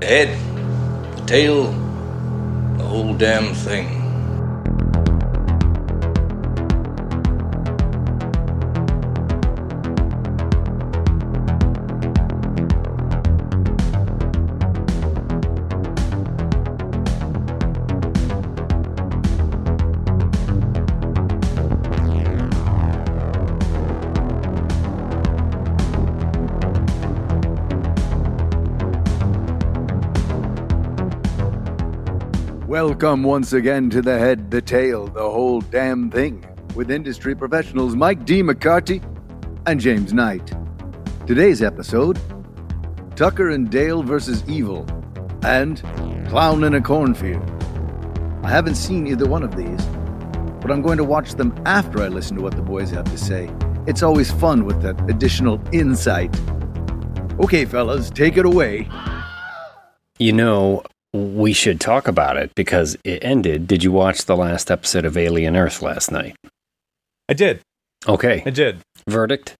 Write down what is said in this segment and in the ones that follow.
The head, the tail, the whole damn thing. Welcome once again to The Head, the Tail, the Whole Damn Thing, with industry professionals Mike D. McCarty and James Knight. Today's episode, Tucker and Dale versus Evil, and Clown in a Cornfield. I haven't seen either one of these, but I'm going to watch them after I listen to what the boys have to say. It's always fun with that additional insight. Okay, fellas, take it away. You know, we should talk about it because it ended. Did you watch the last episode of Alien Earth last night? I did. Okay. I did. Verdict?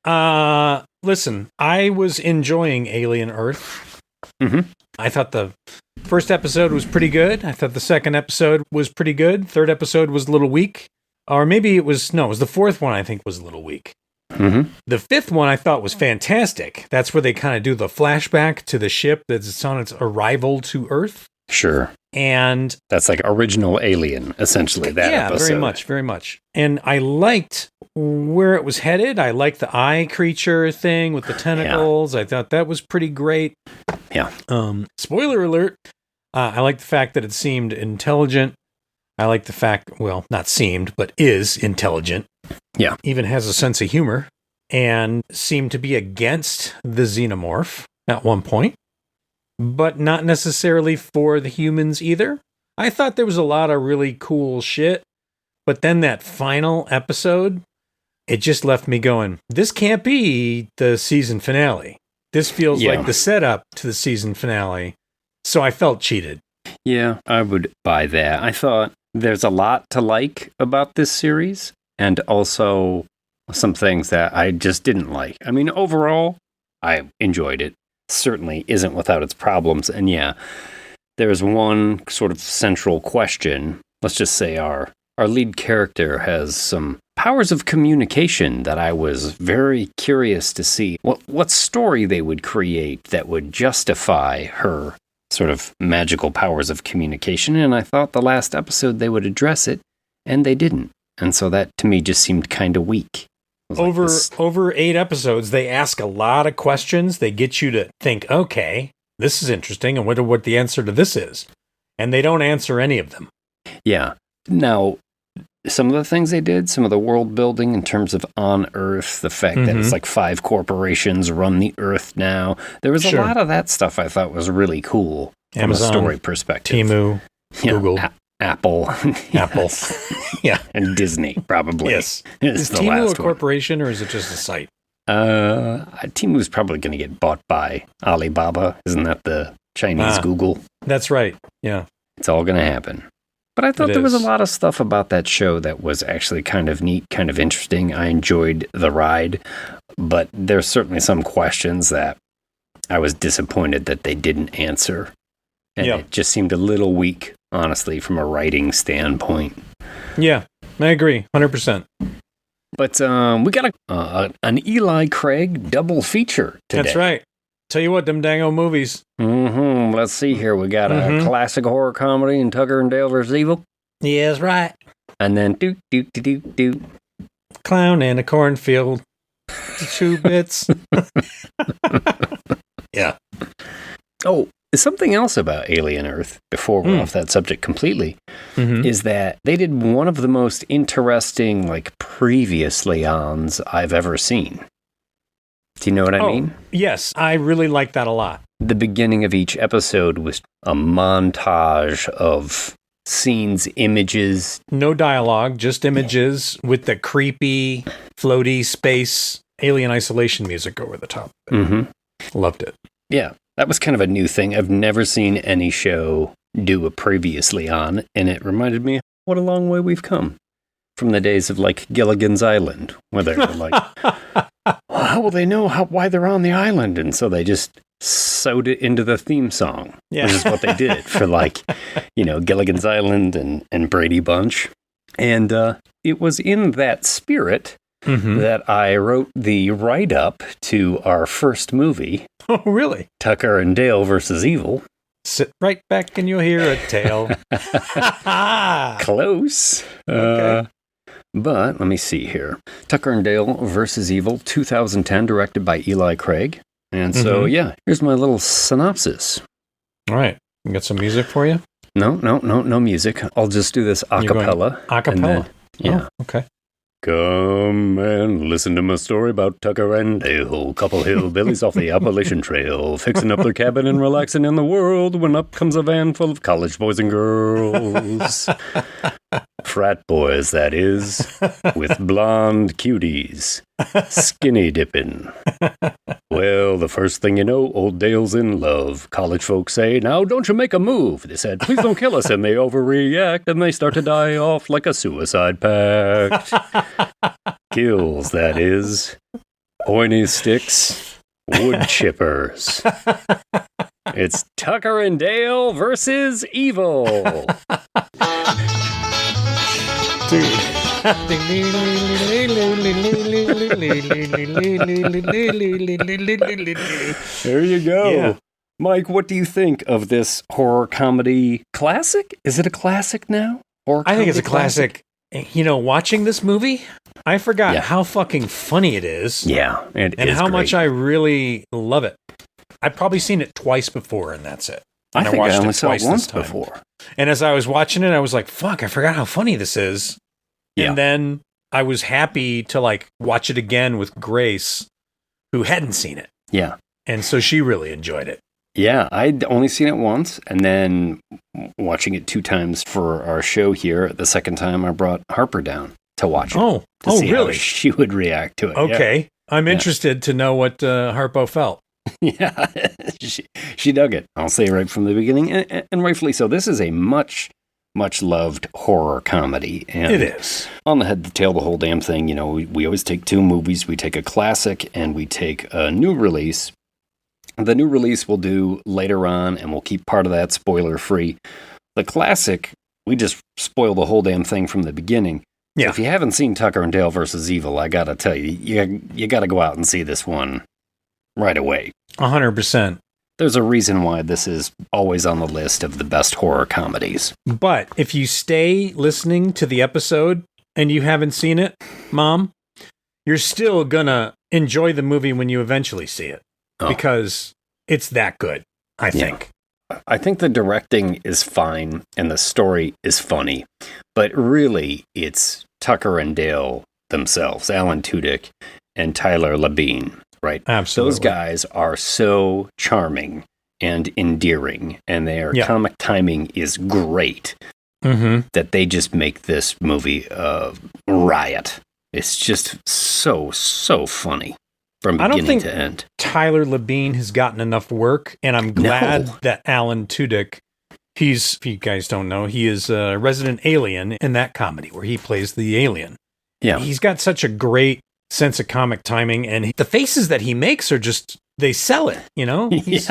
Listen, I was enjoying Alien Earth. Mm-hmm. I thought the first episode was pretty good. I thought the second episode was pretty good. Third episode was a little weak. Or maybe it was the fourth one I think was a little weak. Mm-hmm. The fifth one I thought was fantastic. That's where they kind of do the flashback to the ship that's on its arrival to Earth. Sure. And that's like original Alien, essentially, that episode. Yeah, very much. And I liked where it was headed. I liked the eye creature thing with the tentacles. Yeah. I thought that was pretty great. Yeah. Spoiler alert. I like the fact that it seemed intelligent. I like the fact, well, not seemed, but is intelligent. Yeah. Even has a sense of humor and seemed to be against the xenomorph at one point, but not necessarily for the humans either. I thought there was a lot of really cool shit, but then that final episode, it just left me going, this can't be the season finale. This feels like the setup to the season finale. So I felt cheated. Yeah, I would buy that. I thought there's a lot to like about this series. And also some things that I just didn't like. I mean, overall, I enjoyed it. Certainly isn't without its problems. And yeah, there's one sort of central question. Let's just say our lead character has some powers of communication that I was very curious to see what story they would create that would justify her sort of magical powers of communication. And I thought the last episode they would address it, and they didn't. And so that, to me, just seemed kind of weak. Over 8 episodes, they ask a lot of questions. They get you to think, okay, this is interesting. I wonder what the answer to this is. And they don't answer any of them. Yeah. Now, some of the things they did, some of the world building in terms of on Earth, the fact that it's like 5 corporations run the Earth now. There was a lot of that stuff I thought was really cool Amazon, from a story perspective. Temu, Google. Apple. Yeah. And Disney, probably. Yes. Is Temu a corporation or is it just a site? Temu's probably going to get bought by Alibaba. Isn't that the Chinese Google? That's right. Yeah. It's all going to happen. But I thought there was a lot of stuff about that show that was actually kind of neat, kind of interesting. I enjoyed the ride, but there's certainly some questions that I was disappointed that they didn't answer. And it just seemed a little weak, honestly, from a writing standpoint. Yeah, I agree, 100%. But we got an Eli Craig double feature today. That's right. Tell you what, them dango movies. Mm-hmm. Let's see here. We got a classic horror comedy in Tucker and Dale vs. Evil. Yeah, that's right. And then do. Clown in a Cornfield. 2 bits. Yeah. Oh, something else about Alien Earth, before we're off that subject completely, is that they did one of the most interesting, like, previously ons I've ever seen. Do you know what I mean? Yes, I really like that a lot. The beginning of each episode was a montage of scenes, images. No dialogue, just images with the creepy, floaty space alien isolation music over the top. Loved it. Yeah. That was kind of a new thing. I've never seen any show do a previously on, and it reminded me what a long way we've come from the days of, like, Gilligan's Island, where they were like, well, how will they know why they're on the island? And so they just sewed it into the theme song, Yeah. which is what they did for Gilligan's Island and Brady Bunch. And it was in that spirit that I wrote the write-up to our first movie. Oh, really? Tucker and Dale versus Evil. Sit right back and you'll hear a tale. Close. Okay. But let me see here. Tucker and Dale versus Evil, 2010, directed by Eli Craig. And so, here's my little synopsis. All right. We got some music for you? No music. I'll just do this a cappella. A cappella? Yeah. Oh, okay. Come and listen to my story about Tucker and Dale, couple hillbillies off the Appalachian Trail, fixing up their cabin and relaxing in the world when up comes a van full of college boys and girls. Frat boys, that is, with blonde cuties, skinny dipping. Well, the first thing you know, old Dale's in love. College folks say, now don't you make a move. They said, please don't kill us, and they overreact, and they start to die off like a suicide pact. Kills, that is. Pointy sticks, wood chippers. It's Tucker and Dale versus Evil. Dude. There you go. Yeah. Mike, what do you think of this horror comedy classic? Is it a classic now? I think it's a classic. You know, watching this movie, I forgot how fucking funny it is. Yeah, and how much I really love it. I've probably seen it twice before, and that's it. I think I only saw it once this time. before. And as I was watching it, I was like, fuck, I forgot how funny this is. Yeah. And then I was happy to watch it again with Grace, who hadn't seen it. Yeah. And so she really enjoyed it. Yeah, I'd only seen it once, and then watching it 2 times for our show here. The second time, I brought Harper down to watch it. To see really? How she would react to it. Okay. I'm interested to know what Harpo felt. Yeah, she dug it. I'll say right from the beginning, and rightfully so. This is a much loved horror comedy. And it is. On the head, the tail, the whole damn thing. You know, we always take 2 movies. We take a classic, and we take a new release. The new release we'll do later on, and we'll keep part of that spoiler-free. The classic, we just spoil the whole damn thing from the beginning. Yeah. So if you haven't seen Tucker and Dale versus Evil, I gotta tell you, you gotta go out and see this one right away. 100%. There's a reason why this is always on the list of the best horror comedies. But if you stay listening to the episode and you haven't seen it, Mom, you're still gonna enjoy the movie when you eventually see it. Because it's that good, I think. I think the directing is fine and the story is funny. But really, it's Tucker and Dale themselves, Alan Tudyk and Tyler Labine, right? Absolutely. Those guys are so charming and endearing, and their comic timing is great, that they just make this movie a riot. It's just so funny. From beginning to end. Tyler Labine has gotten enough work, and I'm glad that Alan Tudyk, if you guys don't know, he is a resident alien in that comedy where he plays the alien. Yeah. He's got such a great sense of comic timing, and the faces that he makes are just, they sell it, you know? He's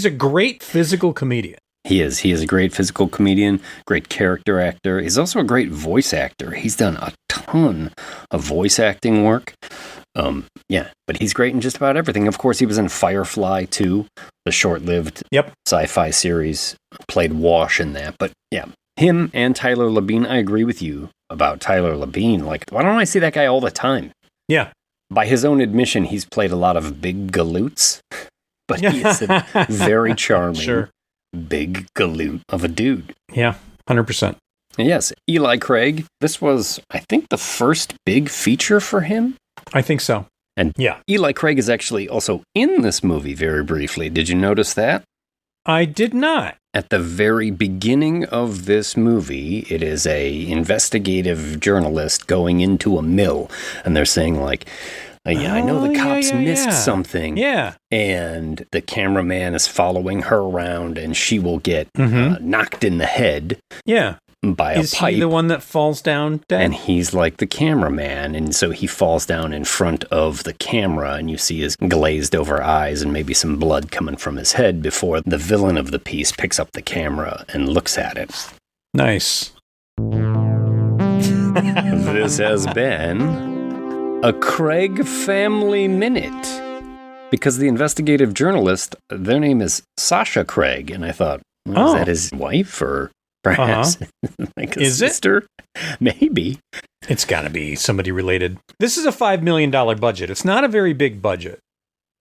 a great physical comedian. He is. He is a great physical comedian, great character actor. He's also a great voice actor. He's done a ton of voice acting work. But he's great in just about everything. Of course, he was in Firefly too, the short-lived sci-fi series. Played Wash in that. But yeah, him and Tyler Labine, I agree with you about Tyler Labine. Like, why don't I see that guy all the time? Yeah. By his own admission, he's played a lot of big galoots, but he is a very charming, big galoot of a dude. Yeah, 100%. Yes, Eli Craig. This was, I think, the first big feature for him. I think so. And Eli Craig is actually also in this movie very briefly. Did you notice that? I did not. At the very beginning of this movie, it is a investigative journalist going into a mill, and they're saying like, I know the cops missed something. Yeah. And the cameraman is following her around, and she will get knocked in the head. Yeah. by a Is pipe. he the one that falls down dead? And he's like the cameraman, and so he falls down in front of the camera, and you see his glazed over eyes and maybe some blood coming from his head before the villain of the piece picks up the camera and looks at it. Nice. This has been a Craig Family Minute. Because the investigative journalist, their name is Sasha Craig, and I thought, well, is that his wife or perhaps like a sister? Maybe. It's got to be somebody related. This is a $5 million budget. It's not a very big budget.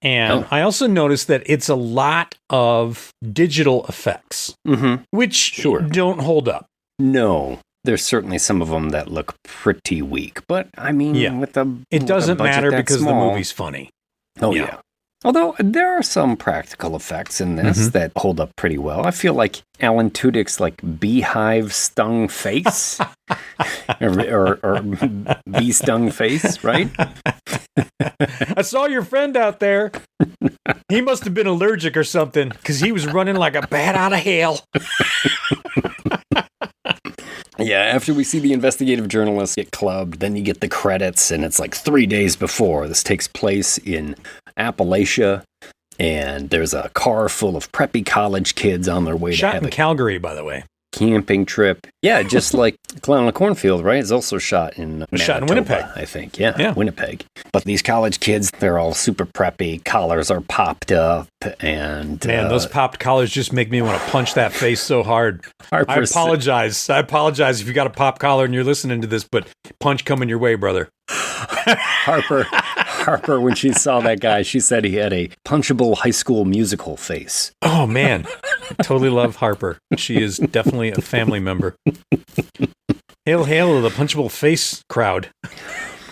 And I also noticed that it's a lot of digital effects, which don't hold up. No. There's certainly some of them that look pretty weak. But, I mean, it doesn't matter because the movie's funny. Oh, yeah. Although there are some practical effects in this that hold up pretty well. I feel like Alan Tudyk's beehive stung face or bee stung face, right? I saw your friend out there. He must have been allergic or something because he was running like a bat out of hell. Yeah, after we see the investigative journalist get clubbed, then you get the credits, and it's like 3 days before. This takes place in Appalachia, and there's a car full of preppy college kids on their way to have in Calgary, by the way. Camping trip. Yeah, just like Clown on Cornfield, right? It's also shot in Manitoba, shot in Winnipeg, I think. Yeah, Winnipeg. But these college kids, they're all super preppy. Collars are popped up, and man, those popped collars just make me want to punch that face so hard. I apologize. I apologize if you got a pop collar and you're listening to this, but punch coming your way, brother. Harper, when she saw that guy, she said he had a punchable High School Musical face. Oh, man. I totally love Harper. She is definitely a family member. Hail, hail to the punchable face crowd.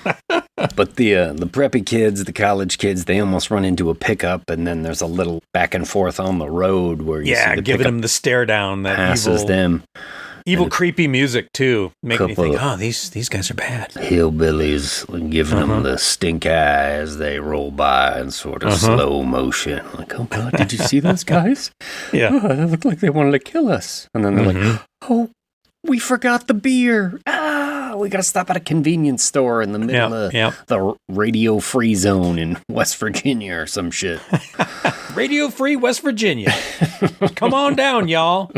But the preppy kids, the college kids, they almost run into a pickup, and then there's a little back and forth on the road where you see the giving them the stare down. That passes them. Evil, creepy music, too. Making me think, these guys are bad. Hillbillies giving them the stink eye as they roll by in sort of slow motion. Like, oh, God, did you see those guys? Yeah. Oh, they look like they wanted to kill us. And then they're like, oh, we forgot the beer. We got to stop at a convenience store in the middle of the radio-free zone in West Virginia or some shit. Radio-free West Virginia. Come on down, y'all.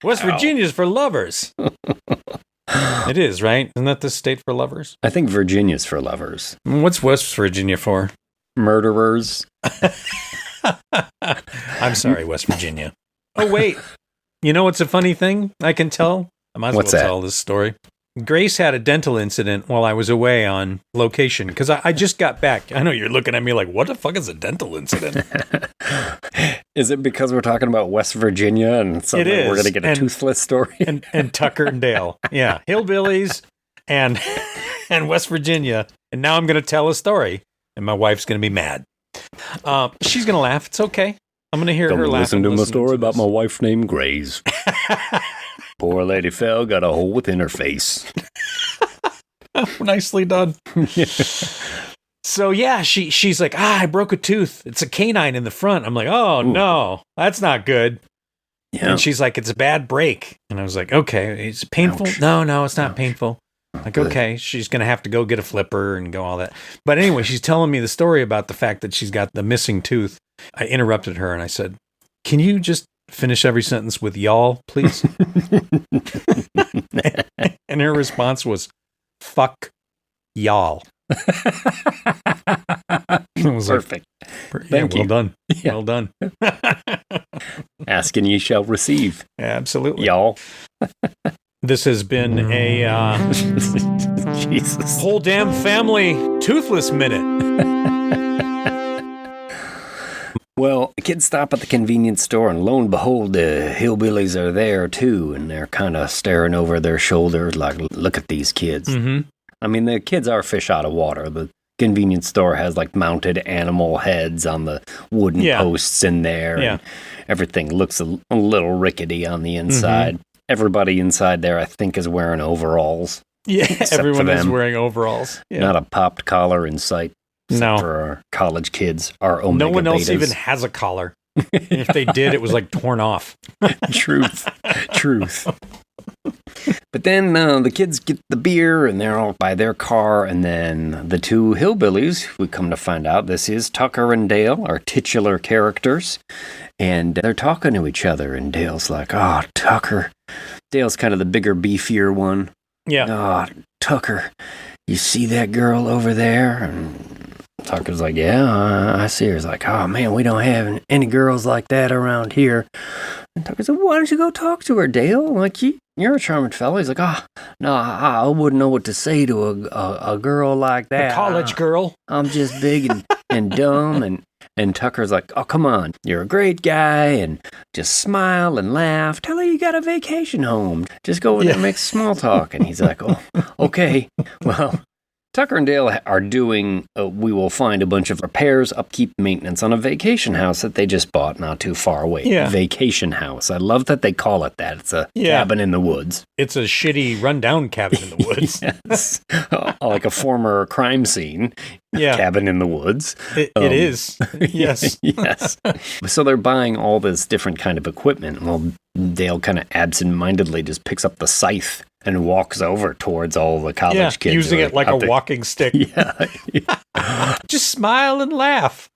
West Virginia's for lovers. It is, right? Isn't that the state for lovers? I think Virginia's for lovers. What's West Virginia for? Murderers. I'm sorry, West Virginia. Oh, wait. You know what's a funny thing I can tell? I might as well tell this story. Grace had a dental incident while I was away on location because I just got back. I know you're looking at me like, what the fuck is a dental incident? Is it because we're talking about West Virginia and so we're going to get a toothless story? and Tucker and Dale. Yeah. Hillbillies and West Virginia. And now I'm going to tell a story and my wife's going to be mad. She's going to laugh. It's okay. I'm going to hear her laugh. Listen to my story about my wife named Grace. Poor lady fell, got a hole within her face. Nicely done. So yeah, she's like, I broke a tooth. It's a canine in the front. I'm like, oh no, that's not good. Yeah. And she's like, it's a bad break. And I was like, okay, it's painful. Ouch. No, it's not painful. Like, okay, she's going to have to go get a flipper and go all that. But anyway, she's telling me the story about the fact that she's got the missing tooth. I interrupted her and I said, can you just finish every sentence with y'all, please? And her response was, fuck y'all. Perfect. Thank you. Well done. Yeah. Well done. Ask and ye shall receive. Absolutely. Y'all. This has been a Jesus. Whole damn family toothless minute. Well, the kids stop at the convenience store, and lo and behold, the hillbillies are there too, and they're kind of staring over their shoulders like, look at these kids. Mm-hmm. I mean, the kids are fish out of water. The convenience store has like mounted animal heads on the wooden posts in there. Yeah. And everything looks a little rickety on the inside. Mm-hmm. Everybody inside there, I think, is wearing overalls. Yeah, everyone is wearing overalls. Yeah. Not a popped collar in sight. No. For our college kids, our omega No one else betas. even has a collar. If they did, it was like torn off. Truth. But then the kids get the beer and they're all by their car. And then the two hillbillies, we come to find out this is Tucker and Dale, our titular characters. And they're talking to each other. And Dale's like, oh, Tucker. Dale's kind of the bigger, beefier one. Yeah. Oh, Tucker, you see that girl over there? And Tucker's like, yeah, I see her. He's like, oh, man, we don't have any girls like that around here. And Tucker said, why don't you go talk to her, Dale? Like, you're a charming fella. He's like, oh, no, I wouldn't know what to say to a girl like that. A college girl. I'm just big and dumb. And Tucker's like, oh, come on. You're a great guy. And just smile and laugh. Tell her you got a vacation home. Just go over there and make small talk. And he's like, oh, okay. Well, Tucker and Dale are doing, we will find a bunch of repairs, upkeep, maintenance on a vacation house that they just bought not too far away. Yeah. Vacation house. I love that they call it that. It's a cabin in the woods. It's a shitty rundown cabin in the woods. Yes. Like a former crime scene. Yeah. Cabin in the woods. It is. Yes. Yes. So they're buying all this different kind of equipment. Well, Dale kind of absentmindedly just picks up the scythe and walks over towards all the college kids. Using it like a walking stick. Yeah. Just smile and laugh.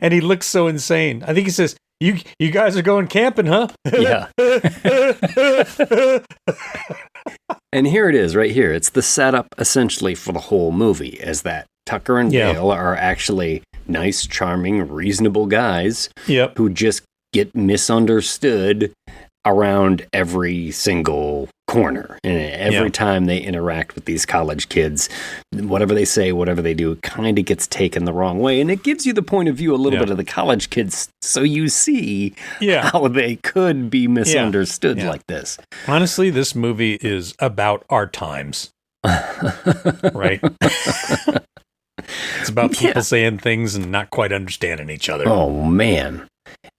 And he looks so insane. I think he says, you guys are going camping, huh? Yeah. And here it is, right here. It's the setup, essentially, for the whole movie, is that Tucker and Dale are actually nice, charming, reasonable guys who just get misunderstood around every single corner. And every time they interact with these college kids, whatever they say, whatever they do, kind of gets taken the wrong way. And it gives you the point of view a little bit of the college kids, so you see how they could be misunderstood like this. Honestly, this movie is about our times. Right? It's about people saying things and not quite understanding each other. Oh, man.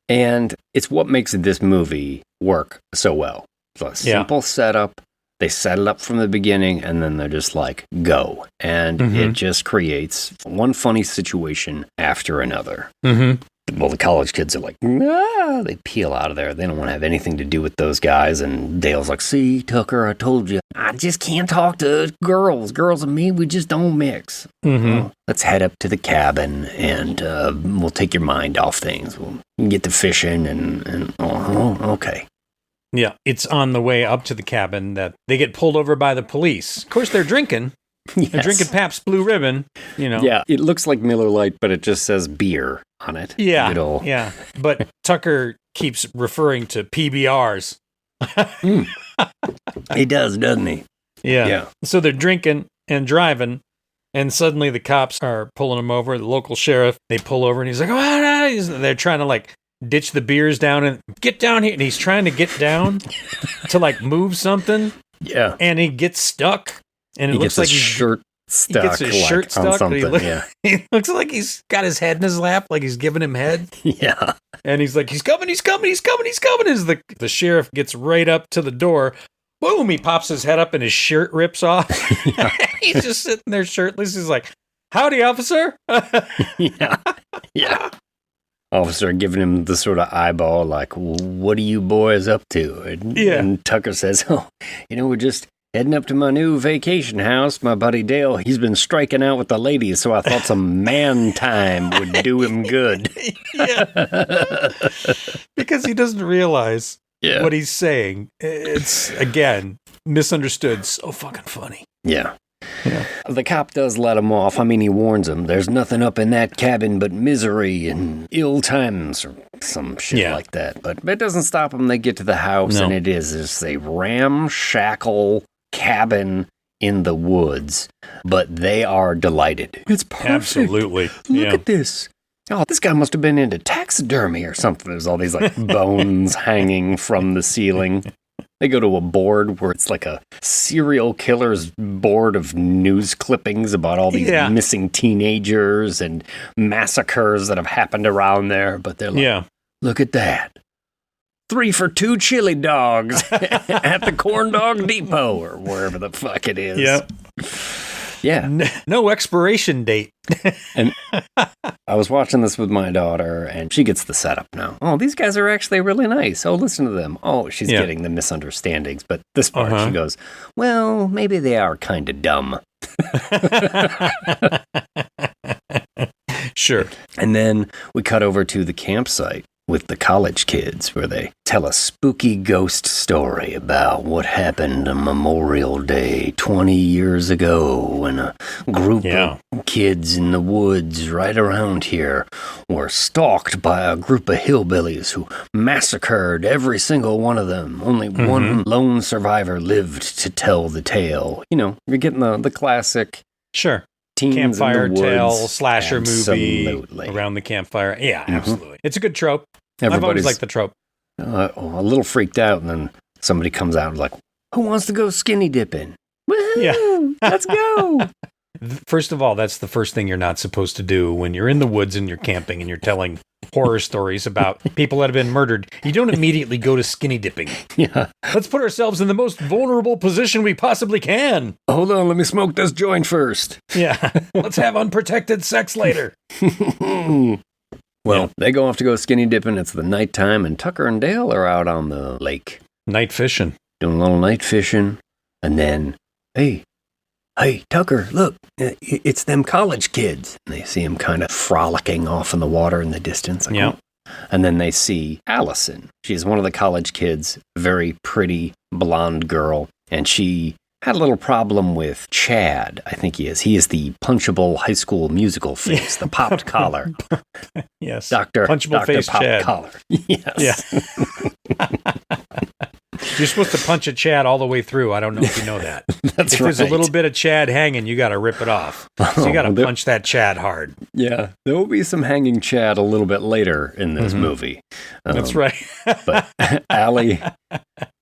And it's what makes this movie work so well. It's a simple setup. They set it up from the beginning, and then they're just like, go. And it just creates one funny situation after another. Well, the college kids are like, nah, they peel out of there. They don't want to have anything to do with those guys. And Dale's like, see, Tucker, I told you, I just can't talk to girls. Girls and me, we just don't mix. Well, let's head up to the cabin, and we'll take your mind off things. We'll get to fishing, and okay. Yeah, it's on the way up to the cabin that they get pulled over by the police. Of course, they're drinking. Yes. They're drinking Pabst Blue Ribbon, you know. Yeah, it looks like Miller Lite, but it just says beer on it. Yeah, yeah. But Tucker keeps referring to PBRs. He does, doesn't he? Yeah. So they're drinking and driving, and suddenly the cops are pulling him over. The local sheriff, they pull over, and he's like, oh, they're trying to like ditch the beers down and get down here. And he's trying to get down to like move something. Yeah. And he gets stuck. And it looks like his shirt stuck. He gets his shirt stuck. He looks like he's got his head in his lap, like he's giving him head. Yeah. And he's like, he's coming. As the sheriff gets right up to the door, boom, he pops his head up and his shirt rips off. He's just sitting there shirtless. He's like, howdy, officer. Yeah. Officer giving him the sort of eyeball, like, what are you boys up to? And Tucker says, we're just heading up to my new vacation house. My buddy Dale, he's been striking out with the ladies, so I thought some man time would do him good. Because he doesn't realize what he's saying. It's, again, misunderstood. So fucking funny. Yeah. The cop does let him off. I mean, he warns him, there's nothing up in that cabin but misery and ill times or some shit like that. But it doesn't stop them. They get to the house, and it is just a ramshackle cabin in the woods. But they are delighted. It's perfect. Absolutely. Look at this. Oh, this guy must have been into taxidermy or something. There's all these like bones hanging from the ceiling. They go to a board where it's like a serial killer's board of news clippings about all these missing teenagers and massacres that have happened around there. But they're like, look at that. 3 for 2 chili dogs at the Corn Dog Depot or wherever the fuck it is. Yeah. No expiration date. And I was watching this with my daughter, and she gets the setup now. Oh, these guys are actually really nice. Oh, listen to them. Oh, she's getting the misunderstandings. But this part, she goes, well, maybe they are kind of dumb. Sure. And then we cut over to the campsite with the college kids, where they tell a spooky ghost story about what happened on Memorial Day 20 years ago when a group of kids in the woods right around here were stalked by a group of hillbillies who massacred every single one of them. Only one lone survivor lived to tell the tale. You know, you're getting the classic. Sure. Teens campfire in the tale, woods. slasher movie Absolutely. around the campfire. Yeah, absolutely. It's a good trope. I've Everybody's always liked the trope. A little freaked out, and then somebody comes out and like, who wants to go skinny dipping? Woohoo! Yeah. Let's go! First of all, that's the first thing you're not supposed to do when you're in the woods and you're camping and you're telling horror stories about people that have been murdered. You don't immediately go to skinny dipping. Yeah. Let's put ourselves in the most vulnerable position we possibly can. Hold on, let me smoke this joint first. Yeah. Let's have unprotected sex later. Well, they go off to go skinny dipping. It's the nighttime, and Tucker and Dale are out on the lake. Night fishing. Doing a little night fishing. And then, hey, Tucker, look, it's them college kids. And they see him kind of frolicking off in the water in the distance. Like, Yeah. And then they see Allison. She's one of the college kids, very pretty blonde girl. And she had a little problem with Chad, I think he is. He is the punchable high school musical face, the popped collar. Yes. Punchable Dr. face Popped Chad. Collar. Yes. Yeah. You're supposed to punch a Chad all the way through. I don't know if you know that. That's if there's a little bit of Chad hanging, you got to rip it off. So you got to punch that Chad hard. Yeah. There will be some hanging Chad a little bit later in this movie. That's right. But Allie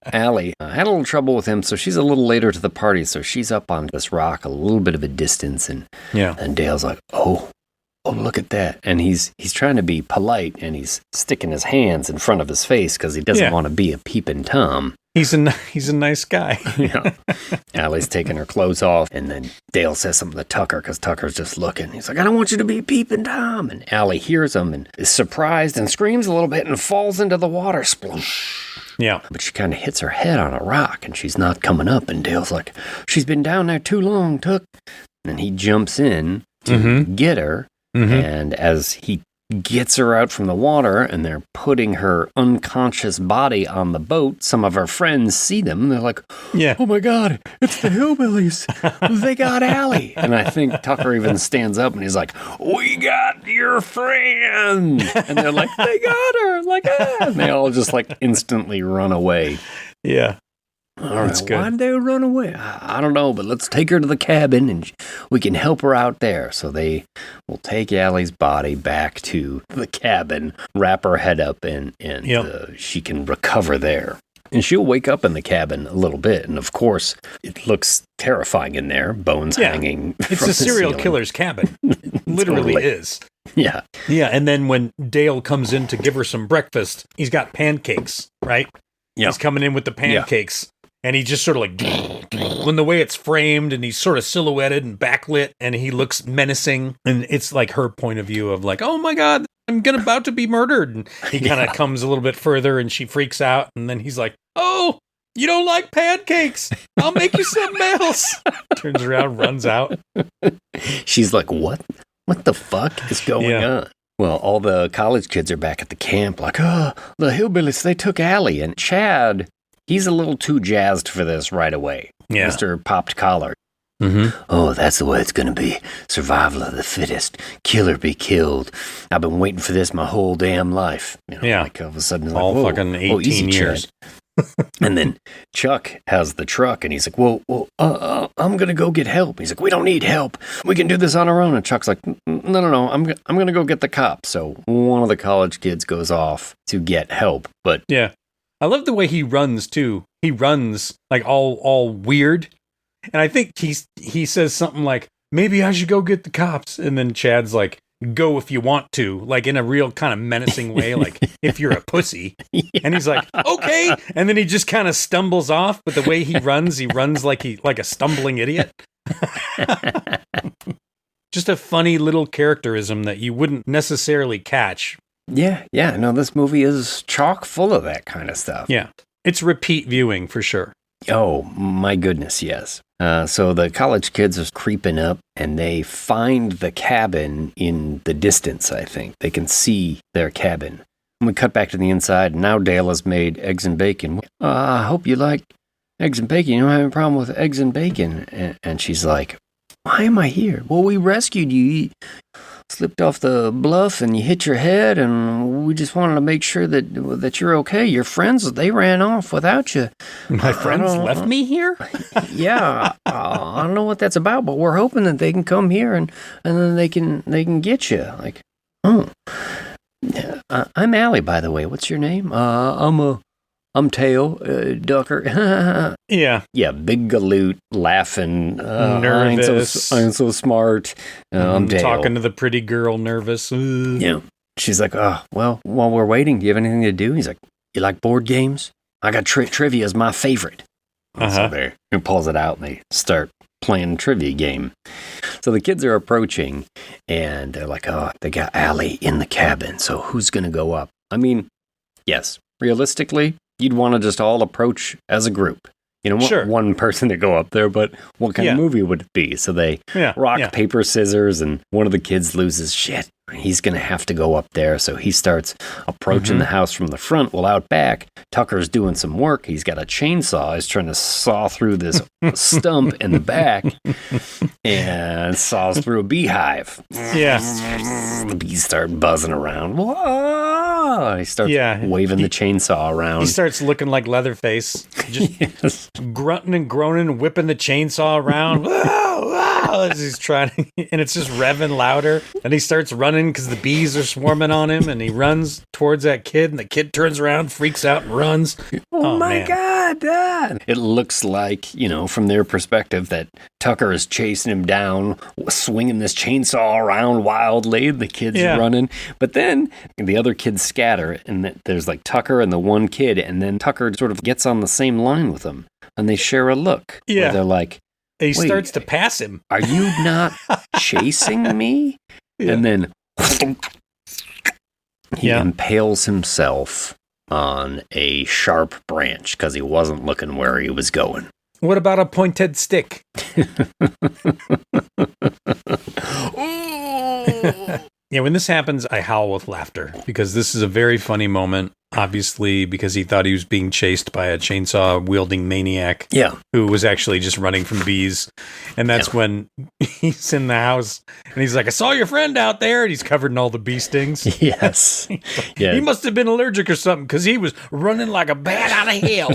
had a little trouble with him, so she's a little later to the party. So she's up on this rock a little bit of a distance, and Dale's like, oh, look at that. And he's trying to be polite, and he's sticking his hands in front of his face because he doesn't want to be a peeping Tom. He's a nice guy. Yeah. Allie's taking her clothes off, and then Dale says something to Tucker because Tucker's just looking. He's like, I don't want you to be peeping Tom. And Allie hears him and is surprised and screams a little bit and falls into the water. Sploosh. Yeah. But she kind of hits her head on a rock, and she's not coming up. And Dale's like, she's been down there too long, Tuck. And he jumps in to get her. And as he gets her out from the water and they're putting her unconscious body on the boat, some of her friends see them. They're like, oh my God, it's the hillbillies. They got Allie. And I think Tucker even stands up and he's like, we got your friend. And they're like, they got her. Like, ah. And they all just like instantly run away. Yeah. All right, why'd they run away? I don't know, but let's take her to the cabin and we can help her out there. So they will take Allie's body back to the cabin, wrap her head up, and she can recover there. And she'll wake up in the cabin a little bit. And of course, it looks terrifying in there, bones hanging. It's from a serial ceiling. killer's cabin. Literally Totally. is. Yeah. Yeah. And then when Dale comes in to give her some breakfast, he's got pancakes, right? Yeah. He's coming in with the pancakes. And he just sort of like, when the way it's framed and he's sort of silhouetted and backlit and he looks menacing. And it's like her point of view of like, oh my God, I'm about to be murdered. And he kind of comes a little bit further and she freaks out. And then he's like, oh, you don't like pancakes. I'll make you something else. Turns around, runs out. She's like, what? What the fuck is going on? Well, all the college kids are back at the camp like, oh, the hillbillies, they took Allie. And Chad, he's a little too jazzed for this right away. Yeah. Mr. Popped Collar. Oh, that's the way it's going to be. Survival of the fittest. Killer be killed. I've been waiting for this my whole damn life. You know, like all of a sudden, all like, fucking 18 years. And then Chuck has the truck, and he's like, I'm going to go get help. He's like, we don't need help. We can do this on our own. And Chuck's like, no, I'm going to go get the cops. So one of the college kids goes off to get help. But yeah. I love the way he runs, too. He runs, like, all weird. And I think he says something like, maybe I should go get the cops. And then Chad's like, go if you want to, like in a real kind of menacing way, like if you're a pussy. And he's like, okay. And then he just kind of stumbles off. But the way he runs like a stumbling idiot. Just a funny little characterism that you wouldn't necessarily catch. Yeah. No, this movie is chock full of that kind of stuff. Yeah. It's repeat viewing for sure. Oh, my goodness, yes. So the college kids are creeping up, and they find the cabin in the distance, I think. They can see their cabin. And we cut back to the inside, and now Dale has made eggs and bacon. I hope you like eggs and bacon. You don't have a problem with eggs and bacon. And she's like, why am I here? Well, we rescued you. You slipped off the bluff and you hit your head, and we just wanted to make sure that you're okay. Your friends, they ran off without you. My friends left me here? Yeah, I don't know what that's about, but we're hoping that they can come here and then they can get you. Like, oh, I'm Allie, by the way. What's your name? I'm Tail, Ducker. Yeah, big galoot, laughing, nervous. I ain't so smart. I'm Dale. Talking to the pretty girl, nervous. Yeah. She's like, oh, well, while we're waiting, do you have anything to do? He's like, you like board games? I got trivia is my favorite. So there, he pulls it out and they start playing a trivia game. So the kids are approaching and they're like, oh, they got Allie in the cabin. So who's going to go up? I mean, yes, realistically, you'd want to just all approach as a group. You don't want one person to go up there, but what kind of movie would it be? So they rock, paper, scissors, and one of the kids loses. Shit, he's going to have to go up there. So he starts approaching the house from the front. Well, out back, Tucker's doing some work. He's got a chainsaw. He's trying to saw through this stump in the back and saws through a beehive. Yeah. The bees start buzzing around. Whoa! He starts waving the chainsaw around. He starts looking like Leatherface. Just grunting and groaning and whipping the chainsaw around. Whoa, as he's trying, and it's just revving louder. And he starts running because the bees are swarming on him, and he runs towards that kid, and the kid turns around, freaks out, and runs. Oh my God, Dad! It looks like, from their perspective, that Tucker is chasing him down, swinging this chainsaw around wildly. The kid's running. But then the other kids scatter, and there's like Tucker and the one kid, and then Tucker sort of gets on the same line with them. And they share a look. Yeah. Where they're like, he starts to pass him. Are you not chasing me? Yeah. And then he impales himself on a sharp branch because he wasn't looking where he was going. What about a pointed stick? Yeah, when this happens, I howl with laughter because this is a very funny moment, obviously, because he thought he was being chased by a chainsaw-wielding maniac who was actually just running from bees. And that's when he's in the house, and he's like, I saw your friend out there, and he's covered in all the bee stings. Yes. He must have been allergic or something because he was running like a bat out of hell.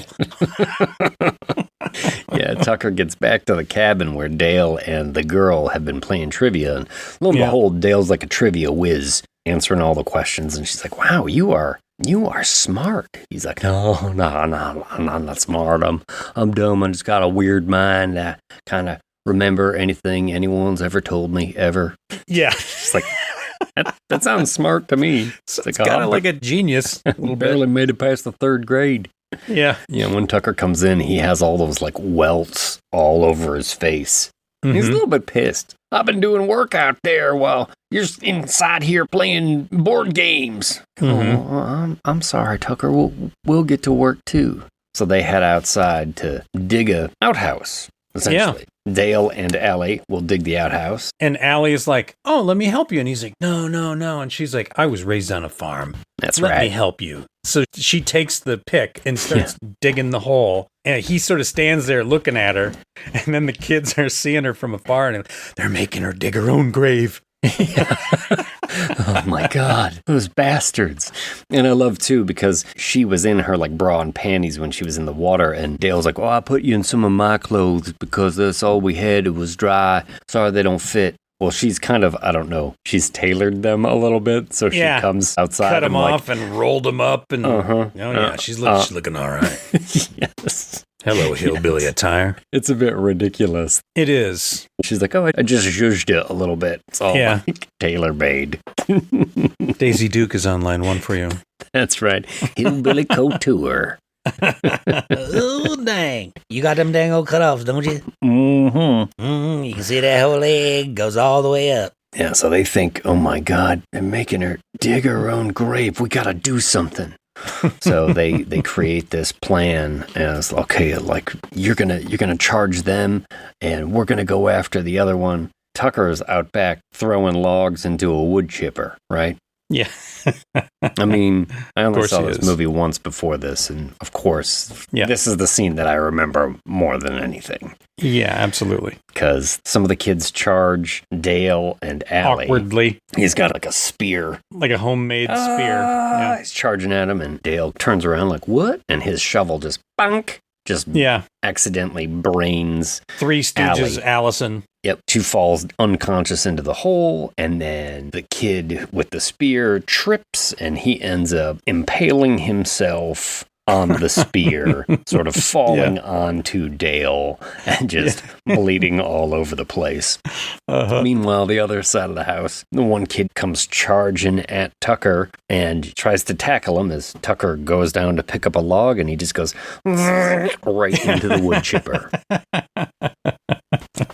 Tucker gets back to the cabin where Dale and the girl have been playing trivia, and lo and behold, Dale's like a trivia whiz, answering all the questions, and she's like, wow, you are smart. He's like, no, I'm not smart. I'm dumb. I just got a weird mind. I kind of remember anything anyone's ever told me, ever. Yeah. It's like, that sounds smart to me. It's like, kind of like a genius. A little barely made it past the third grade. Yeah. When Tucker comes in, he has all those like welts all over his face. He's a little bit pissed. I've been doing work out there while you're inside here playing board games. Oh, I'm sorry, Tucker. We'll get to work too. So they head outside to dig a outhouse, essentially. Dale and Allie will dig the outhouse. And Allie is like, oh, let me help you. And he's like, no. And she's like, I was raised on a farm. That's right. Let me help you. So she takes the pick and starts digging the hole. And he sort of stands there looking at her. And then the kids are seeing her from afar and they're making her dig her own grave. Oh my God, those bastards. And I love too because she was in her like bra and panties when she was in the water, and Dale's like, I put you in some of my clothes because that's all we had. It was dry. Sorry they don't fit. Well, she's kind of, I don't know, she's tailored them a little bit, so she comes outside. Cut them off and rolled them up. And she's looking all right. Yes. Hello, hillbilly attire. It's a bit ridiculous. It is. She's like, I just zhuzhed it a little bit. It's all like tailor-made. Daisy Duke is on line 1 for you. That's right. Hillbilly Couture. Oh, dang. You got them dang old cutoffs, don't you? Mm-hmm. You can see that whole leg goes all the way up. Yeah, so they think, oh my God, they're making her dig her own grave. We got to do something. So they create this plan as, okay, like you're gonna charge them and we're gonna go after the other one. Tucker's out back throwing logs into a wood chipper, right? Yeah. I mean, I only course saw he this is. movie once before this, and of course, Yeah. this is the scene that I remember more than anything. Yeah, absolutely. Because some of the kids charge Dale and Allie. Awkwardly, He's got like a spear. like a homemade spear. Yeah. He's charging at him, and Dale turns around like, what? And his shovel just bonk, just Yeah. accidentally brains. Three Stooges, Allie. Allison. Yep, she falls unconscious into the hole, and then the kid with the spear trips, and he ends up impaling himself on the spear, sort of falling onto Dale and just bleeding all over the place. Meanwhile, the other side of the house, the one kid comes charging at Tucker and tries to tackle him as Tucker goes down to pick up a log, and he just goes right into the wood chipper.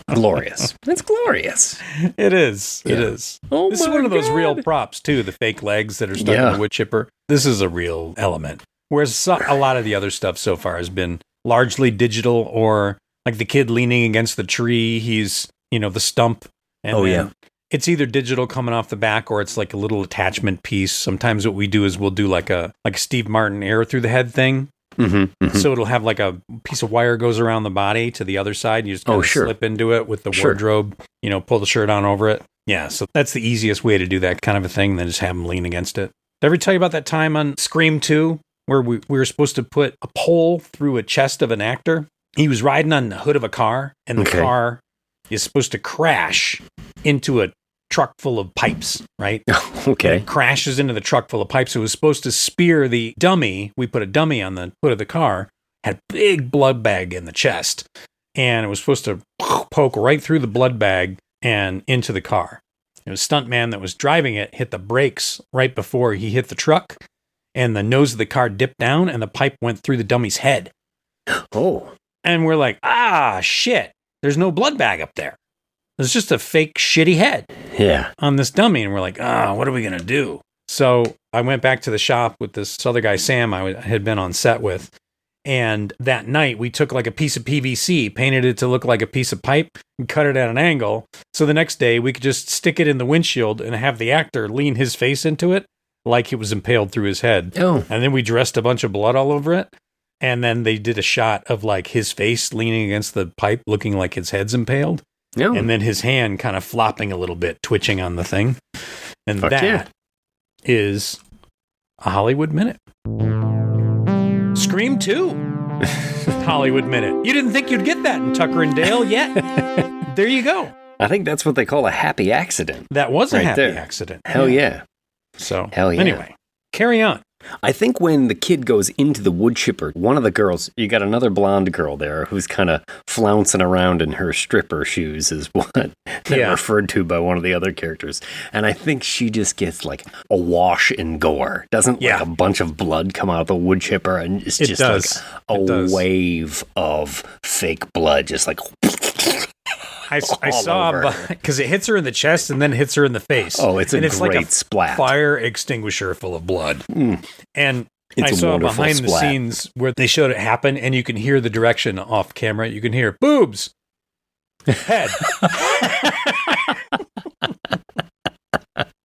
Glorious. It's glorious. It is. It Yeah. is. Oh This is my one of those real God. props, too, the fake legs that are stuck in Yeah. the wood chipper. This is a real element. Whereas a lot of the other stuff so far has been largely digital, or like the kid leaning against the tree, he's, the stump. And then it's either digital coming off the back, or it's like a little attachment piece. Sometimes what we do is we'll do like a Steve Martin arrow through the head thing. Mm-hmm. So it'll have like a piece of wire goes around the body to the other side. And you just kind of slip into it with the wardrobe, pull the shirt on over it. Yeah, so that's the easiest way to do that kind of a thing, than just have him lean against it. Did I ever tell you about that time on Scream 2 where we were supposed to put a pole through a chest of an actor? He was riding on the hood of a car, and the car is supposed to crash into a truck full of pipes, right? Okay. It crashes into the truck full of pipes. It was supposed to spear the dummy. We put a dummy on the hood of the car, had a big blood bag in the chest, and it was supposed to poke right through the blood bag and into the car. It was a stuntman that was driving it hit the brakes right before he hit the truck, and the nose of the car dipped down, and the pipe went through the dummy's head. Oh. And we're like, shit, there's no blood bag up there. It's just a fake shitty head on this dummy. And we're like, what are we going to do? So I went back to the shop with this other guy, Sam, I had been on set with. And that night we took like a piece of PVC, painted it to look like a piece of pipe, and cut it at an angle. So the next day we could just stick it in the windshield and have the actor lean his face into it like it was impaled through his head. Oh. And then we dressed a bunch of blood all over it. And then they did a shot of like his face leaning against the pipe, looking like his head's impaled. Oh. And then his hand kind of flopping a little bit, twitching on the thing. And that is a Hollywood Minute. Scream 2. Hollywood Minute. You didn't think you'd get that in Tucker and Dale yet? There you go. I think that's what they call a happy accident. That was a Right happy there. accident. Hell yeah. So, Hell yeah. anyway, carry on. I think when the kid goes into the wood chipper, one of the girls, you got another blonde girl there who's kind of flouncing around in her stripper shoes is what they're referred to by one of the other characters. And I think she just gets like a wash in gore. Doesn't like a bunch of blood come out of the wood chipper, and it's just like a wave of fake blood, just like I saw, because it hits her in the chest and then hits her in the face. Oh, it's a and it's great like a splat. Fire extinguisher full of blood. And It's I a saw wonderful behind the splat. scenes where they showed it happen, and you can hear the direction off camera. You can hear boobs, head.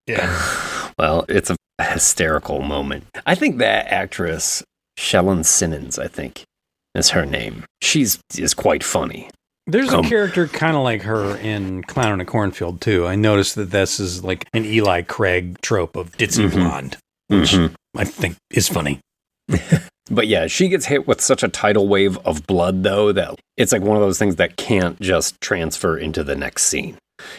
Yeah. Well, it's a hysterical moment. I think that actress, Shellen Simmons, I think, is her name. Is quite funny. There's a character kind of like her in Clown in a Cornfield, too. I noticed that this is like an Eli Craig trope of ditzy blonde, which I think is funny. But yeah, she gets hit with such a tidal wave of blood, though, that it's like one of those things that can't just transfer into the next scene.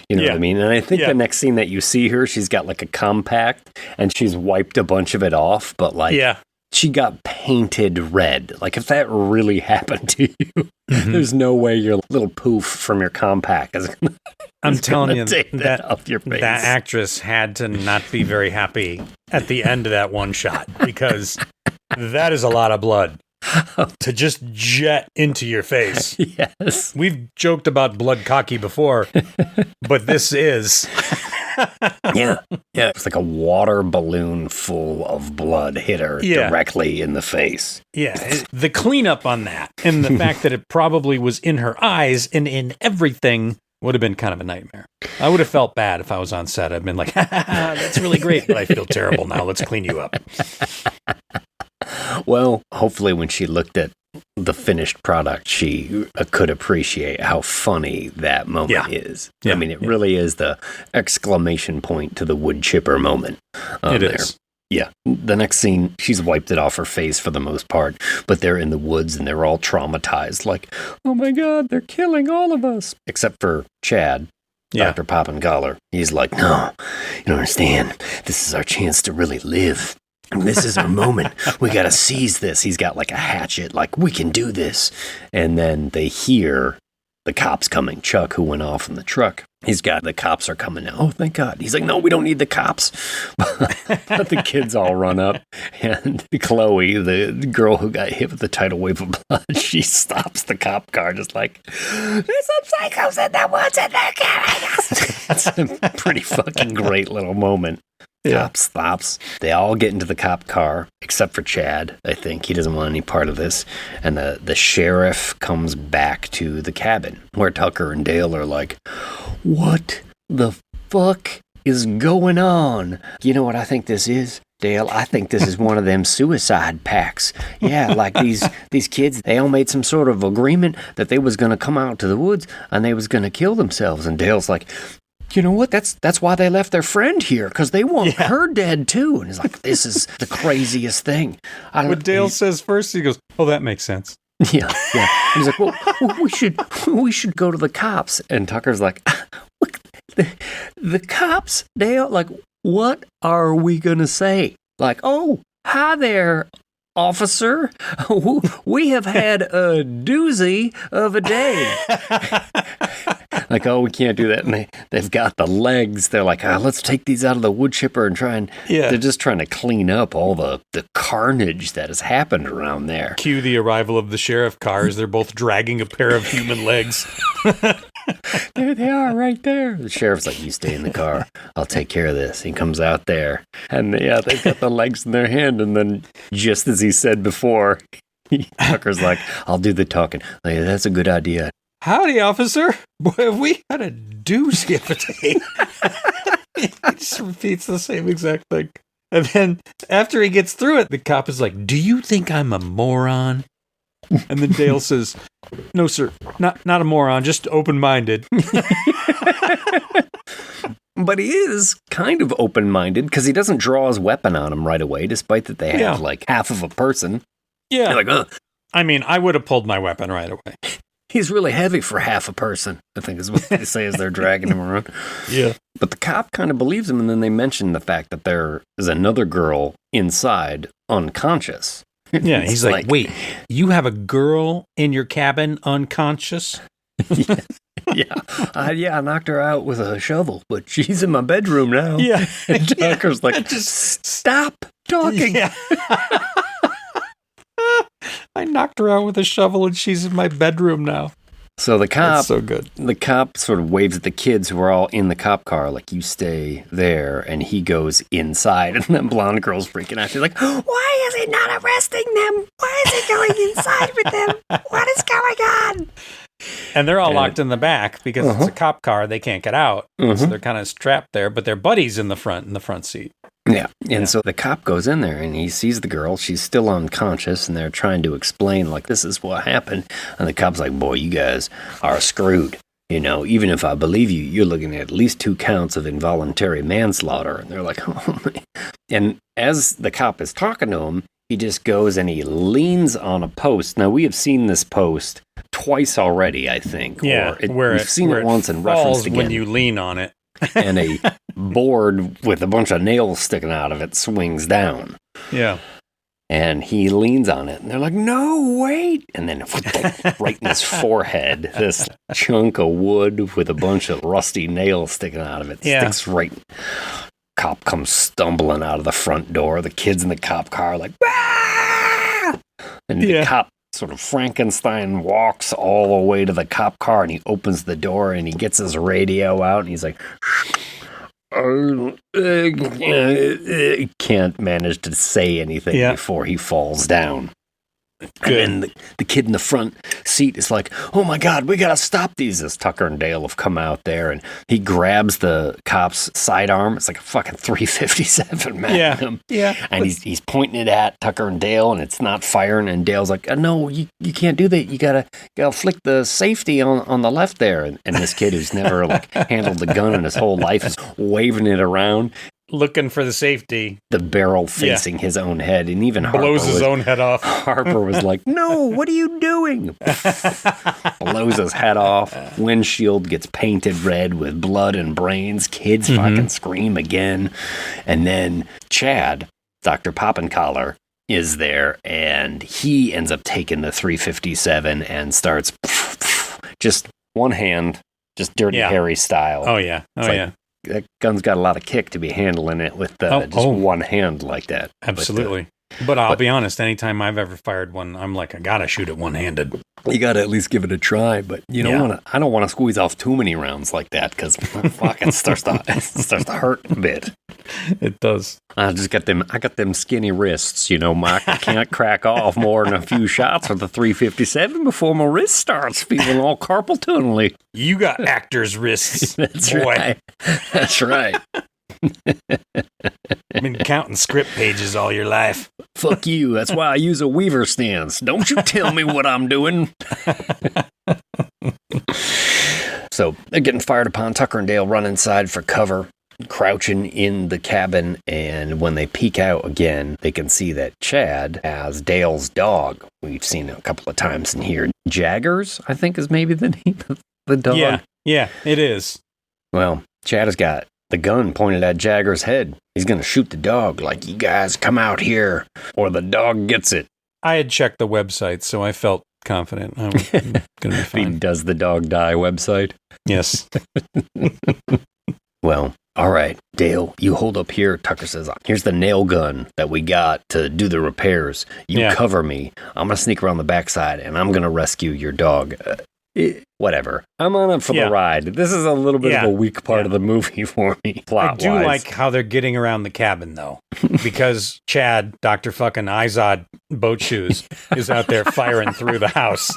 You know what I mean? And I think the next scene that you see her, she's got like a compact and she's wiped a bunch of it off, but like she got painted red. Like if that really happened to you, there's no way your little poof from your compact is gonna, I'm telling you that off your face. That actress had to not be very happy at the end of that one shot, because that is a lot of blood. to just jet into your face. Yes. We've joked about blood cocky before, but this is. Yeah. It's like a water balloon full of blood hit her directly in the face. Yeah. The cleanup on that and the fact that it probably was in her eyes and in everything would have been kind of a nightmare. I would have felt bad if I was on set. I'd been like, that's really great, but I feel terrible now. Let's clean you up. Well, hopefully when she looked at the finished product, she could appreciate how funny that moment is. I mean, it really is the exclamation point to the wood chipper moment. It is. Yeah. The next scene, she's wiped it off her face for the most part, but they're in the woods and they're all traumatized. Like, oh my God, they're killing all of us. Except for Chad, Dr. Poppengaller. He's like, no, you don't understand. This is our chance to really live. This is our moment. We got to seize this. He's got like a hatchet, like, we can do this. And then they hear the cops coming. Chuck, who went off in the truck, the cops are coming now. Oh, thank God. He's like, no, we don't need the cops. But the kids all run up. And Chloe, the girl who got hit with the tidal wave of blood, she stops the cop car just like, there's some psychos in the woods and they're killing us. That's a pretty fucking great little moment. Cop stops. They all get into the cop car, except for Chad, I think. He doesn't want any part of this. And the sheriff comes back to the cabin, where Tucker and Dale are like, what the fuck is going on? You know what I think this is, Dale? I think this is one of them suicide packs. Yeah, like these kids, they all made some sort of agreement that they was going to come out to the woods and they was going to kill themselves. And Dale's like, you know what? That's why they left their friend here, because they want her dead too. And he's like, this is the craziest thing. What Dale says first, he goes, oh, that makes sense. Yeah. And he's like, well, we should go to the cops. And Tucker's like, look, the cops, Dale, like, what are we going to say? Like, oh, hi there, officer. We have had a doozy of a day. Like, oh, we can't do that. And they've got the legs. They're like, let's take these out of the wood chipper and try and... Yeah. They're just trying to clean up all the carnage that has happened around there. Cue the arrival of the sheriff cars. They're both dragging a pair of human legs. There they are, right there. The sheriff's like, you stay in the car. I'll take care of this. He comes out there. And they've got the legs in their hand. And then, just as he said before, Tucker's like, I'll do the talking. Like, that's a good idea. Howdy, officer. Boy, have we had a doozy of a day. He just repeats the same exact thing. And then after he gets through it, the cop is like, do you think I'm a moron? And then Dale says, no, sir, not a moron, just open-minded. But he is kind of open-minded because he doesn't draw his weapon on him right away, despite that they have like half of a person. Yeah. They're like, ugh. I mean, I would have pulled my weapon right away. He's really heavy for half a person, I think is what they say as they're dragging him around. Yeah. But the cop kind of believes him, and then they mention the fact that there is another girl inside, unconscious. Yeah, he's like, wait, you have a girl in your cabin unconscious? I knocked her out with a shovel, but she's in my bedroom now. Yeah. And Tucker's like, just stop talking. Yeah. I knocked her out with a shovel and she's in my bedroom now. So the cop, that's so good. The cop sort of waves at the kids who are all in the cop car, like, you stay there, and he goes inside, and that blonde girl's freaking out. She's like, why is he not arresting them? Why is he going inside with them? What is going on? And they're all locked in the back because it's a cop car. They can't get out. So they're kind of strapped there, but their buddy's in the front seat. Yeah. And so the cop goes in there and he sees the girl. She's still unconscious, and they're trying to explain, like, this is what happened. And the cop's like, boy, you guys are screwed. You know, even if I believe you, you're looking at least 2 counts of involuntary manslaughter. And they're like, oh, man. And as the cop is talking to him, he just goes and he leans on a post. Now, we have seen this post twice already, I think. Yeah, we've seen it once and referenced again. When you lean on it. And a board with a bunch of nails sticking out of it swings down. Yeah. And he leans on it, and they're like, no, wait. And then right in his forehead, this chunk of wood with a bunch of rusty nails sticking out of it sticks right. Cop comes stumbling out of the front door. The kids in the cop car are like, ah! And the cop sort of Frankenstein walks all the way to the cop car, and he opens the door, and he gets his radio out, and he's like, can't manage to say anything before he falls down. Good. And then the kid in the front seat is like, oh my God, we got to stop these. As Tucker and Dale have come out there, and he grabs the cop's sidearm. It's like a fucking 357 Magnum. Yeah. And he's pointing it at Tucker and Dale, and it's not firing. And Dale's like, no, you can't do that. You gotta flick the safety on the left there. And this kid who's never handled the gun in his whole life is waving it around, looking for the safety. The barrel facing his own head, and even blows his own head off. Harper was like, no, what are you doing? Blows his head off. Windshield gets painted red with blood and brains. Kids fucking scream again. And then Chad, Dr. Poppencollar, is there, and he ends up taking the 357 and starts just one hand, just Dirty Harry style. Oh, yeah. That gun's got a lot of kick to be handling it with just one hand like that. Absolutely. But I'll be honest, anytime I've ever fired one, I'm like, I gotta shoot it one-handed. You gotta at least give it a try, but I don't want to squeeze off too many rounds like that, because fuck, it starts to hurt a bit. It does. I got them skinny wrists, Mike. I can't crack off more than a few shots with the 357 before my wrist starts feeling all carpal tunnely. You got actor's wrists. That's boy. Right. That's right. I've been counting script pages all your life. Fuck you. That's why I use a Weaver stance. Don't you tell me what I'm doing. So they're getting fired upon. Tucker and Dale run inside for cover, crouching in the cabin, and when they peek out again, they can see that Chad has Dale's dog. We've seen it a couple of times in here. Jaggers, I think, is maybe the name of the dog. Yeah, it is. Well, Chad has got the gun pointed at Jagger's head. He's going to shoot the dog, like, you guys come out here, or the dog gets it. I had checked the website, so I felt confident I was going to be fine. Does the dog die website? Yes. Well, all right, Dale, you hold up here. Tucker says, here's the nail gun that we got to do the repairs. You cover me. I'm going to sneak around the backside, and I'm going to rescue your dog. Whatever. I'm on it for the ride. This is a little bit of a weak part of the movie for me, plot-wise. I do like how they're getting around the cabin, though, because Chad, Dr. fucking Izod Boat Shoes, is out there firing through the house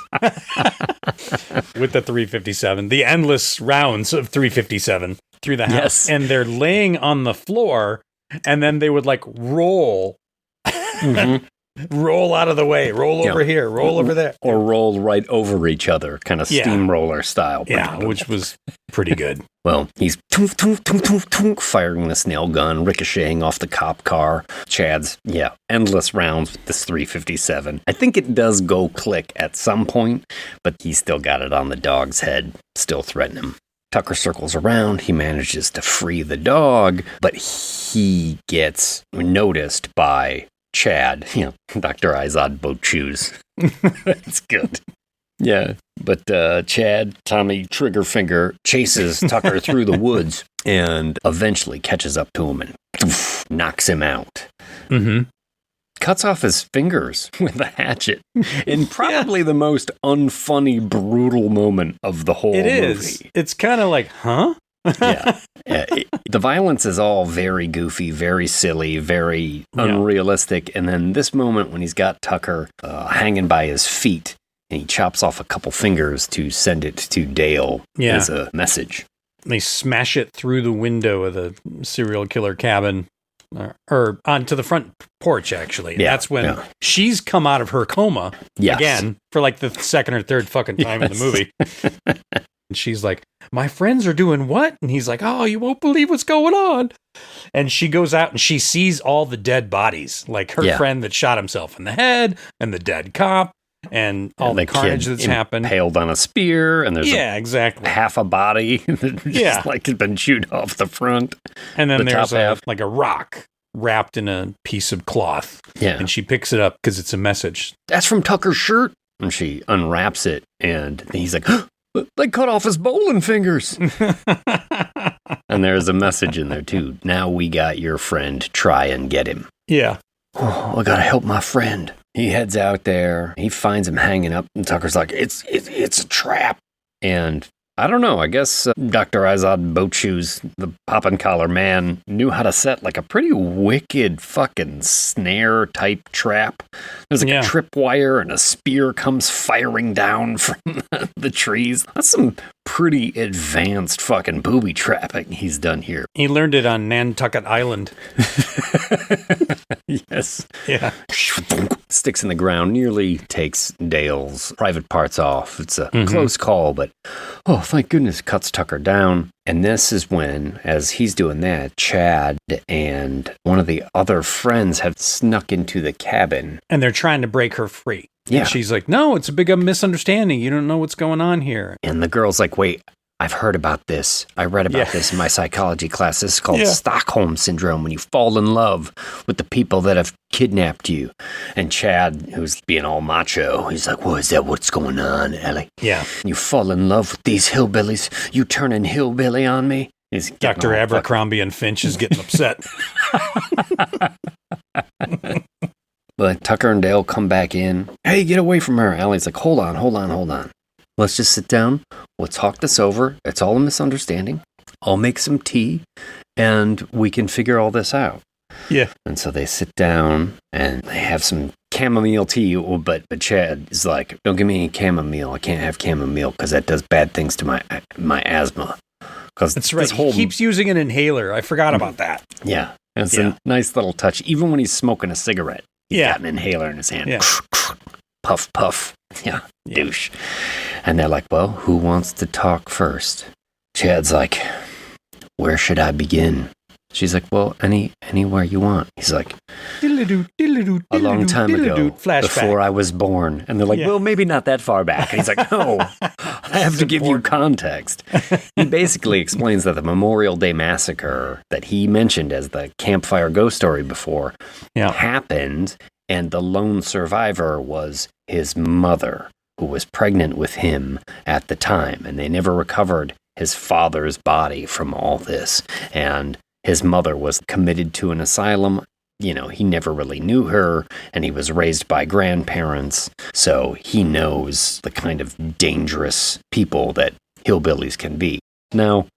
with the 357, the endless rounds of 357 through the house. Yes. And they're laying on the floor, and then they would roll. Roll out of the way, roll over here, roll over there. Or roll right over each other, kind of steamroller style. Yeah, which was pretty good. Well, he's firing the nail gun, ricocheting off the cop car. Chad's, endless rounds with this 357. I think it does go click at some point, but he's still got it on the dog's head, still threatening him. Tucker circles around. He manages to free the dog, but he gets noticed by Chad, Dr. Izod Boat Shoes. That's good. Yeah, but Chad, Tommy Triggerfinger, chases Tucker through the woods and eventually catches up to him and knocks him out. Cuts off his fingers with a hatchet in probably the most unfunny, brutal moment of the whole movie. It is. It's kind of like, huh? The violence is all very goofy, very silly, very unrealistic. And then this moment when he's got Tucker hanging by his feet and he chops off a couple fingers to send it to Dale as a message. They smash it through the window of the serial killer cabin or onto the front porch, actually. Yeah, that's when she's come out of her coma again for the second or third fucking time in the movie. And she's like, my friends are doing what? And he's like, oh, you won't believe what's going on. And she goes out and she sees all the dead bodies, like her friend that shot himself in the head and the dead cop and all the carnage that's happened. Impaled on a spear, and there's exactly half a body just it's been chewed off the front. And then there's a rock wrapped in a piece of cloth. Yeah. And she picks it up because it's a message. That's from Tucker's shirt. And she unwraps it, and he's like, they cut off his bowling fingers. And there's a message in there, too. Now we got your friend. Try and get him. Yeah. Oh, I gotta help my friend. he heads out there. He finds him hanging up, and Tucker's like, it's a trap. And I don't know, I guess Dr. Izod Boatshoes, the poppin' collar man, knew how to set like a pretty wicked fucking snare type trap. There's like a tripwire and a spear comes firing down from the trees. That's some pretty advanced fucking booby trapping he's done here. He learned it on Nantucket Island. Yes. Yeah. Sticks in the ground, nearly takes Dale's private parts off. It's a close call, but oh, thank goodness, cuts Tucker down. And this is when, as he's doing that, Chad and one of the other friends have snuck into the cabin. And they're trying to break her free. Yeah. And she's like, no, it's a big misunderstanding. You don't know what's going on here. And the girl's like, wait, I've heard about this. I read about this in my psychology class. This is called Stockholm Syndrome, when you fall in love with the people that have kidnapped you. And Chad, who's being all macho, he's like, well, is that what's going on, Ellie? Yeah. You fall in love with these hillbillies? You turning hillbilly on me? Dr. Abercrombie and Finch is getting upset. But Tucker and Dale come back in. Hey, get away from her. Allie's like, hold on. Let's just sit down. We'll talk this over. It's all a misunderstanding. I'll make some tea, and we can figure all this out. Yeah. And so they sit down, and they have some chamomile tea, but Chad is like, don't give me any chamomile. I can't have chamomile because that does bad things to my asthma. That's right. He keeps using an inhaler. I forgot about that. Yeah. It's a nice little touch. Even when he's smoking a cigarette, he's got an inhaler in his hand. Yeah. Puff, puff. Yeah, douche. And they're like, well, who wants to talk first? Chad's like, where should I begin? She's like, well, anywhere you want. He's like, a long time ago, before I was born. And they're like, well, maybe not that far back. And he's like, no, I have to give you context. He basically explains that the Memorial Day massacre that he mentioned as the campfire ghost story before happened, and the lone survivor was his mother, who was pregnant with him at the time. And they never recovered his father's body from all this. And his mother was committed to an asylum. You know, he never really knew her, and he was raised by grandparents, so he knows the kind of dangerous people that hillbillies can be. Now,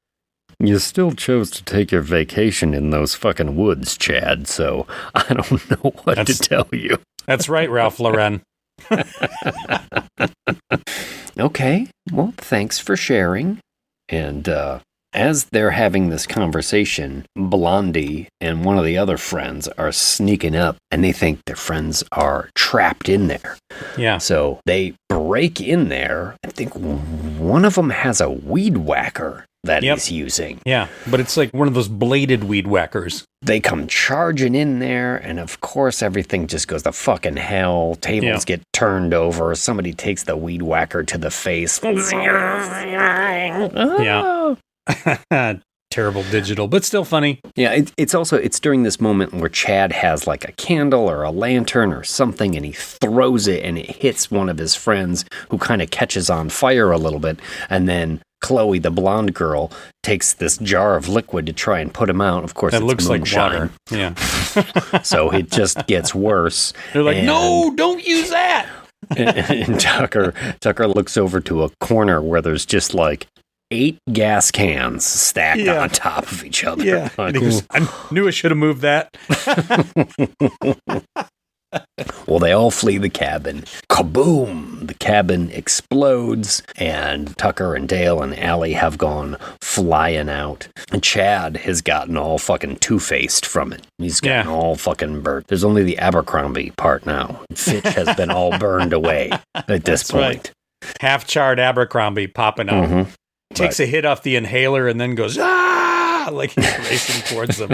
you still chose to take your vacation in those fucking woods, Chad, so I don't know what to tell you. That's right, Ralph Lauren. Okay, well, thanks for sharing. And, as they're having this conversation, Blondie and one of the other friends are sneaking up, and they think their friends are trapped in there. Yeah. So they break in there. I think one of them has a weed whacker that he's using. Yeah, but it's like one of those bladed weed whackers. They come charging in there, and of course everything just goes to fucking hell. Tables get turned over. Somebody takes the weed whacker to the face. Yeah. Terrible digital, but still funny. Yeah, it's during this moment where Chad has like a candle or a lantern or something, and he throws it, and it hits one of his friends, who kind of catches on fire a little bit, and then Chloe, the blonde girl, takes this jar of liquid to try and put him out. Of course, it looks moonshine. like water. Yeah. So it just gets worse. They're like, no, don't use that. And Tucker looks over to a corner where there's just like 8 gas cans stacked on top of each other. Yeah. Like, he goes, I knew I should have moved that. Well, they all flee the cabin. Kaboom! The cabin explodes, and Tucker and Dale and Allie have gone flying out. And Chad has gotten all fucking two-faced from it. He's gotten all fucking burnt. There's only the Abercrombie part now. Fitch has been all burned away at this point. Right. Half-charred Abercrombie popping up. Mm-hmm. Takes a hit off the inhaler and then goes, like he's racing towards them.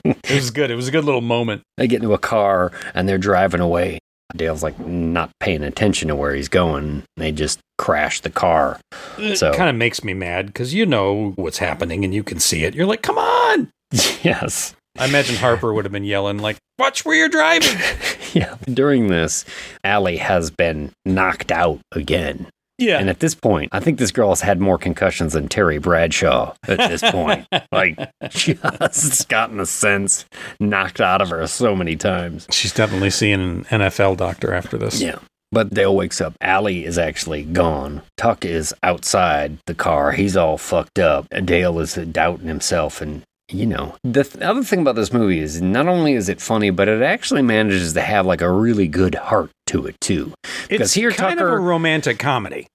It was good. It was a good little moment. They get into a car and they're driving away. Dale's like not paying attention to where he's going. They just crash the car. It kind of makes me mad because you know what's happening and you can see it. You're like, come on. Yes. I imagine Harper would have been yelling like, watch where you're driving. Yeah. During this, Allie has been knocked out again. Yeah. And at this point, I think this girl has had more concussions than Terry Bradshaw at this point. Like, just gotten the sense knocked out of her so many times. She's definitely seeing an NFL doctor after this. Yeah. But Dale wakes up. Allie is actually gone. Tuck is outside the car. He's all fucked up. Dale is doubting himself. And, the other thing about this movie is not only is it funny, but it actually manages to have like a really good heart to it, too. It's here kind of a romantic comedy.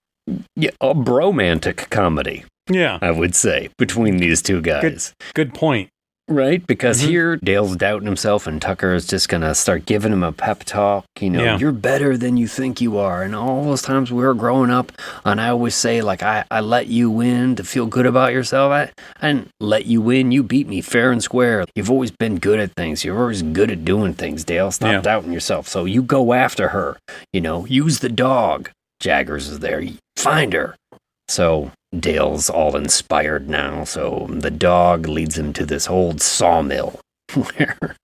Yeah, a bromantic comedy. Yeah. I would say, between these two guys. Good point. Right? Because here, Dale's doubting himself, and Tucker is just going to start giving him a pep talk. You're better than you think you are. And all those times we were growing up, and I always say, like, I let you win to feel good about yourself. I didn't let you win. You beat me fair and square. You've always been good at things. You're always good at doing things, Dale. Stop doubting yourself. So you go after her. Use the dog. Jaggers is there. Find her. So Dale's all inspired now. So the dog leads him to this old sawmill where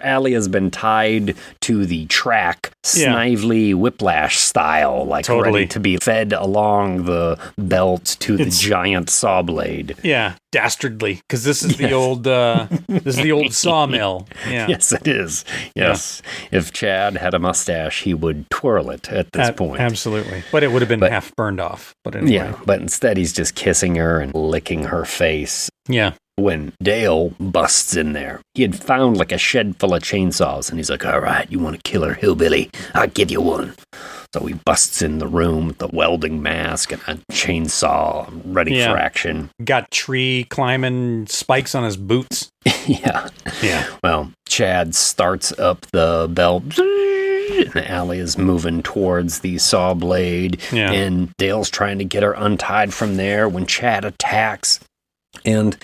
Allie has been tied to the track, Snively whiplash style, like ready to be fed along the belt to the giant saw blade. Yeah, dastardly, because this is the old sawmill. Yeah. Yes, it is. Yes, if Chad had a mustache, he would twirl it at this point. Absolutely, but it would have been half burned off. But anyway, but instead he's just kissing her and licking her face. Yeah. When Dale busts in there, he had found like a shed full of chainsaws, and he's like, all right, you want to kill her, hillbilly? I'll give you one. So he busts in the room with the welding mask and a chainsaw ready for action. Got tree climbing spikes on his boots. Yeah. Well, Chad starts up the belt, and Allie is moving towards the saw blade, and Dale's trying to get her untied from there when Chad attacks. And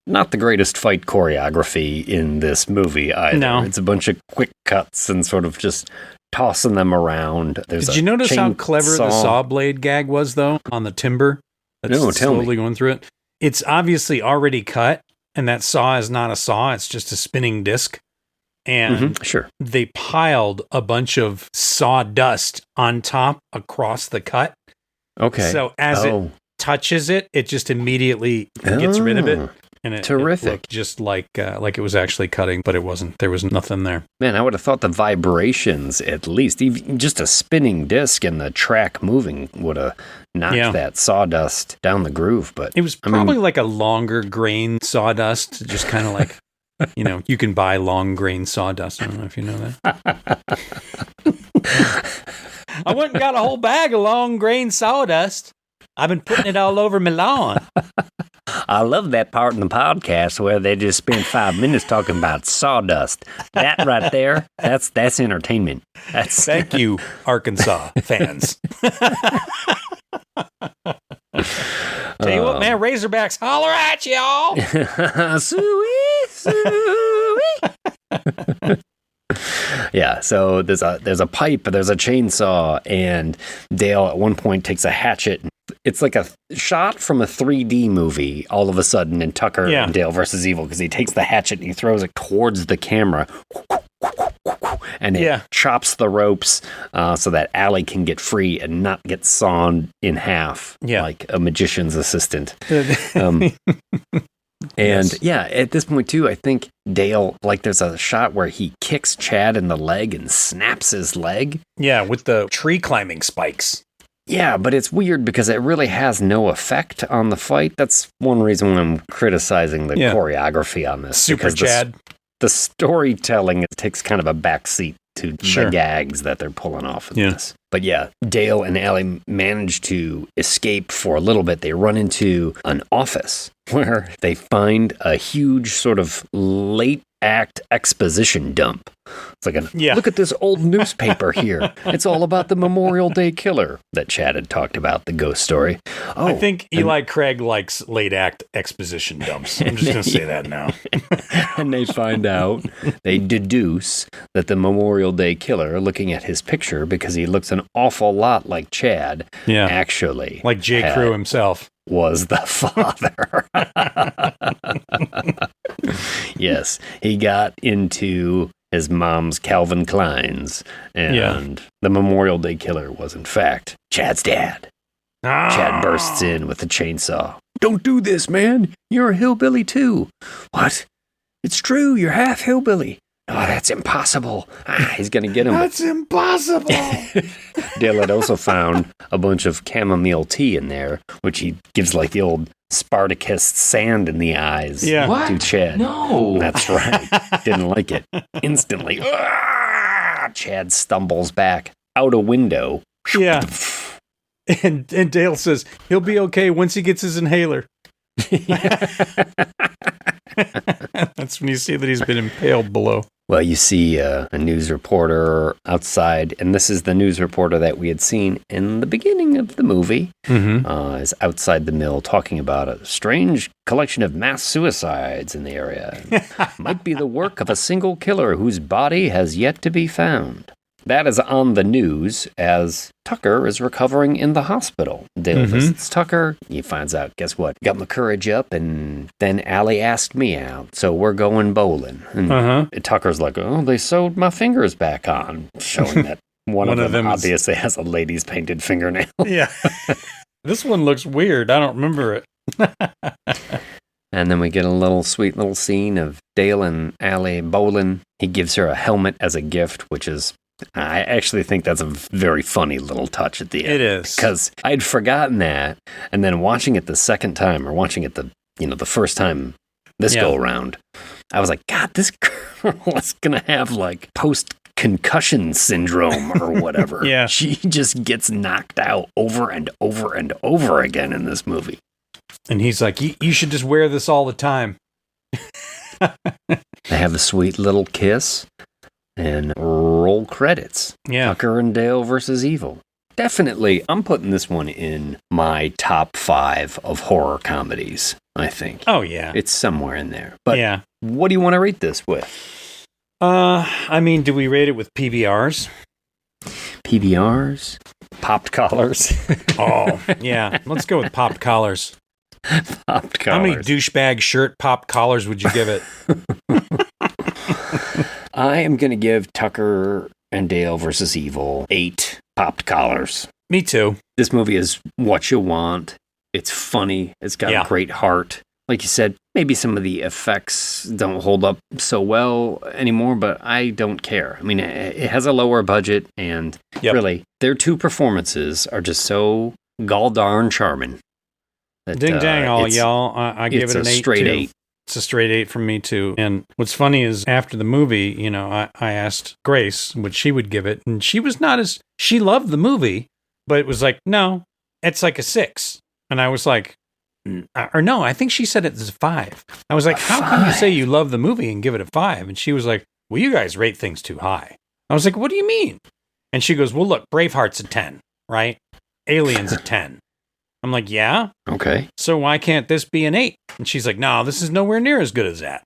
not the greatest fight choreography in this movie either. No. It's a bunch of quick cuts and sort of just tossing them around. Did you notice how clever the saw blade gag was, though, on the timber? That's slowly going through it. It's obviously already cut, and that saw is not a saw. It's just a spinning disc. And they piled a bunch of sawdust on top across the cut. Okay. So as it touches it, it just immediately gets rid of it. And it looked just like it was actually cutting, but it wasn't. There was nothing there. Man, I would have thought the vibrations, at least, even just a spinning disc and the track moving would have knocked that sawdust down the groove. But it was probably like a longer grain sawdust, just kind of like, you can buy long grain sawdust. I don't know if you know that. I went and got a whole bag of long grain sawdust. I've been putting it all over my lawn. I love that part in the podcast where they just spend 5 minutes talking about sawdust. That right there, that's entertainment. Thank you, Arkansas fans. Tell you what, man, Razorbacks, holler at y'all. Suey. Yeah, so there's a pipe, there's a chainsaw, and Dale at one point takes a hatchet. It's like a shot from a 3D movie all of a sudden in Tucker and Dale versus Evil, because he takes the hatchet and he throws it towards the camera, and it chops the ropes so that Allie can get free and not get sawn in half like a magician's assistant. And at this point too, I think Dale, like there's a shot where he kicks Chad in the leg and snaps his leg. Yeah, with the tree climbing spikes. Yeah, but it's weird because it really has no effect on the fight. That's one reason why I'm criticizing the choreography on this. Super Chad. The storytelling takes kind of a backseat to the gags that they're pulling off of this. But Dale and Allie manage to escape for a little bit. They run into an office where they find a huge sort of late act exposition dump. It's like, look at this old newspaper here. It's all about the Memorial Day killer that Chad had talked about, the ghost story. I think Eli Craig likes late act exposition dumps. I'm just going to say that now. And they find out, they deduce that the Memorial Day killer, looking at his picture, because he looks an awful lot like Chad, actually. Like J. Crew himself. Was the father. Yes, he got into his mom's Calvin Klein's. And the Memorial Day killer was, in fact, Chad's dad. Chad bursts in with a chainsaw. Don't do this, man. You're a hillbilly, too. What? It's true. You're half hillbilly. Oh, that's impossible. He's going to get him. That's impossible. Dale had also found a bunch of chamomile tea in there, which he gives like the old Spartacus sand in the eyes to Chad. No. That's right. Didn't like it. Instantly. Chad stumbles back out a window. Yeah. And Dale says he'll be okay once he gets his inhaler. That's when you see that he's been impaled below. Well, you see a news reporter outside, and this is the news reporter that we had seen in the beginning of the movie, is outside the mill talking about a strange collection of mass suicides in the area. Might be the work of a single killer whose body has yet to be found. That is on the news as Tucker is recovering in the hospital. Dale visits Tucker. He finds out, guess what? Got my courage up, and then Allie asked me out, so we're going bowling. And Tucker's like, oh, they sewed my fingers back on, showing that one of them obviously has a lady's painted fingernail. Yeah. This one looks weird. I don't remember it. And then we get a sweet little scene of Dale and Allie bowling. He gives her a helmet as a gift, which is... I actually think that's a very funny little touch at the end. It is. Because I'd forgotten that, and then watching it the second time, or watching it the first time this go around, I was like, God, this girl is going to have like post-concussion syndrome or whatever. Yeah. She just gets knocked out over and over and over again in this movie. And he's like, you should just wear this all the time. They have a sweet little kiss. And roll credits. Yeah. Tucker and Dale versus Evil. Definitely, I'm putting this one in my top 5 of horror comedies, I think. Oh, yeah. It's somewhere in there. But what do you want to rate this with? I mean, do we rate it with PBRs? PBRs? Popped collars? Oh, yeah. Let's go with popped collars. Popped collars. How many douchebag shirt popped collars would you give it? I am going to give Tucker and Dale versus Evil 8 popped collars. Me too. This movie is what you want. It's funny. It's got a great heart. Like you said, maybe some of the effects don't hold up so well anymore, but I don't care. I mean, it has a lower budget, and really, their two performances are just so gall darn charming. That, Ding dang all y'all. I give it an 8 straight too. 8. It's a straight 8 from me too. And what's funny is after the movie, I asked Grace what she would give it, and she was she loved the movie, but it was like, no, it's like a 6. And I was like, or no, I think she said it's a 5. I was like, how can you say you love the movie and give it a 5? And she was like, well, you guys rate things too high. I was like, what do you mean? And she goes, well, look, Braveheart's a 10, right? Alien's a 10. I'm like, yeah? Okay. So why can't this be an 8? And she's like, no, this is nowhere near as good as that.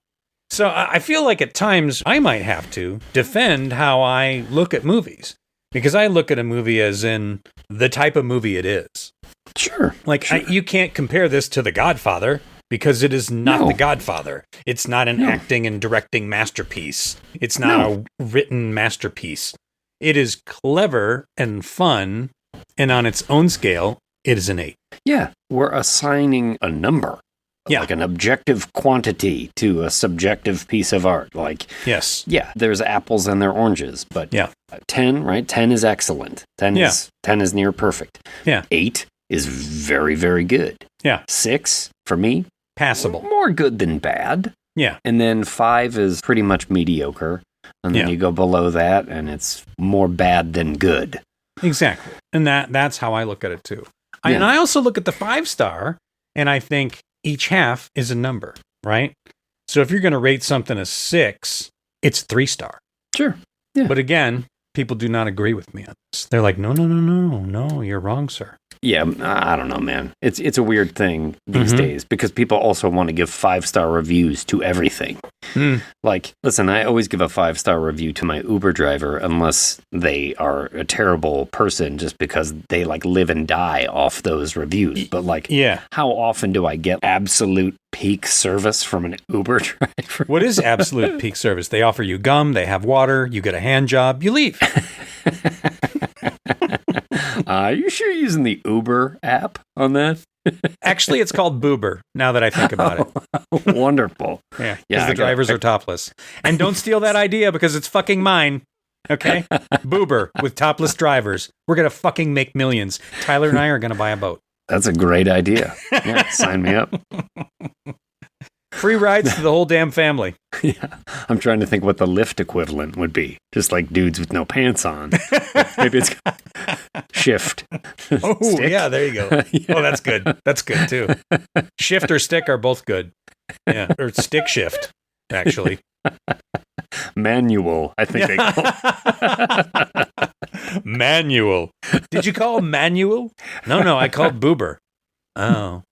So I feel like at times I might have to defend how I look at movies. Because I look at a movie as in the type of movie it is. Sure. Like, sure. You can't compare this to The Godfather because it is not The Godfather. It's not an acting and directing masterpiece. It's not a written masterpiece. It is clever and fun, and on its own scale, it is an 8. Yeah, we're assigning a number. Yeah. Like an objective quantity to a subjective piece of art. Like, yes. Yeah, there's apples and there are oranges, but 10, right? 10 is excellent. 10 is near perfect. Yeah. 8 is very, very good. Yeah. 6, for me, passable. More good than bad. Yeah. And then 5 is pretty much mediocre. And then you go below that and it's more bad than good. Exactly. And that's how I look at it too. And I also look at the 5-star and I think each half is a number, right? So if you're going to rate something a 6, it's 3-star. Sure. Yeah. But again, people do not agree with me on this. They're like, no, you're wrong, sir. Yeah, I don't know, man. It's a weird thing these days because people also want to give 5-star reviews to everything. Like, listen, I always give a 5-star review to my Uber driver unless they are a terrible person just because they like live and die off those reviews. But like, how often do I get absolute peak service from an Uber driver? What is absolute peak service? They offer you gum, they have water, you get a hand job, you leave. Are you sure you're using the Uber app on that? Actually, it's called Boober, now that I think about it. Wonderful. Yeah, because the drivers are topless. And don't steal that idea because it's fucking mine. Okay? Boober with topless drivers. We're going to fucking make millions. Tyler and I are going to buy a boat. That's a great idea. Yeah, sign me up. Free rides to the whole damn family. Yeah. I'm trying to think what the Lyft equivalent would be. Just like dudes with no pants on. Maybe it's shift. Oh, Stick? yeah, there you go. Oh, that's good. That's good, too. Shift or stick are both good. Yeah, or stick shift, actually. Manual, I think they call it. Manual. Did you call manual? No, I called Boober. Oh.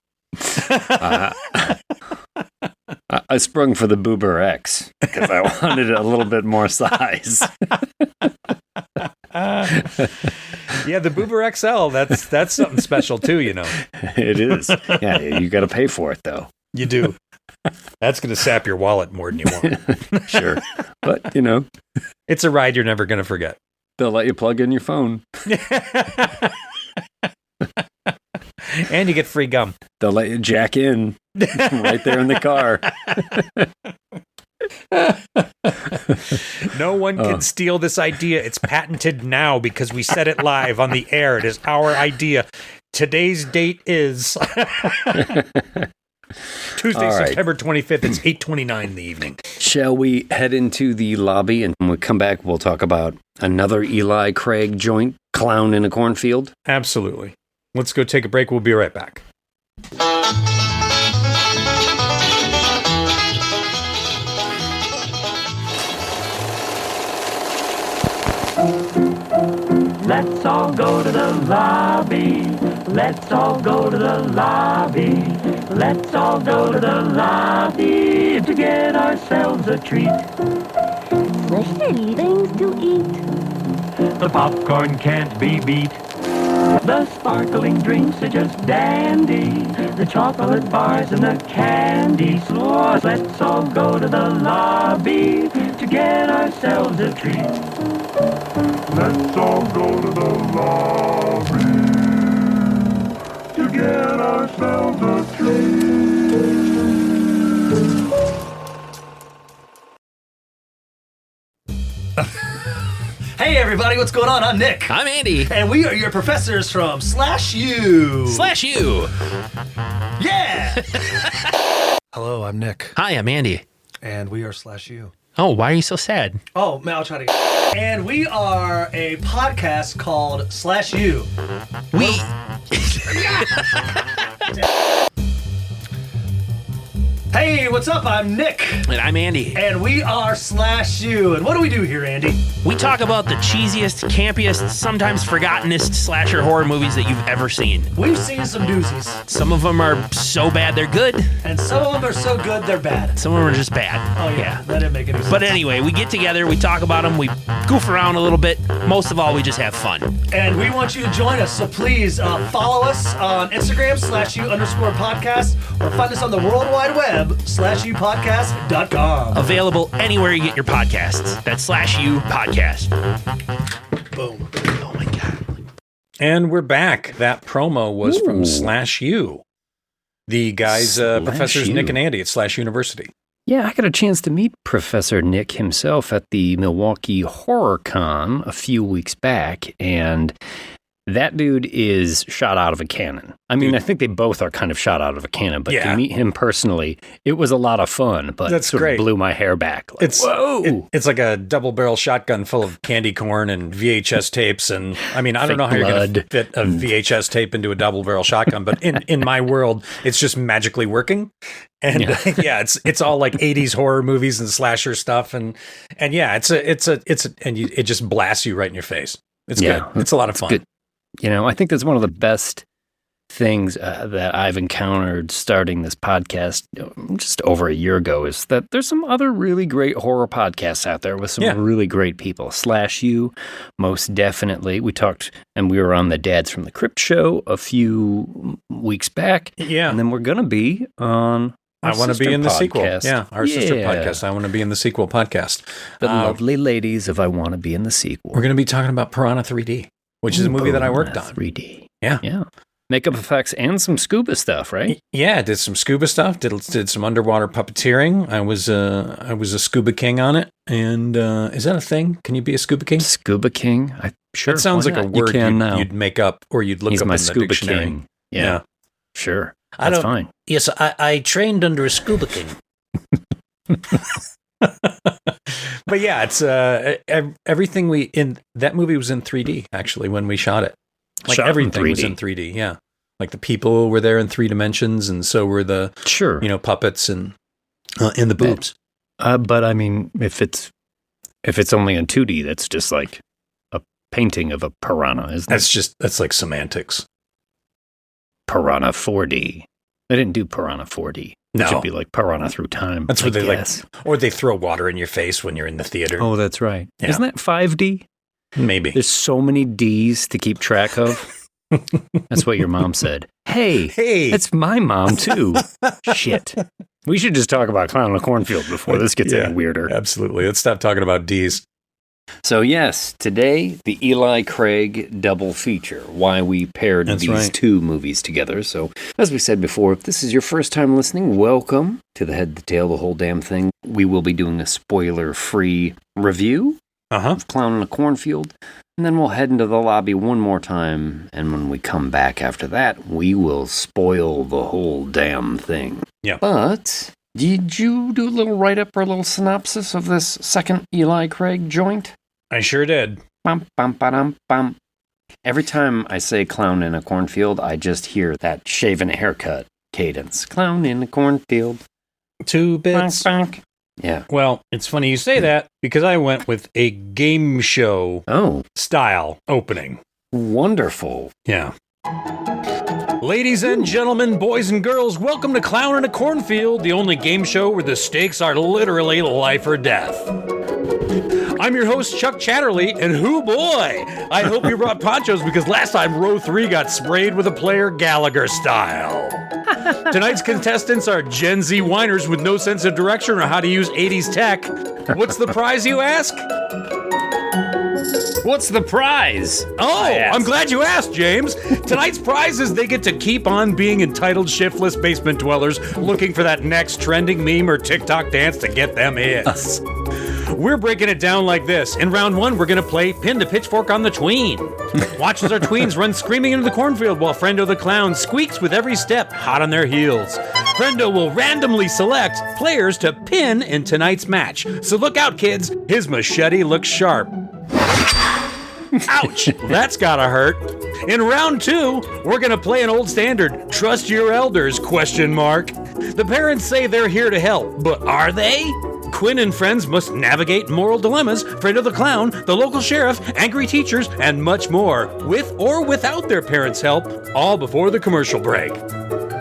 I sprung for the Boober X because I wanted a little bit more size. Yeah, the Boober XL, that's something special too, you know. It is. Yeah, you got to pay for it though. You do. That's going to sap your wallet more than you want. Sure. But, you know. It's a ride you're never going to forget. They'll let you plug in your phone. And you get free gum. They'll let you jack in right there in the car. No one can steal this idea. It's patented now because we said it live on the air. It is our idea. Today's date is Tuesday, right. September 25th. It's 8:29 in the evening. Shall we head into the lobby, and when we come back, we'll talk about another Eli Craig joint, Clown in a Cornfield? Absolutely. Let's go take a break. We'll be right back. Let's all go to the lobby. Let's all go to the lobby. Let's all go to the lobby to get ourselves a treat. Especially things to eat. The popcorn can't be beat. The sparkling drinks are just dandy. The chocolate bars and the candy stores. Let's all go to the lobby to get ourselves a treat. Let's all go to the lobby to get ourselves a treat. Hey everybody, what's going on? I'm Nick. I'm Andy. And we are your professors from /U. /U. Yeah! Hello, I'm Nick. Hi, I'm Andy. And we are /U. Oh, why are you so sad? Oh, man, I'll try to get. And we are a podcast called /U. We... Hey, what's up? I'm Nick. And I'm Andy. And we are /U. And what do we do here, Andy? We talk about the cheesiest, campiest, sometimes forgottenest slasher horror movies that you've ever seen. We've seen some doozies. Some of them are so bad they're good. And some of them are so good they're bad. Some of them are just bad. Oh, yeah. That didn't make any sense. But anyway, we get together, we talk about them, we goof around a little bit. Most of all, we just have fun. And we want you to join us, so please follow us on Instagram /U_podcast or find us on the World Wide Web /UPodcast.com. Available anywhere you get your podcasts. That's /U podcast. Boom. Oh my God. And we're back. That promo was from /U. The guys, professors /U. Nick and Andy at / University. Yeah, I got a chance to meet Professor Nick himself at the Milwaukee Horror Con a few weeks back, and that dude is shot out of a cannon. I mean, I think they both are kind of shot out of a cannon, but to meet him personally, it was a lot of fun, but that's sort great. of blew my hair back. Like, whoa! It's like a double-barrel shotgun full of candy corn and VHS tapes, and I mean, I don't know how you're going to fit a VHS tape into a double-barrel shotgun, but in my world, it's just magically working. And it's all like 80s horror movies and slasher stuff, and yeah, it just blasts you right in your face. It's good. It's a lot of fun. Good. You know, I think that's one of the best things that I've encountered starting this podcast just over a year ago is that there's some other really great horror podcasts out there with some really great people. Slash You, most definitely. We talked, and we were on the Dads from the Crypt show a few weeks back. Yeah. And then we're going to be on I Want to Be in the Sequel. Yeah, our sister Yeah. podcast, I Want to Be in the Sequel podcast. The lovely ladies of I Want to Be in the Sequel. We're going to be talking about Piranha 3D, which is a movie that I worked on. 3D. Yeah. Yeah. Makeup effects and some scuba stuff, right? Yeah, I did some scuba stuff. Did some underwater puppeteering. I was a scuba king on it. And is that a thing? Can you be a scuba king? Scuba king? Sure. That sounds like a word you'd make up or you'd look He's up my in the scuba dictionary. king. Yeah. Sure. I That's don't- fine. Yes, I trained under a scuba king. But yeah, it's everything in that movie was in 3D actually when we shot it. Like Shot in everything was 3D. in 3D. Yeah, like the people were there in 3 dimensions, and so were the puppets and the boobs. But I mean, if it's only in 2D, that's just like a painting of a piranha, isn't it? That's like semantics. Piranha 4D. They didn't do Piranha 4D. No. It should be like Piranha Through Time. That's where they guess. or they throw water in your face when you're in the theater. Oh, that's right. Yeah. Isn't that 5D? Maybe. There's so many D's to keep track of. That's what your mom said. Hey, that's my mom too. Shit. We should just talk about Clown in a Cornfield before this gets any weirder. Absolutely. Let's stop talking about D's. So yes, today, the Eli Craig double feature, why we paired these two movies together. So, as we said before, if this is your first time listening, welcome to the Head, the Tail, the Whole Damn Thing. We will be doing a spoiler-free review of Clown in a Cornfield, and then we'll head into the lobby one more time, and when we come back after that, we will spoil the whole damn thing. Yeah. But did you do a little write-up or a little synopsis of this second Eli Craig joint? I sure did. Bum, bum, ba-dum, bum. Every time I say clown in a cornfield, I just hear that shaven haircut cadence. Clown in a cornfield. 2 bits. Bonk, bonk. Yeah. Well, it's funny you say that because I went with a game show style opening. Wonderful. Yeah. Ladies and gentlemen, boys and girls, welcome to Clown in a Cornfield, the only game show where the stakes are literally life or death. I'm your host, Chuck Chatterley, and hoo boy, I hope you brought ponchos because last time row 3 got sprayed with a player Gallagher style. Tonight's contestants are Gen Z whiners with no sense of direction or how to use 80s tech. What's the prize, you ask? What's the prize? Oh, I'm glad you asked, James. Tonight's prize is they get to keep on being entitled shiftless basement dwellers looking for that next trending meme or TikTok dance to get them hits. We're breaking it down like this. In round 1, we're going to play Pin the Pitchfork on the Tween. Watch as our tweens run screaming into the cornfield while Friendo the Clown squeaks with every step, hot on their heels. Friendo will randomly select players to pin in tonight's match. So look out, kids. His machete looks sharp. Ouch! That's gotta hurt. In round 2, we're gonna play an old standard, Trust Your Elders, ? The parents say they're here to help, but are they? Quinn and friends must navigate moral dilemmas, Fredo the Clown, the local sheriff, angry teachers, and much more, with or without their parents' help, all before the commercial break.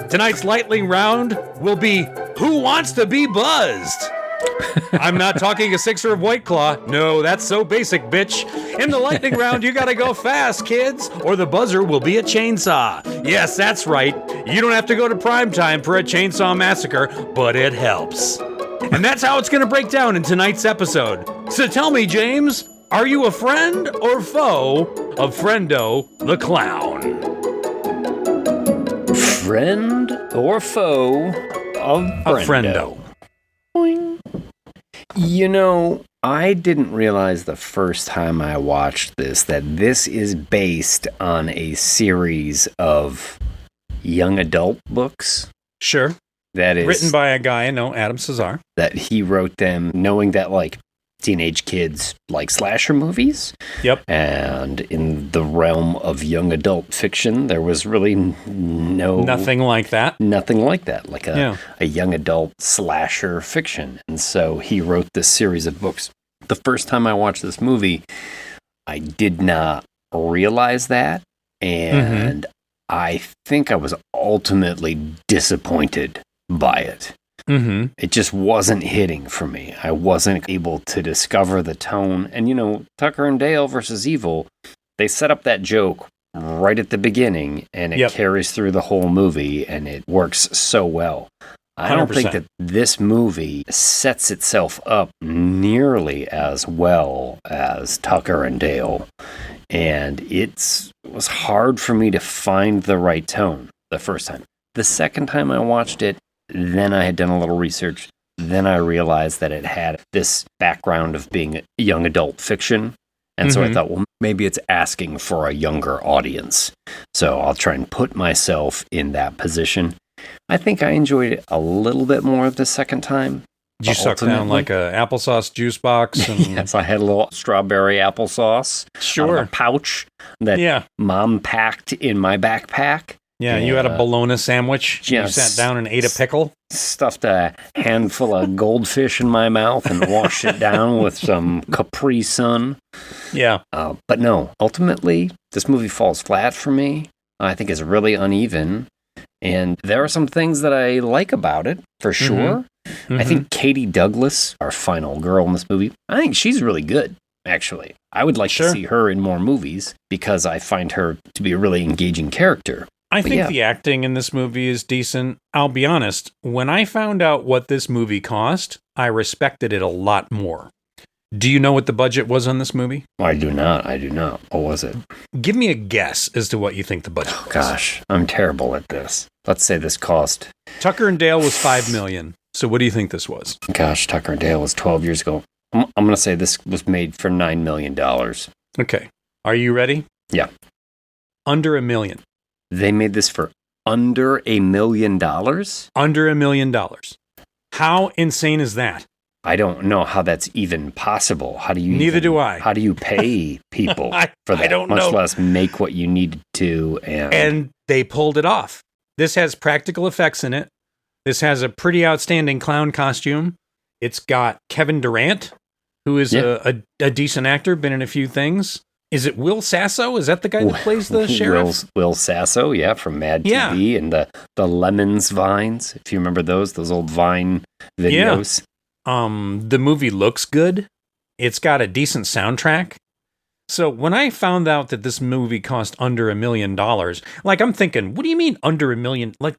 Tonight's lightning round will be Who Wants to Be Buzzed? I'm not talking a sixer of White Claw. No, that's so basic, bitch. In the lightning round, you gotta go fast, kids, or the buzzer will be a chainsaw. Yes, that's right. You don't have to go to primetime for a chainsaw massacre, but it helps. And that's how it's gonna break down in tonight's episode. So tell me, James, are you a friend or foe of Friendo the Clown? Friend or foe of Friendo? Boing. You know, I didn't realize the first time I watched this that this is based on a series of young adult books. Sure. That is written by a guy I know, Adam Cesar. That he wrote them knowing that, like, teenage kids like slasher movies. Yep. And in the realm of young adult fiction, there was really nothing like that. Nothing like that, like a young adult slasher fiction. And so he wrote this series of books. The first time I watched this movie, I did not realize that. And I think I was ultimately disappointed by it. Mm-hmm. It just wasn't hitting for me. I wasn't able to discover the tone. And, Tucker and Dale versus Evil, they set up that joke right at the beginning, and it carries through the whole movie, and it works so well. I don't 100%. think that this movie sets itself up nearly as well as Tucker and Dale, and it was hard for me to find the right tone the first time. The second time I watched it, then I had done a little research. Then I realized that it had this background of being young adult fiction. And so I thought, well, maybe it's asking for a younger audience. So I'll try and put myself in that position. I think I enjoyed it a little bit more the second time. Did you suck down like a applesauce juice box? And... Yes, I had a little strawberry applesauce out of a pouch that Mom packed in my backpack. Yeah, you had a bologna sandwich. Yes. You sat down and ate a pickle. Stuffed a handful of goldfish in my mouth and washed it down with some Capri Sun. Yeah. But no, ultimately, this movie falls flat for me. I think it's really uneven. And there are some things that I like about it, for sure. Mm-hmm. I think Katie Douglas, our final girl in this movie, I think she's really good, actually. I would like to see her in more movies because I find her to be a really engaging character. I think the acting in this movie is decent. I'll be honest, when I found out what this movie cost, I respected it a lot more. Do you know what the budget was on this movie? I do not. What was it? Give me a guess as to what you think the budget was. Gosh, I'm terrible at this. Let's say this cost. Tucker and Dale was $5 million. So what do you think this was? Gosh, Tucker and Dale was 12 years ago. I'm going to say this was made for $9 million. Okay. Are you ready? Yeah. Under $1 million. They made this for under $1 million? Under $1 million. How insane is that? I don't know how that's even possible. How do you? Neither do I. How do you pay people for that? I don't much know. less make what you needed to. And they pulled it off. This has practical effects in it. This has a pretty outstanding clown costume. It's got Kevin Durant, who is a decent actor, been in a few things. Is it Will Sasso? Is that the guy that plays the sheriff? Will Sasso, from Mad TV and the Lemons Vines. If you remember those old Vine videos. Yeah. The movie looks good. It's got a decent soundtrack. So when I found out that this movie cost under $1 million, like I'm thinking, what do you mean under $1 million? Like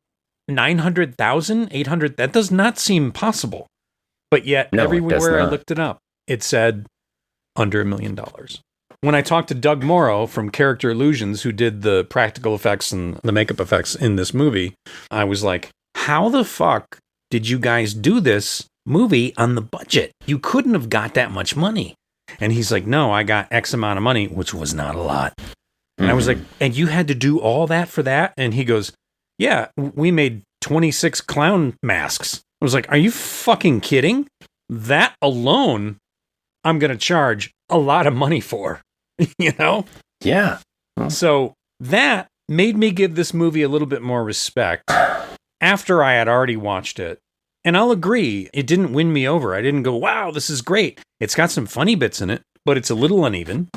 900,000, 800? That does not seem possible. But yet everywhere I looked it up, it said under $1 million. When I talked to Doug Morrow from Character Illusions, who did the practical effects and the makeup effects in this movie, I was like, how the fuck did you guys do this movie on the budget? You couldn't have got that much money. And he's like, no, I got X amount of money, which was not a lot. And I was like, and you had to do all that for that? And he goes, yeah, we made 26 clown masks. I was like, are you fucking kidding? That alone, I'm going to charge a lot of money for. You know? Yeah. So that made me give this movie a little bit more respect after I had already watched it. And I'll agree, it didn't win me over. I didn't go, wow, this is great. It's got some funny bits in it, but it's a little uneven.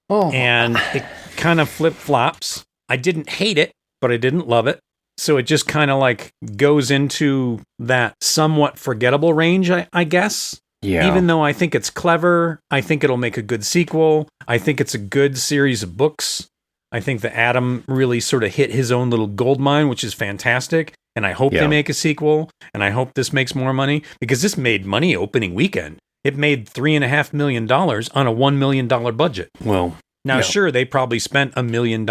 And it kind of flip-flops. I didn't hate it, but I didn't love it. So it just kind of like goes into that somewhat forgettable range, I guess. Yeah. Even though I think it's clever, I think it'll make a good sequel. I think it's a good series of books. I think that Adam really sort of hit his own little gold mine, which is fantastic. And I hope they make a sequel. And I hope this makes more money because this made money opening weekend. It made $3.5 million on a $1 million budget. Well, now, sure, they probably spent $1 million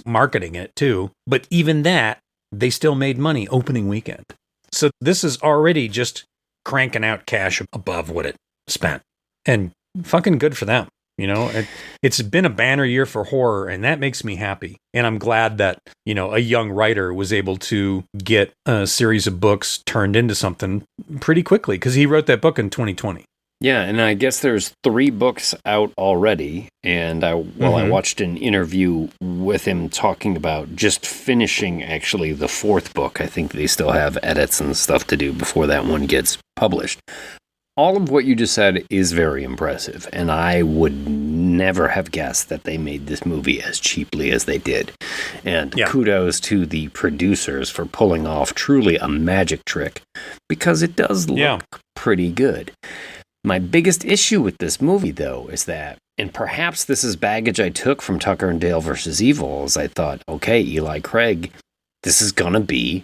marketing it too. But even that, they still made money opening weekend. So this is already just cranking out cash above what it spent. And fucking good for them. You know, it's been a banner year for horror, and that makes me happy. And I'm glad that, you know, a young writer was able to get a series of books turned into something pretty quickly, because he wrote that book in 2020. Yeah, and I guess there's 3 books out already, and I watched an interview with him talking about just finishing, actually, the 4th book. I think they still have edits and stuff to do before that one gets published. All of what you just said is very impressive, and I would never have guessed that they made this movie as cheaply as they did. And kudos to the producers for pulling off truly a magic trick, because it does look pretty good. My biggest issue with this movie, though, is that, and perhaps this is baggage I took from Tucker and Dale versus Evil, is I thought, okay, Eli Craig, this is going to be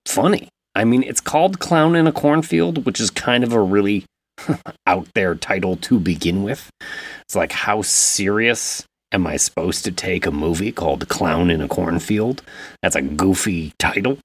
funny. I mean, it's called Clown in a Cornfield, which is kind of a really out there title to begin with. It's like, how serious am I supposed to take a movie called Clown in a Cornfield? That's a goofy title.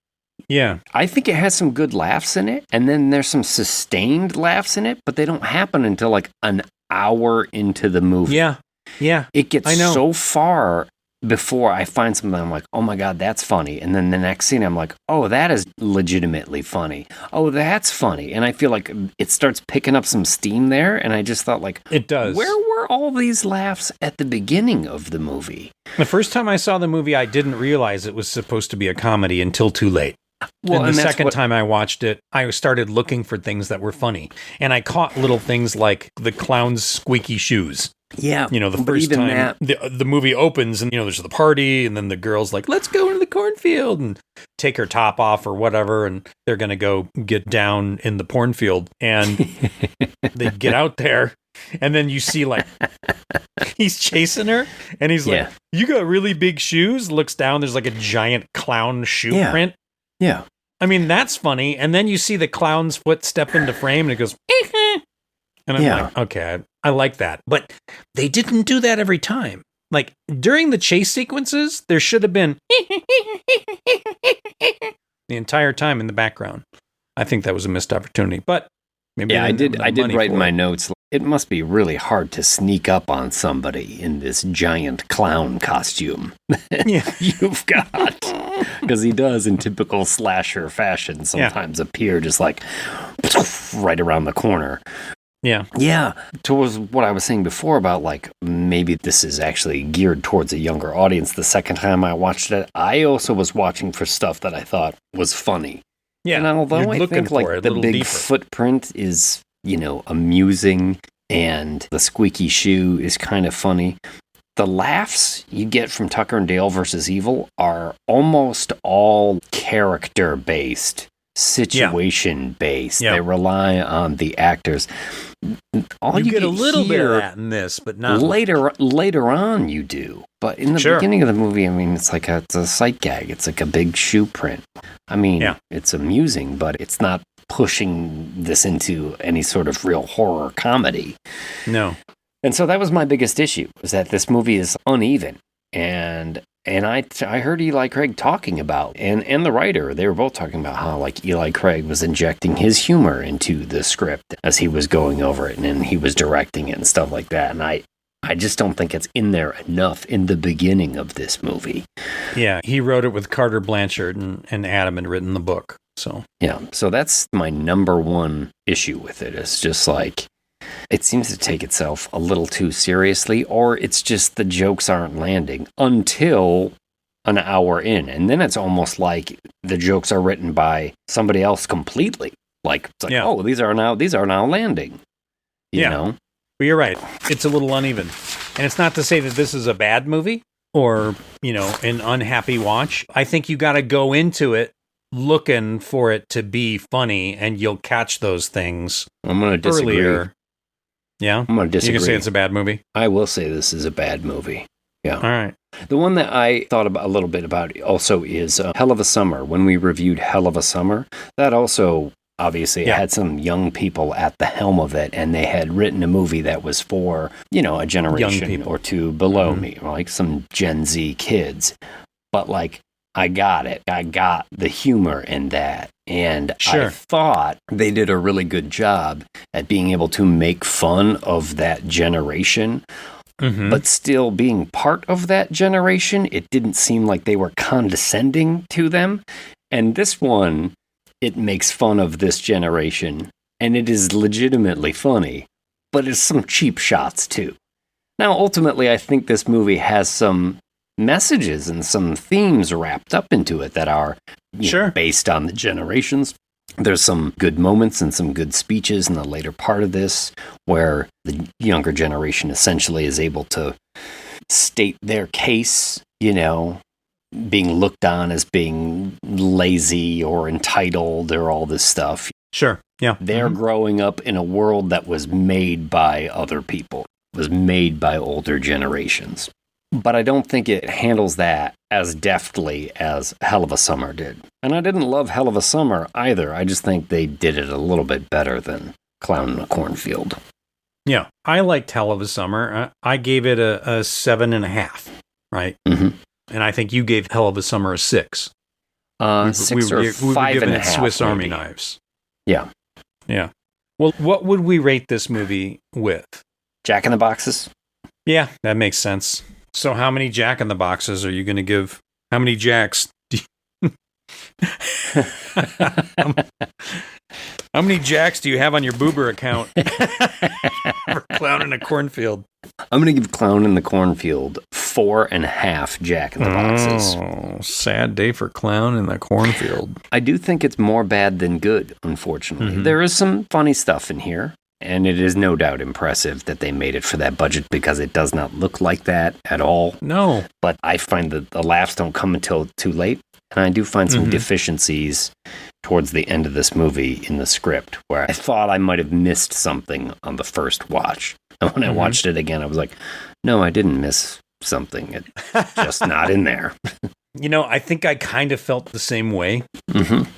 Yeah. I think it has some good laughs in it, and then there's some sustained laughs in it, but they don't happen until like an hour into the movie. Yeah. Yeah. It gets so far before I find something I'm like, oh my God, that's funny. And then the next scene, I'm like, oh, that is legitimately funny. Oh, that's funny. And I feel like it starts picking up some steam there. And I just thought, like, it does. Where were all these laughs at the beginning of the movie? The first time I saw the movie, I didn't realize it was supposed to be a comedy until too late. Well, and the second time I watched it, I started looking for things that were funny. And I caught little things like the clown's squeaky shoes. Yeah. You know, the first time the movie opens and, you know, there's the party and then the girl's like, let's go into the cornfield and take her top off or whatever. And they're going to go get down in the cornfield. And they get out there. And then you see, like, he's chasing her. And he's like, you got really big shoes? Looks down. There's like a giant clown shoe print. Yeah. I mean, that's funny. And then you see the clown's foot step into frame and it goes, and I'm like, okay, I like that. But they didn't do that every time. Like, during the chase sequences, there should have been the entire time in the background. I think that was a missed opportunity. But maybe I did write in my notes, it must be really hard to sneak up on somebody in this giant clown costume you've got. Because he does, in typical slasher fashion, sometimes appear just like right around the corner. Yeah. Yeah. Towards what I was saying before about, like, maybe this is actually geared towards a younger audience. The second time I watched it, I also was watching for stuff that I thought was funny. Yeah. And although I think, like, the big footprint is, you know, amusing and the squeaky shoe is kind of funny, the laughs you get from Tucker and Dale versus Evil are almost all character-based, situation-based. They rely on the actors. All you get a little bit of that in this, but not later on you do. But in the beginning of the movie, I mean, it's like it's a sight gag. It's like a big shoe print. I mean, it's amusing, but it's not pushing this into any sort of real horror comedy. No. And so that was my biggest issue, was that this movie is uneven. And I heard Eli Craig talking about, and the writer, they were both talking about how, like, Eli Craig was injecting his humor into the script as he was going over it and he was directing it and stuff like that. And I just don't think it's in there enough in the beginning of this movie. Yeah, he wrote it with Carter Blanchard and Adam had written the book. So yeah, so that's my number one issue with it. It's just like, it seems to take itself a little too seriously, or it's just the jokes aren't landing until an hour in. And then it's almost like the jokes are written by somebody else completely. Like, it's like, oh, these are now landing. You know? Well, you're right. It's a little uneven. And it's not to say that this is a bad movie or, you know, an unhappy watch. I think you got to go into it looking for it to be funny, and you'll catch those things. I'm going to disagree. Earlier. Yeah? I'm going to disagree. You can say it's a bad movie? I will say this is a bad movie. Yeah. All right. The one that I thought about a little bit about also is Hell of a Summer. When we reviewed Hell of a Summer, that also obviously had some young people at the helm of it, and they had written a movie that was for, you know, a generation or two below me, like some Gen Z kids. But, like, I got it. I got the humor in that. And I thought they did a really good job at being able to make fun of that generation, but still being part of that generation. It didn't seem like they were condescending to them. And this one, it makes fun of this generation, and it is legitimately funny, but it's some cheap shots too. Now, ultimately, I think this movie has some messages and some themes wrapped up into it that are based on the generations. There's some good moments and some good speeches in the later part of this where the younger generation essentially is able to state their case, being looked on as being lazy or entitled or all this stuff. Sure. Yeah. They're growing up in a world that was made by other people, was made by older generations. But I don't think it handles that as deftly as Hell of a Summer did. And I didn't love Hell of a Summer either. I just think they did it a little bit better than Clown in a Cornfield. Yeah. I liked Hell of a Summer. I gave it a 7.5, right? Mm-hmm. And I think you gave Hell of a Summer a 6. 6 or 5.5. Giving it Swiss maybe. Army knives. Yeah. Yeah. Well, what would we rate this movie with? Jack in the Boxes? Yeah, that makes sense. So how many Jack in the Boxes are you going to give? How many Jacks do you... How many Jacks do you have on your Boober account for Clown in a Cornfield? I'm going to give Clown in the Cornfield 4.5 Jack in the Boxes. Oh, sad day for Clown in the Cornfield. I do think it's more bad than good, unfortunately. Mm-hmm. There is some funny stuff in here, and it is no doubt impressive that they made it for that budget because it does not look like that at all. No. But I find that the laughs don't come until too late, and I do find some deficiencies towards the end of this movie in the script where I thought I might have missed something on the first watch. And when I watched it again, I was like, no, I didn't miss something. It's just not in there. I think I kind of felt the same way. Mm-hmm.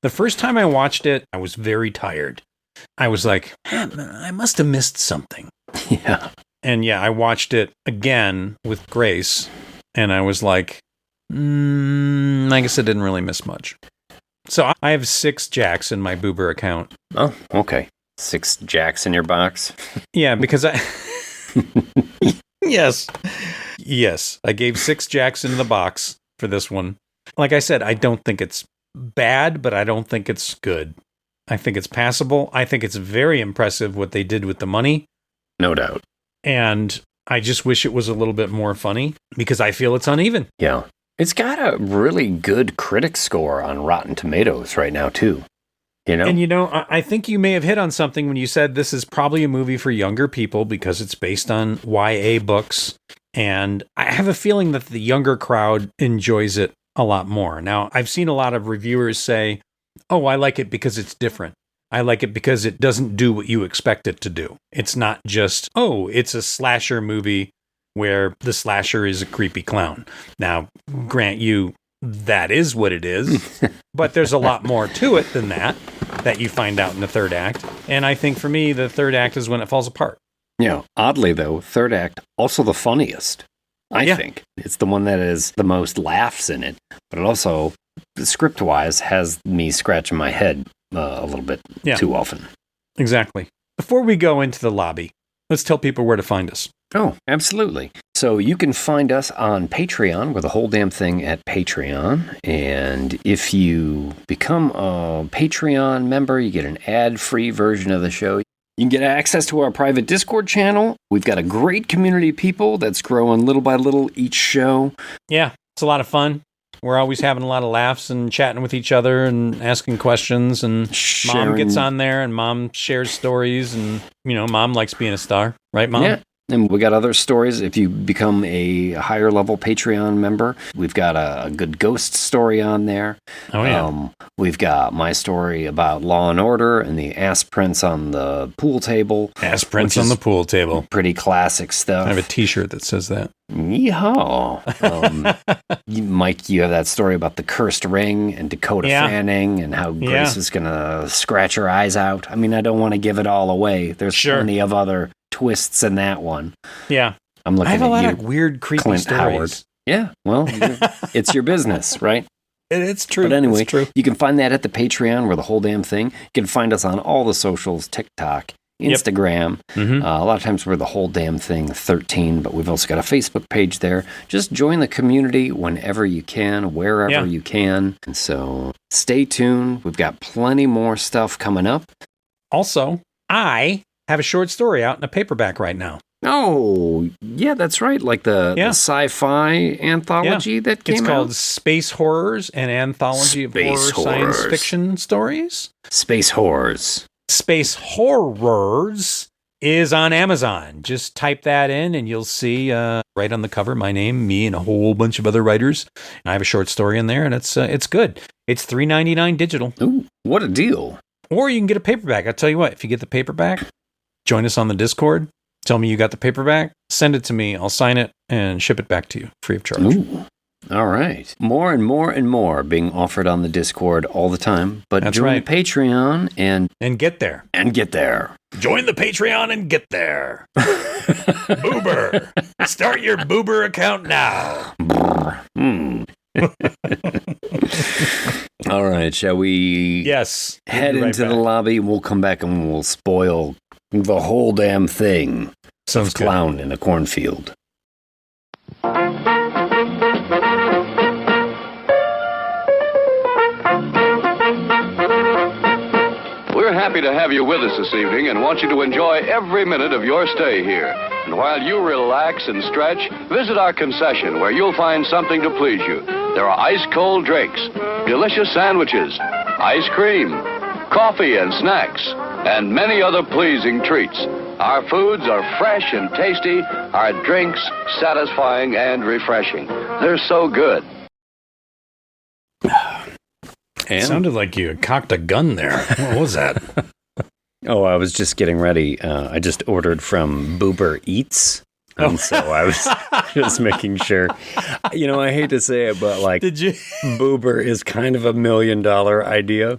The first time I watched it, I was very tired. I was like, I must have missed something. Yeah. And I watched it again with Grace, and I was like, I guess I didn't really miss much. So I have 6 Jacks in my Boober account. Oh, okay. 6 Jacks in your box? Yeah, because I... Yes. Yes. I gave 6 Jacks in the box for this one. Like I said, I don't think it's bad, but I don't think it's good. I think it's passable. I think it's very impressive what they did with the money. No doubt. And I just wish it was a little bit more funny because I feel it's uneven. Yeah. It's got a really good critic score on Rotten Tomatoes right now, too. And I think you may have hit on something when you said this is probably a movie for younger people because it's based on YA books. And I have a feeling that the younger crowd enjoys it a lot more. Now, I've seen a lot of reviewers say, oh, I like it because it's different. I like it because it doesn't do what you expect it to do. It's not just, it's a slasher movie where the slasher is a creepy clown. Now, grant you, that is what it is, but there's a lot more to it than that you find out in the third act. And I think for me, the third act is when it falls apart. Yeah, oddly though, third act, also the funniest, I think. It's the one that is the most laughs in it, but it also, script-wise, has me scratching my head a little bit too often. Exactly. Before we go into the lobby, let's tell people where to find us. Oh, absolutely. So you can find us on Patreon. We're the whole damn thing at Patreon. And if you become a Patreon member, you get an ad-free version of the show. You can get access to our private Discord channel. We've got a great community of people that's growing little by little each show. Yeah, it's a lot of fun. We're always having a lot of laughs and chatting with each other and asking questions. And Mom gets on there and Mom shares stories. And, Mom likes being a star. Right, Mom? Yeah. And we got other stories. If you become a higher level Patreon member, we've got a good ghost story on there. Oh, yeah. We've got my story about Law and Order and the ass prints on the pool table. Ass prints on the pool table. Pretty classic stuff. I have a t-shirt that says that. Yeehaw. Mike, you have that story about the cursed ring and Dakota Fanning and how Grace is going to scratch her eyes out. I mean, I don't want to give it all away. There's plenty of other twists in that one. Yeah. I'm looking I have a lot you, of weird, creepy Clint stories. Howard. Yeah, well, it's your business, right? It's true. But anyway, it's true. You can find that at the Patreon. We're the whole damn thing. You can find us on all the socials, TikTok, Instagram. Mm-hmm. A lot of times we're the whole damn thing 13, but we've also got a Facebook page there. Just join the community whenever you can, wherever you can. And so stay tuned. We've got plenty more stuff coming up. Also, I have a short story out in a paperback right now. Oh, yeah, that's right. Like the sci-fi anthology that came out. It's called Space Horrors, an anthology of horror science fiction stories. Space Horrors. Space Horrors is on Amazon. Just type that in and you'll see right on the cover my name, me, and a whole bunch of other writers. And I have a short story in there, and it's good. It's $3.99 digital. Ooh, what a deal. Or you can get a paperback. I'll tell you what, if you get the paperback, join us on the Discord. Tell me you got the paperback. Send it to me. I'll sign it and ship it back to you free of charge. Ooh. All right. More and more and more being offered on the Discord all the time. But join the Patreon and get there. And get there. Join the Patreon and get there. Boober. Start your Boober account now. All right. Shall we head into the lobby? We'll come back and we'll spoil the whole damn thing. Sounds good. Clown in a cornfield. We're happy to have you with us this evening and want you to enjoy every minute of your stay here. And while you relax and stretch, visit our concession where you'll find something to please you. There are ice-cold drinks, delicious sandwiches, ice cream, coffee and snacks, and many other pleasing treats. Our foods are fresh and tasty, our drinks satisfying and refreshing. They're so good. It sounded like you cocked a gun there. What was that? Oh, I was just getting ready. I just ordered from Boober Eats. And so I was just making sure. You know, I hate to say it, but like, Boober is kind of $1 million idea.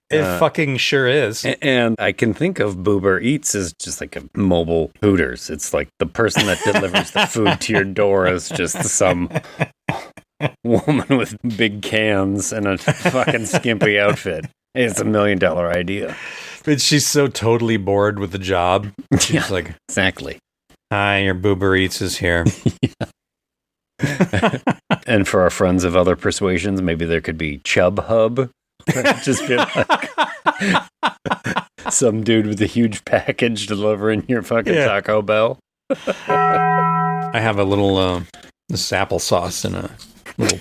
It fucking sure is. And I can think of Boober Eats as just like a mobile Hooters. It's like the person that delivers the food to your door is just some woman with big cans and a fucking skimpy outfit. It's $1 million idea. But she's so totally bored with the job. She's like, exactly. Hi, your Boober Eats is here. And for our friends of other persuasions, maybe there could be Chub Hub. Just be like some dude with a huge package delivering your fucking Taco Bell. I have a little this applesauce in a little.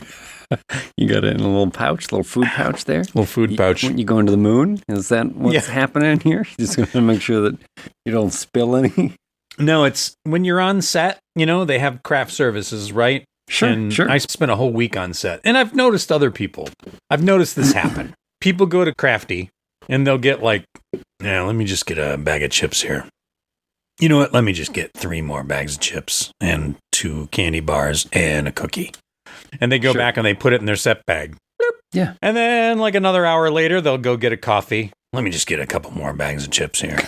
You got it in a little pouch, little food pouch there. Little food pouch. When you going to the moon, is that what's happening here? You're just going to make sure that you don't spill any. No, it's when you're on set. You know they have craft services, right? Sure. I spent a whole week on set, and I've noticed other people. I've noticed this happen. People go to Crafty, and they'll get like, let me just get a bag of chips here. You know what? Let me just get 3 more bags of chips and 2 candy bars and a cookie. And they go back and they put it in their set bag. Yeah. And then like another hour later, they'll go get a coffee. Let me just get a couple more bags of chips here.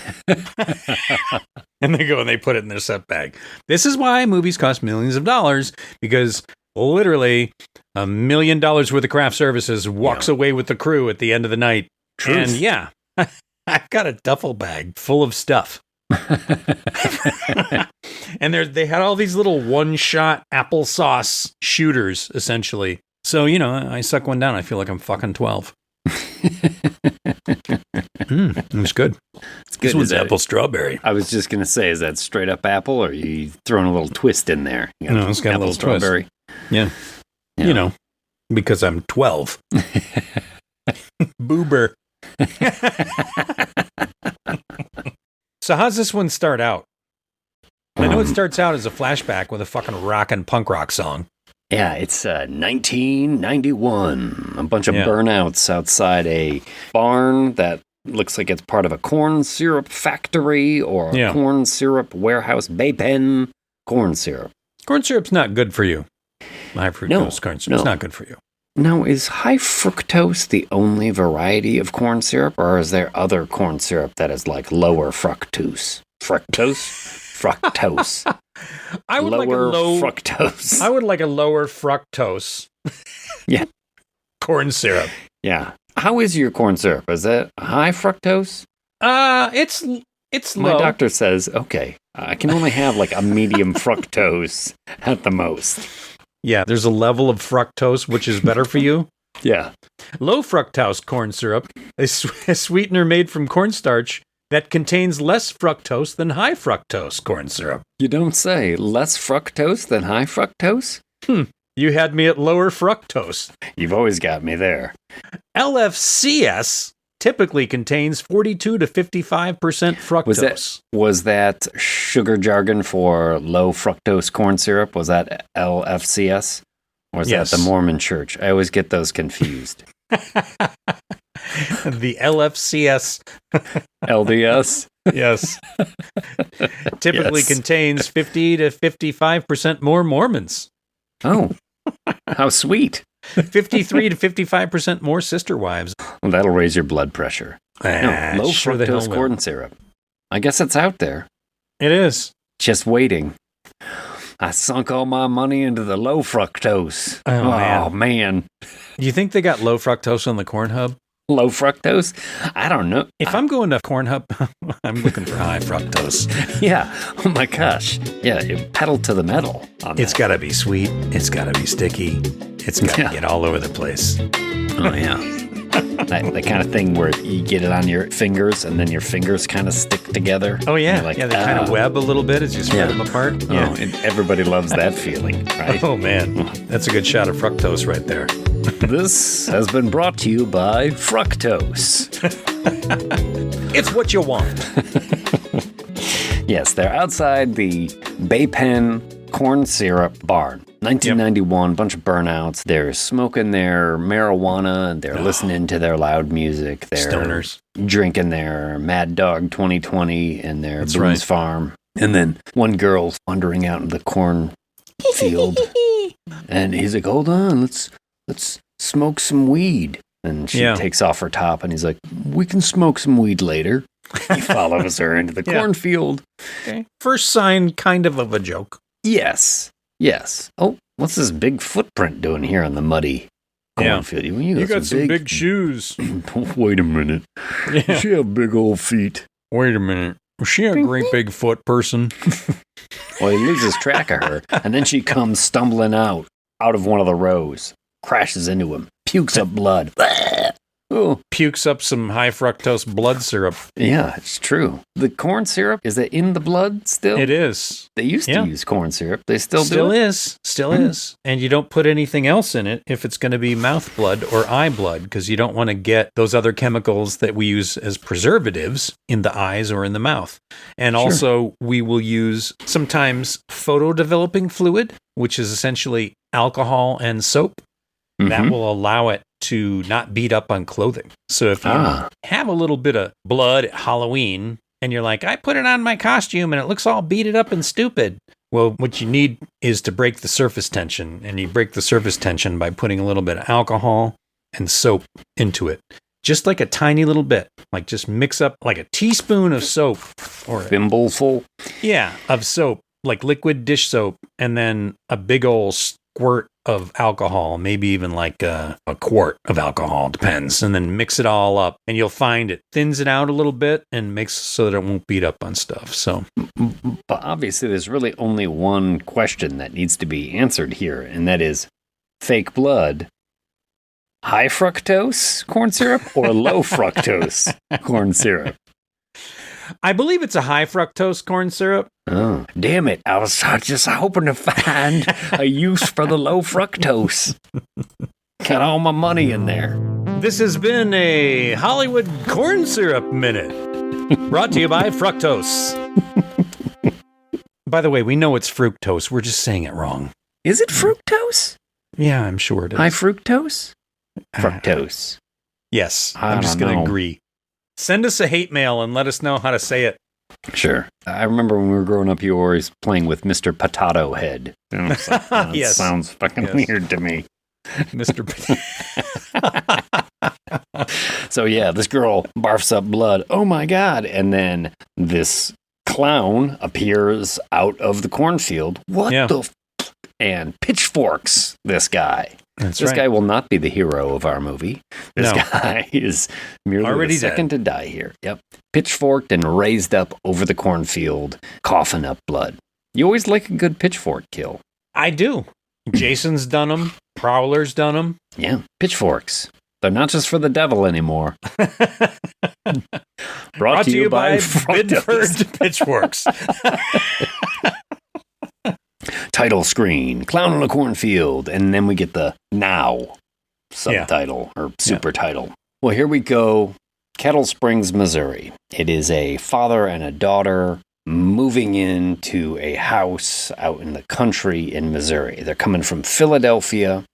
And they go and they put it in their set bag. This is why movies cost millions of dollars, because literally $1 million worth of craft services walks away with the crew at the end of the night. Truth. And I've got a duffel bag full of stuff. And they had all these little one-shot applesauce shooters, essentially. So, I suck one down. I feel like I'm fucking 12. It was good. It's good. This one's apple strawberry. I was just going to say, is that straight up apple, or are you throwing a little twist in there? No, it's got apple a little strawberry. Twist. Yeah. Because I'm 12. Boober. So how's this one start out? I know it starts out as a flashback with a fucking rockin' punk rock song. Yeah, it's 1991. A bunch of burnouts outside a barn that looks like it's part of a corn syrup factory or a corn syrup warehouse. Bay Pen corn syrup. Corn syrup's not good for you. High fructose corn syrup's not good for you. Now, is high fructose the only variety of corn syrup, or is there other corn syrup that is like lower fructose? Fructose. I would like a low fructose. I would like a lower fructose. Yeah. Corn syrup. Yeah. How is your corn syrup? Is that high fructose? It's My low. doctor says, okay, I can only have like a medium fructose at the most. Yeah, there's a level of fructose which is better for you. Yeah. Low fructose corn syrup, a sweetener made from cornstarch that contains less fructose than high fructose corn syrup. You don't say. Less fructose than high fructose? You had me at lower fructose. You've always got me there. LFCS typically contains 42 to 55% fructose. Was that sugar jargon for low fructose corn syrup? Was that LFCS? Or was that the Mormon Church? I always get those confused. The LFCS. LDS? Yes. Typically contains 50 to 55% more Mormons. Oh, how sweet. 53 to 55% more sister wives. Well, that'll raise your blood pressure. No, low sure the fructose hell corn will. syrup. I guess it's out there. It is. Just waiting. I sunk all my money into the low fructose. Oh, man. You think they got low fructose on the Corn Hub? Low fructose? I don't know. If I'm going to Corn Hub, I'm looking for high fructose. Yeah. Oh my gosh. Yeah, you pedal to the metal. It's got to be sweet. It's got to be sticky. It's got to get all over the place. Oh, yeah. that kind of thing where you get it on your fingers and then your fingers kind of stick together. Oh, yeah. Like, they kind of web a little bit as you spread them apart. Yeah. Oh, and everybody loves that feeling, right? Oh, man. That's a good shot of fructose right there. This has been brought to you by Fructose. It's what you want. Yes, they're outside the Bay Pen corn syrup barn. 1991, bunch of burnouts. They're smoking their marijuana. They're listening to their loud music. They're stoners. Drinking their Mad Dog 2020 in their Boone's Farm. And then one girl wandering out in the corn field. And he's like, hold on, let's smoke some weed. And she takes off her top and he's like, we can smoke some weed later. He follows her into the cornfield. Okay. First sign kind of a joke. Yes. Oh, what's this big footprint doing here on the muddy cornfield? You got some big shoes. Wait a minute. Yeah. She have big old feet. Wait a minute. Was she a great big foot person? Well, he loses track of her, and then she comes stumbling out of one of the rows, crashes into him, pukes up blood. Oh. Pukes up some high fructose blood syrup. Yeah, it's true. The corn syrup, is it in the blood still? It is. They used to use corn syrup. They still do it? Still is. And you don't put anything else in it if it's going to be mouth blood or eye blood, because you don't want to get those other chemicals that we use as preservatives in the eyes or in the mouth. And also, we will use sometimes photodeveloping fluid, which is essentially alcohol and soap. That will allow it to not beat up on clothing. So if you have a little bit of blood at Halloween and you're like, I put it on my costume and it looks all beaten up and stupid. Well, what you need is to break the surface tension. And you break the surface tension by putting a little bit of alcohol and soap into it. Just like a tiny little bit. Like just mix up like a teaspoon of soap. Or a thimbleful? Yeah, of soap. Like liquid dish soap. And then a big old squirt of alcohol, maybe even like a quart of alcohol, depends, and then mix it all up, and you'll find it thins it out a little bit and makes so that it won't beat up on stuff. So, but obviously, there's really only one question that needs to be answered here, and that is fake blood. High fructose corn syrup or low fructose corn syrup? I believe it's a high fructose corn syrup. Oh, damn it. I was just hoping to find a use for the low fructose. Got all my money in there. This has been a Hollywood corn syrup minute. Brought to you by Fructose. By the way, we know it's fructose. We're just saying it wrong. Is it fructose? Yeah, I'm sure it is. High fructose? Fructose. Yes, I'm just going to agree. Send us a hate mail and let us know how to say it. Sure. I remember when we were growing up, you were always playing with Mr. Potato Head. Yes. Sounds fucking weird to me. Mr. So yeah, this girl barfs up blood. Oh my God. And then this clown appears out of the cornfield. What the and pitchforks this guy. This guy will not be the hero of our movie. This guy is merely already the second to die here. Yep. Pitchforked and raised up over the cornfield, coughing up blood. You always like a good pitchfork kill. I do. Jason's done them. Prowler's done them. Yeah. Pitchforks. They're not just for the devil anymore. Brought to you by Fructose. Bidford Pitchworks. Title screen, Clown on a Cornfield, and then we get the Now subtitle or super title. Well, here we go. Kettle Springs, Missouri. It is a father and a daughter moving into a house out in the country in Missouri. They're coming from Philadelphia.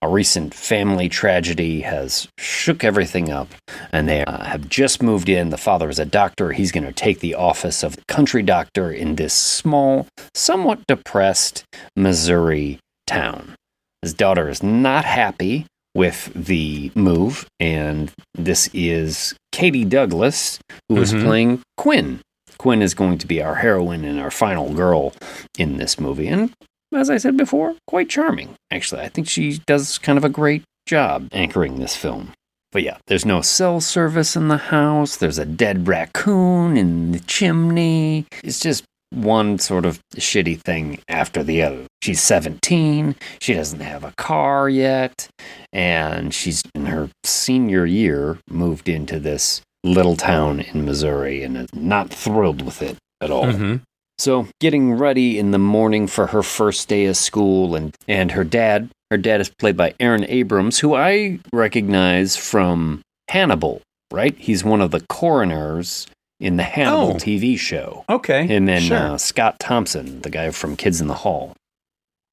A recent family tragedy has shook everything up, and they have just moved in. The father is a doctor. He's going to take the office of the country doctor in this small, somewhat depressed Missouri town. His daughter is not happy with the move, and this is Katie Douglas, who is playing Quinn. Quinn is going to be our heroine and our final girl in this movie, and as I said before, quite charming, actually. I think she does kind of a great job anchoring this film. But yeah, there's no cell service in the house. There's a dead raccoon in the chimney. It's just one sort of shitty thing after the other. She's 17. She doesn't have a car yet. And she's in her senior year moved into this little town in Missouri and is not thrilled with it at all. So getting ready in the morning for her first day of school, and her dad is played by Aaron Abrams, who I recognize from Hannibal, right? He's one of the coroners in the Hannibal TV show. Okay. And then Scott Thompson, the guy from Kids in the Hall.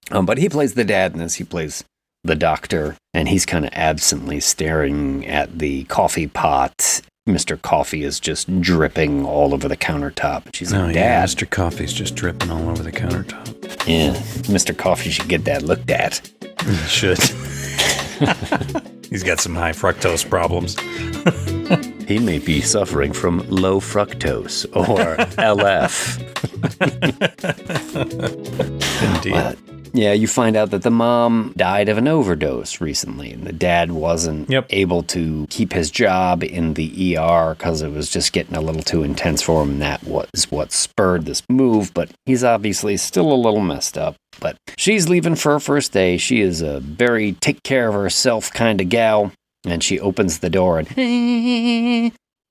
But he plays the dad in this. He plays the doctor, and he's kind of absently staring at the coffee pot. Mr. Coffee is just dripping all over the countertop. She's like, Dad. Mr. Coffee's just dripping all over the countertop. Yeah, Mr. Coffee should get that looked at. He should. He's got some high fructose problems. He may be suffering from low fructose or LF. Indeed. Yeah, you find out that the mom died of an overdose recently, and the dad wasn't able to keep his job in the ER because it was just getting a little too intense for him, and that was what spurred this move, but he's obviously still a little messed up. But she's leaving for her first day. She is a very take-care-of-herself kind of gal, and she opens the door and...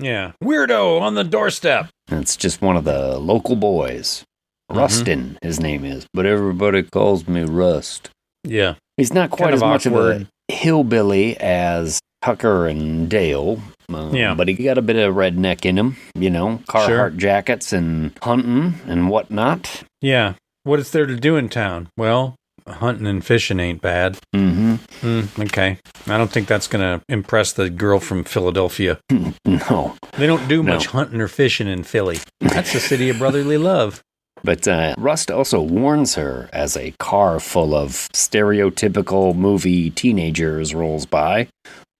Yeah, weirdo on the doorstep. And it's just one of the local boys. Rustin, his name is, but everybody calls me Rust. Yeah. He's not quite Kind as of much awkward. of a hillbilly as Tucker and Dale, but he got a bit of redneck in him, you know, Carhartt jackets and hunting and whatnot. Yeah. What is there to do in town? Well, hunting and fishing ain't bad. Okay. I don't think that's going to impress the girl from Philadelphia. No. They don't do much hunting or fishing in Philly. That's the city of brotherly love. But Rust also warns her as a car full of stereotypical movie teenagers rolls by.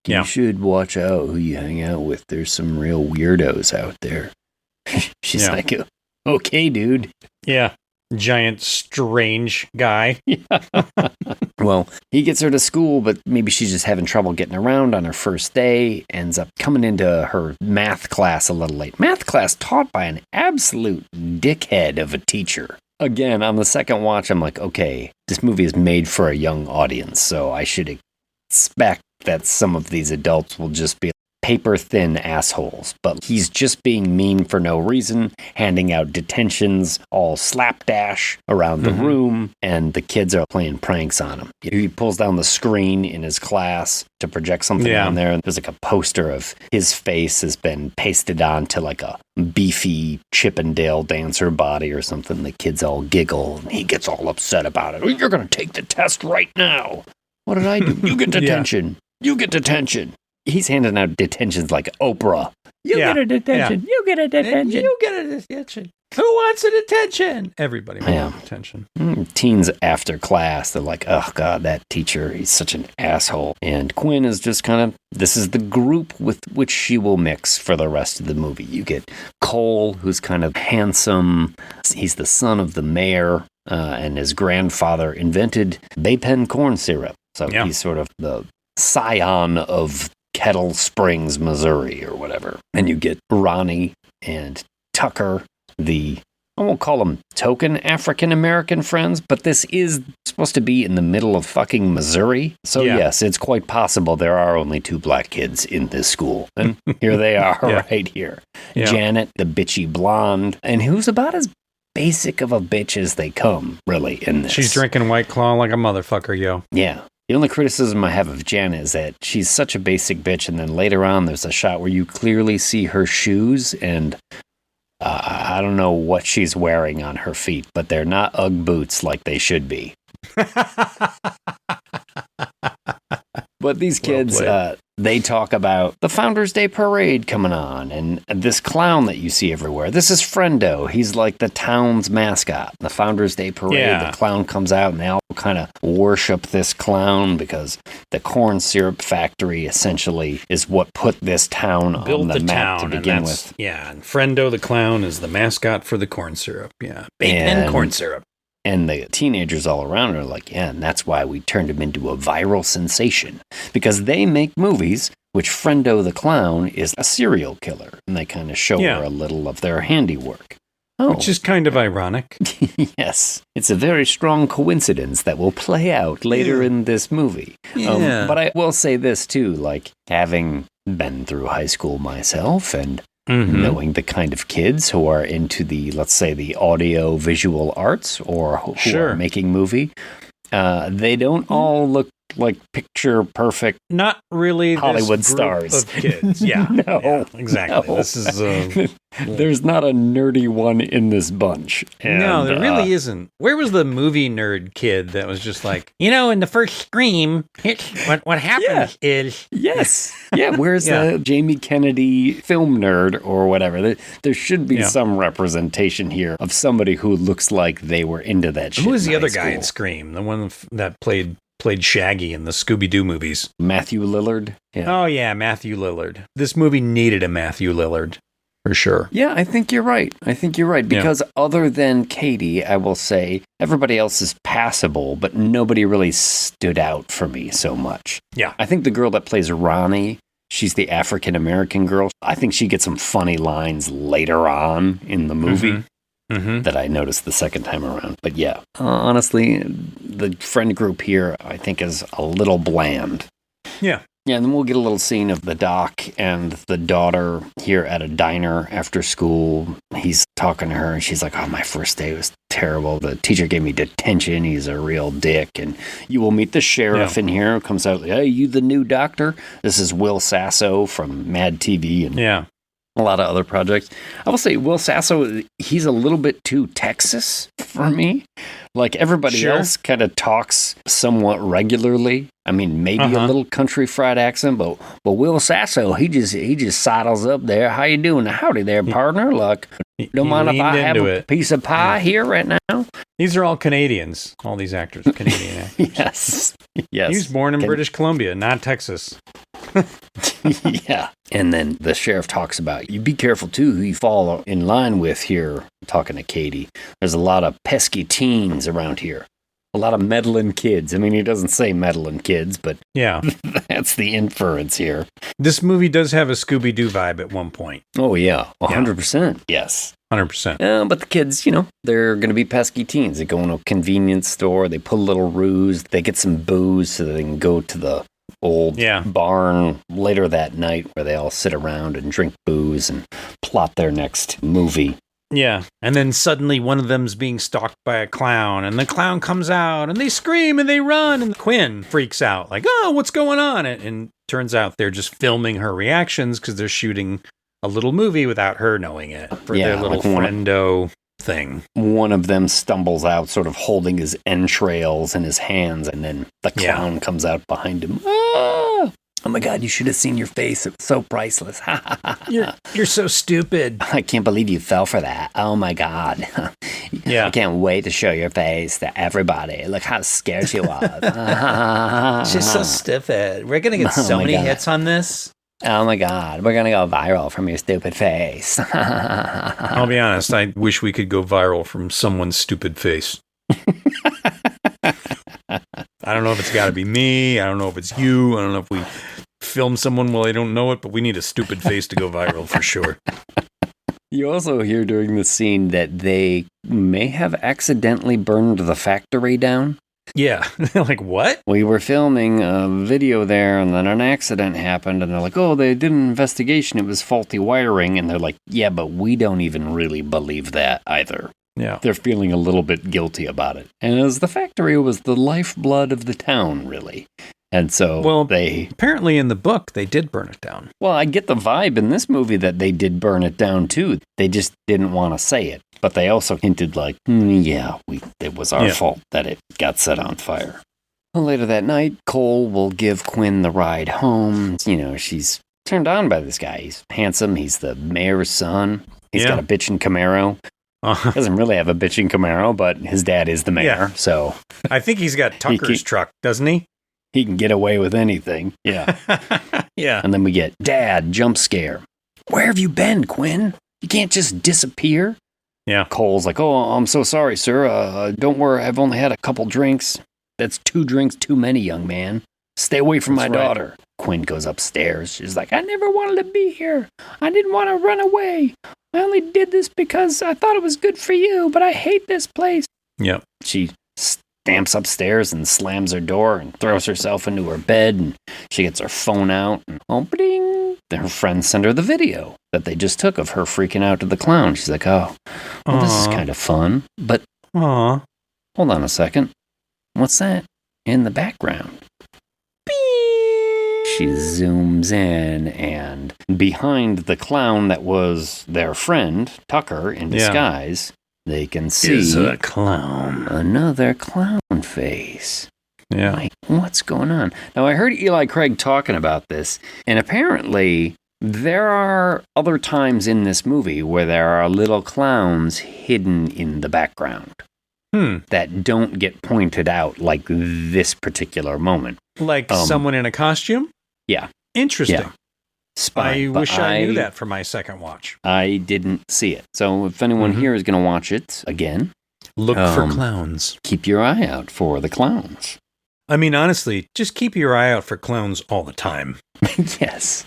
You should watch out who you hang out with. There's some real weirdos out there. She's like, okay, dude. Yeah. Giant, strange guy. Well, he gets her to school, but maybe she's just having trouble getting around on her first day, ends up coming into her math class a little late. Math class taught by an absolute dickhead of a teacher. Again, on the second watch, I'm like, okay, this movie is made for a young audience, so I should expect that some of these adults will just be paper-thin assholes, but he's just being mean for no reason, handing out detentions all slapdash around the room, and the kids are playing pranks on him. He pulls down the screen in his class to project something on there, and there's like a poster of his face has been pasted onto like a beefy Chippendale dancer body or something. The kids all giggle, and he gets all upset about it. You're going to take the test right now. What did I do? You get detention. You get detention. He's handing out detentions like Oprah. You get a detention. You get a detention. You get a detention. Who wants a detention? Everybody wants a detention. Teens after class, they're like, oh, God, that teacher, he's such an asshole. And Quinn is just kind of, this is the group with which she will mix for the rest of the movie. You get Cole, who's kind of handsome. He's the son of the mayor, and his grandfather invented Baypen corn syrup. So he's sort of the scion of Kettle Springs, Missouri, or whatever. And you get Ronnie and Tucker, the I won't call them token African-American friends, but this is supposed to be in the middle of fucking Missouri. So yes, it's quite possible there are only 2 black kids in this school. And here they are right here. Yeah. Janet, the bitchy blonde, and who's about as basic of a bitch as they come, really, in this. She's drinking White Claw like a motherfucker, yo. Yeah. The only criticism I have of Janet is that she's such a basic bitch, and then later on there's a shot where you clearly see her shoes, and I don't know what she's wearing on her feet, but they're not Ugg boots like they should be. But these kids, they talk about the Founders Day Parade coming on, and this clown that you see everywhere. This is Friendo. He's like the town's mascot. The Founders Day Parade, the clown comes out, and they all kind of worship this clown because the corn syrup factory essentially is what put this town on the map to begin with. Yeah, and Friendo the clown is the mascot for the corn syrup. Yeah, baked-in corn syrup. And the teenagers all around are like, yeah, and that's why we turned him into a viral sensation. Because they make movies, which Friendo the Clown is a serial killer. And they kind of show her a little of their handiwork. Which is kind of ironic. Yes. It's a very strong coincidence that will play out later in this movie. But I will say this, too, like, having been through high school myself and knowing the kind of kids who are into the, let's say, the audio visual arts or who are making movie, they don't all look like picture perfect. Not really Hollywood this group stars. Of kids. Yeah. No, exactly. No. This is there's not a nerdy one in this bunch. And, no, there really isn't. Where was the movie nerd kid that was just like, in the first Scream, what happens is... Yes. Yeah, where's the Jamie Kennedy film nerd or whatever? There should be some representation here of somebody who looks like they were into that shit. Who was the other guy in Scream? The one that played Shaggy in the Scooby-Doo movies. Matthew Lillard. Yeah. Oh, yeah, Matthew Lillard. This movie needed a Matthew Lillard, for sure. Yeah, I think you're right. Because other than Katie, I will say, everybody else is passable, but nobody really stood out for me so much. Yeah. I think the girl that plays Ronnie, she's the African-American girl. I think she gets some funny lines later on in the movie. That I noticed the second time around. But yeah, honestly, the friend group here, I think, is a little bland. Yeah. Yeah, and then we'll get a little scene of the doc and the daughter here at a diner after school. He's talking to her, and she's like, oh, my first day was terrible. The teacher gave me detention. He's a real dick. And you will meet the sheriff in here who comes out, like, hey, you the new doctor? This is Will Sasso from Mad TV and a lot of other projects. I will say Will Sasso, he's a little bit too Texas for me. Like everybody else kind of talks somewhat regularly. I mean, maybe a little country fried accent, but Will Sasso, he just sidles up there. How you doing? Howdy there, partner. Look, don't mind if I have a piece of pie here right now. These are all Canadians. All these actors are Canadian actors. Yes. He was born in British Columbia, not Texas. Yeah. And then the sheriff talks about, you be careful too who you fall in line with here, talking to Katie. There's a lot of pesky teens around here. A lot of meddling kids. I mean, he doesn't say meddling kids, but that's the inference here. This movie does have a Scooby-Doo vibe at one point. Oh, yeah. 100%. Yes. 100%. But the kids, they're going to be pesky teens. They go in a convenience store. They pull a little ruse. They get some booze so they can go to the old barn later that night where they all sit around and drink booze and plot their next movie. Yeah, and then suddenly one of them's being stalked by a clown, and the clown comes out, and they scream and they run, and Quinn freaks out, like, oh, what's going on? And turns out they're just filming her reactions because they're shooting a little movie without her knowing it for their little friendo thing. One of them stumbles out, sort of holding his entrails in his hands, and then the clown comes out behind him. Ah! Oh my God, you should have seen your face. It was so priceless. You're so stupid. I can't believe you fell for that. Oh my God. I can't wait to show your face to everybody. Look how scared she was. She's so stupid. We're going to get so many hits on this. Oh my God, we're going to go viral from your stupid face. I'll be honest, I wish we could go viral from someone's stupid face. I don't know if it's got to be me. I don't know if it's you. I don't know if we film someone while they don't know it, but we need a stupid face to go viral for sure. You also hear during the scene that they may have accidentally burned the factory down. Yeah. Like, what? We were filming a video there, and then an accident happened, and they're like, oh, they did an investigation. It was faulty wiring. And they're like, yeah, but we don't even really believe that either. Yeah. They're feeling a little bit guilty about it. And as the factory was the lifeblood of the town, really. And so apparently in the book, they did burn it down. Well, I get the vibe in this movie that they did burn it down, too. They just didn't want to say it. But they also hinted like, it was our fault that it got set on fire. Well, later that night, Cole will give Quinn the ride home. You know, she's turned on by this guy. He's handsome. He's the mayor's son. He's got a bitchin' Camaro. Doesn't really have a bitchin' Camaro, but his dad is the mayor, so... I think he's got Tucker's truck, doesn't he? He can get away with anything. Yeah. Yeah. And then we get Dad jump scare. Where have you been, Quinn? You can't just disappear. Yeah. Cole's like, oh, I'm so sorry, sir. Don't worry. I've only had a couple drinks. That's 2 drinks too many, young man. Stay away from my daughter. Quinn goes upstairs. She's like, I never wanted to be here. I didn't want to run away. I only did this because I thought it was good for you, but I hate this place. Yep. She stamps upstairs and slams her door and throws herself into her bed, and she gets her phone out, and bing! Her friends send her the video that they just took of her freaking out to the clown. She's like, oh, well, this is kind of fun, but hold on a second. What's that in the background? She zooms in, and behind the clown that was their friend, Tucker, in disguise, they can see is a clown. Another clown face. Yeah. Like, what's going on? Now, I heard Eli Craig talking about this, and apparently there are other times in this movie where there are little clowns hidden in the background that don't get pointed out like this particular moment. Like someone in a costume? Yeah. Interesting. Yeah. I wish I knew that for my second watch. I didn't see it. So if anyone here is going to watch it again, look for clowns. Keep your eye out for the clowns. I mean, honestly, just keep your eye out for clowns all the time. Yes.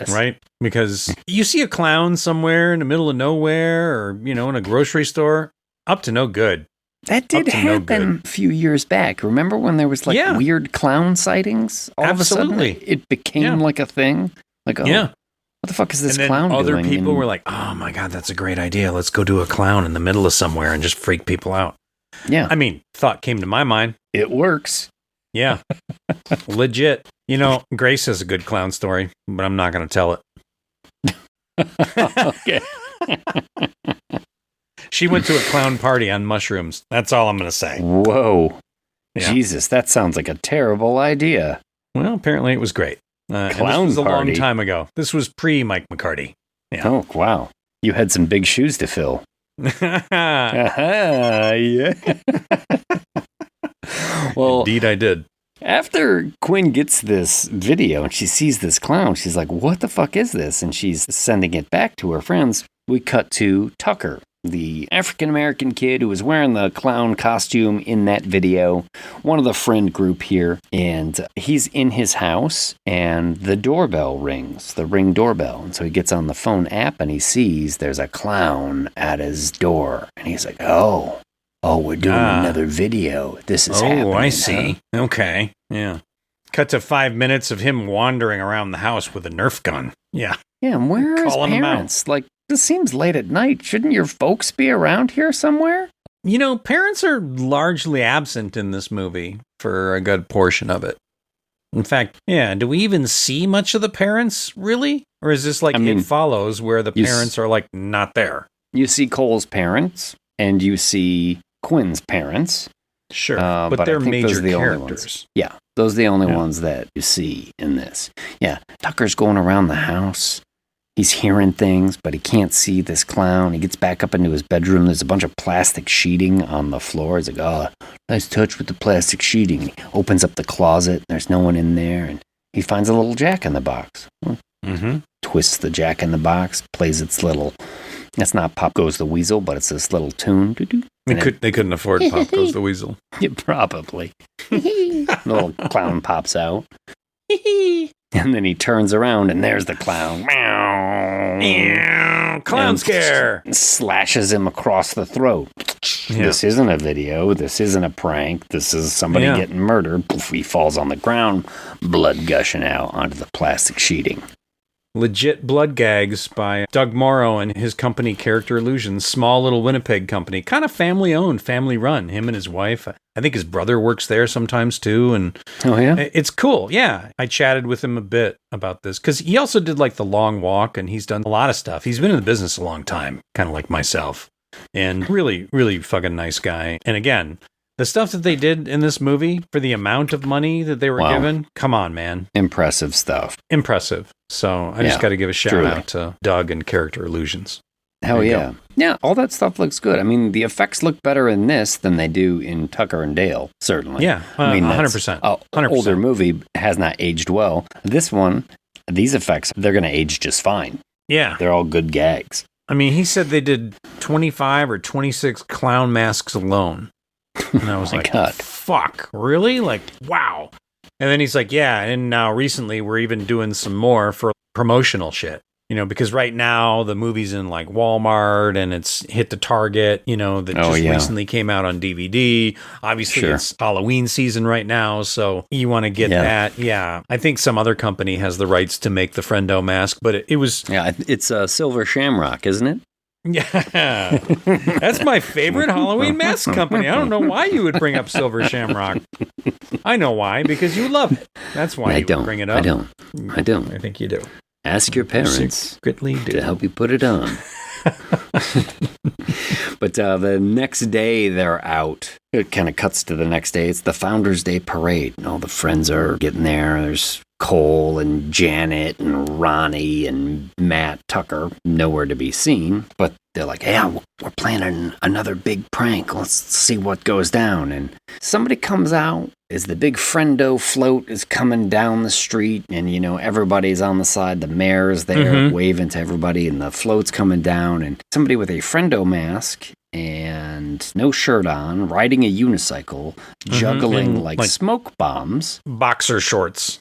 Right? Because you see a clown somewhere in the middle of nowhere or, in a grocery store, up to no good. That did happen a few years back. Remember when there was weird clown sightings? All of a sudden, it became like a thing. Like, what the fuck is this clown doing? Other people were like, oh my God, that's a great idea. Let's go do a clown in the middle of somewhere and just freak people out. Yeah. I mean, thought came to my mind. It works. Yeah. Legit. Grace has a good clown story, but I'm not going to tell it. Okay. She went to a clown party on mushrooms. That's all I'm going to say. Whoa. Yeah. Jesus, that sounds like a terrible idea. Well, apparently it was great. Clown this was a party. long time ago. This was pre-Mike McCarty. Yeah. Oh, wow. You had some big shoes to fill. Yeah. Well, indeed I did. After Quinn gets this video and she sees this clown, she's like, what the fuck is this? And she's sending it back to her friends. We cut to Tucker, the African-American kid who was wearing the clown costume in that video, one of the friend group here, and he's in his house, and the doorbell rings, the Ring doorbell, and so he gets on the phone app, and he sees there's a clown at his door, and he's like, oh, we're doing another video. This is happening. Oh, I see. Huh? Okay, yeah. Cut to 5 minutes of him wandering around the house with a Nerf gun. Yeah. Yeah, and where are his parents? Like, this seems late at night. Shouldn't your folks be around here somewhere? Parents are largely absent in this movie for a good portion of it. In fact, do we even see much of the parents, really? Or is this like It Follows, where the parents are, like, not there? You see Cole's parents, and you see Quinn's parents. Sure, but they're major characters. Yeah, those are the only ones that you see in this. Yeah, Tucker's going around the house. He's hearing things, but he can't see this clown. He gets back up into his bedroom. There's a bunch of plastic sheeting on the floor. He's like, oh, nice touch with the plastic sheeting. He opens up the closet. There's no one in there. And he finds a little jack-in-the-box. Twists the jack-in-the-box, plays its little... That's not Pop Goes the Weasel, but it's this little tune. They couldn't afford Pop Goes the Weasel. Yeah, probably. The little clown pops out. And then he turns around, and there's the clown. clown and scare. Slashes him across the throat. Yeah. This isn't a video. This isn't a prank. This is somebody getting murdered. Poof, he falls on the ground, blood gushing out onto the plastic sheeting. Legit blood gags by Doug Morrow and his company Character Illusions, small little Winnipeg company, kind of family owned, family run. Him and his wife. I think his brother works there sometimes too. And oh yeah, it's cool. Yeah, I chatted with him a bit about this because he also did like The Long Walk, and he's done a lot of stuff. He's been in the business a long time, kind of like myself, and really, really fucking nice guy. And again, the stuff that they did in this movie for the amount of money that they were given, come on, man. Impressive stuff. Impressive. So I just got to give a shout out to Doug and Character Illusions. Hell yeah. Yeah, all that stuff looks good. I mean, the effects look better in this than they do in Tucker and Dale, certainly. Yeah, I mean, 100%. 100%. Older movie has not aged well. This one, these effects, they're going to age just fine. Yeah. They're all good gags. I mean, he said they did 25 or 26 clown masks alone. And I was like, God. Fuck, really? Like, wow. And then he's like, yeah, and now recently we're even doing some more for promotional shit. You know, because right now the movie's in like Walmart and it's hit the Target, you know, that recently came out on DVD. Obviously, it's Halloween season right now, so you want to get that. Yeah, I think some other company has the rights to make the Friendo mask, but it was... Yeah, it's Silver Shamrock, isn't it? Yeah, that's my favorite Halloween mask company. I don't know why you would bring up Silver Shamrock. I know why, because you love it. That's why you would bring it up. I don't. I think you do. Ask your parents secretly to help you put it on. But the next day they're out. It kind of cuts to the next day. It's the Founders Day parade. And all the friends are getting there. There's Cole and Janet and Ronnie and Matt Tucker. Nowhere to be seen. But they're like, yeah, we're planning another big prank. Let's see what goes down. And somebody comes out as the big Friendo float is coming down the street. And, you know, everybody's on the side. The mayor's there waving to everybody. And the float's coming down. And somebody with a Friendo mask and no shirt on, riding a unicycle, juggling like smoke bombs. Boxer shorts.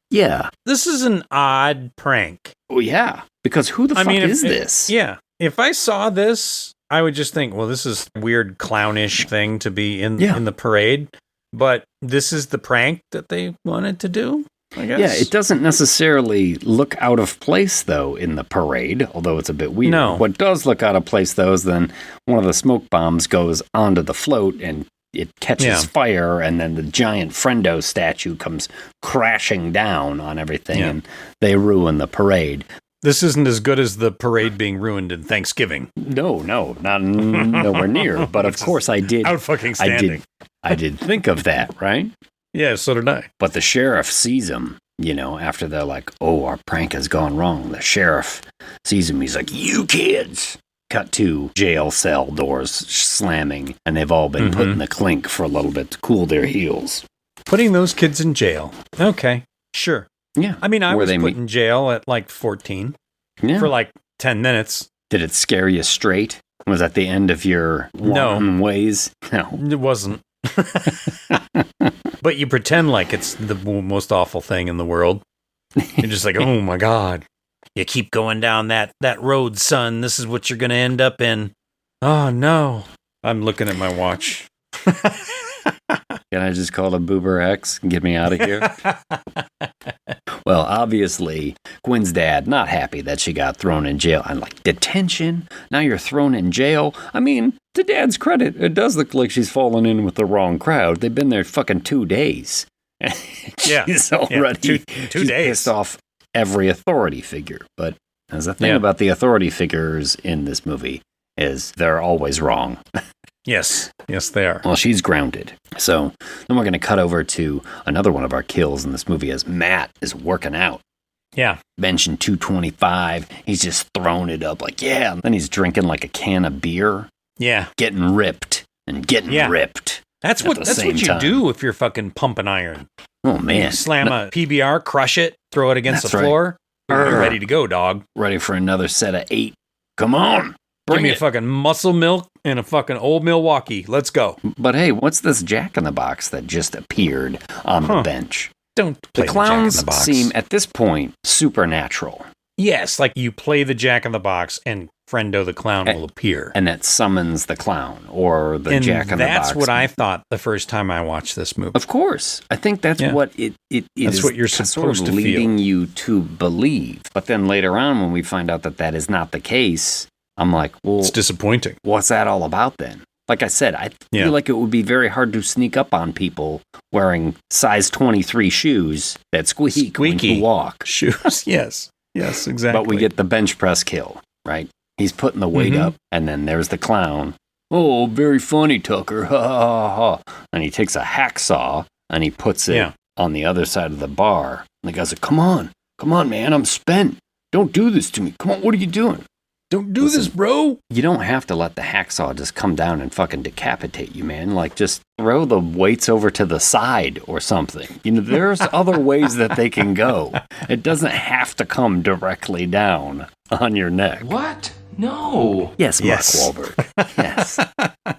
Yeah. This is an odd prank. Oh, yeah. Because who the fuck is this? Yeah. If I saw this, I would just think, well, this is a weird clownish thing to be in the parade. But this is the prank that they wanted to do, I guess. Yeah, it doesn't necessarily look out of place, though, in the parade, although it's a bit weird. No. What does look out of place, though, is then one of the smoke bombs goes onto the float and it catches fire, and then the giant Friendo statue comes crashing down on everything, and they ruin the parade. This isn't as good as the parade being ruined in Thanksgiving. No, not nowhere near. But of course, I did. Out fucking standing. I did think of that, right? Yeah, so did I. But the sheriff sees him, you know, after they're like, oh, our prank has gone wrong. The sheriff sees him. He's like, you kids. Cut to jail cell doors slamming, and they've all been put in the clink for a little bit to cool their heels. Putting those kids in jail. Okay, sure. Yeah. I mean, I was put in jail at like 14 for like 10 minutes. Did it scare you straight? Was that the end of your wanton ways? No. It wasn't. But you pretend like it's the most awful thing in the world. You're just like, oh my God. You keep going down that road, son. This is what you're going to end up in. Oh, no. I'm looking at my watch. Can I just call a Boober X and get me out of here? Well, obviously, Gwen's dad not happy that she got thrown in jail. I'm like, detention? Now you're thrown in jail? I mean, to Dad's credit, it does look like she's fallen in with the wrong crowd. They've been there fucking 2 days. She's already two days. Pissed off every authority figure. But there's a thing about the authority figures in this movie is they're always wrong. Yes, they are. Well, she's grounded. So then we're going to cut over to another one of our kills in this movie as Matt is working out. Yeah. Benching 225. He's just throwing it up like, yeah. Then he's drinking like a can of beer. Yeah. Getting ripped and getting ripped. That's what you do if you're fucking pumping iron. Oh, man. You slam a PBR, crush it, throw it against the floor. You're ready to go, dog. Ready for another set of 8. Come on. Give me a fucking muscle milk and a fucking old Milwaukee. Let's go. But hey, what's this Jack in the Box that just appeared on the bench? Don't play the clowns Jack in the Box. seem, at this point, supernatural. Yes, like you play the Jack in the Box and Friendo the clown will appear. And that summons the clown or the Jack in the Box. That's what I thought the first time I watched this movie. Of course. I think that's what it that's is. what you're sort supposed of to leading feel. you to believe. But then later on, when we find out that that is not the case, I'm like, well, it's disappointing. What's that all about then? Like I said, I feel like it would be very hard to sneak up on people wearing size 23 shoes that squeak when you walk. Shoes, yes. Yes, exactly. But we get the bench press kill, right? He's putting the weight up, and then there's the clown. Oh, very funny, Tucker. Ha, ha, ha. And he takes a hacksaw, and he puts it on the other side of the bar. And the guy's like, come on, man, I'm spent. Don't do this to me. Come on, what are you doing? Don't do this, bro. You don't have to let the hacksaw just come down and fucking decapitate you, man. Like, just throw the weights over to the side or something. You know, there's other ways that they can go. It doesn't have to come directly down on your neck. What? No. Yes, Mark Wahlberg. Yes.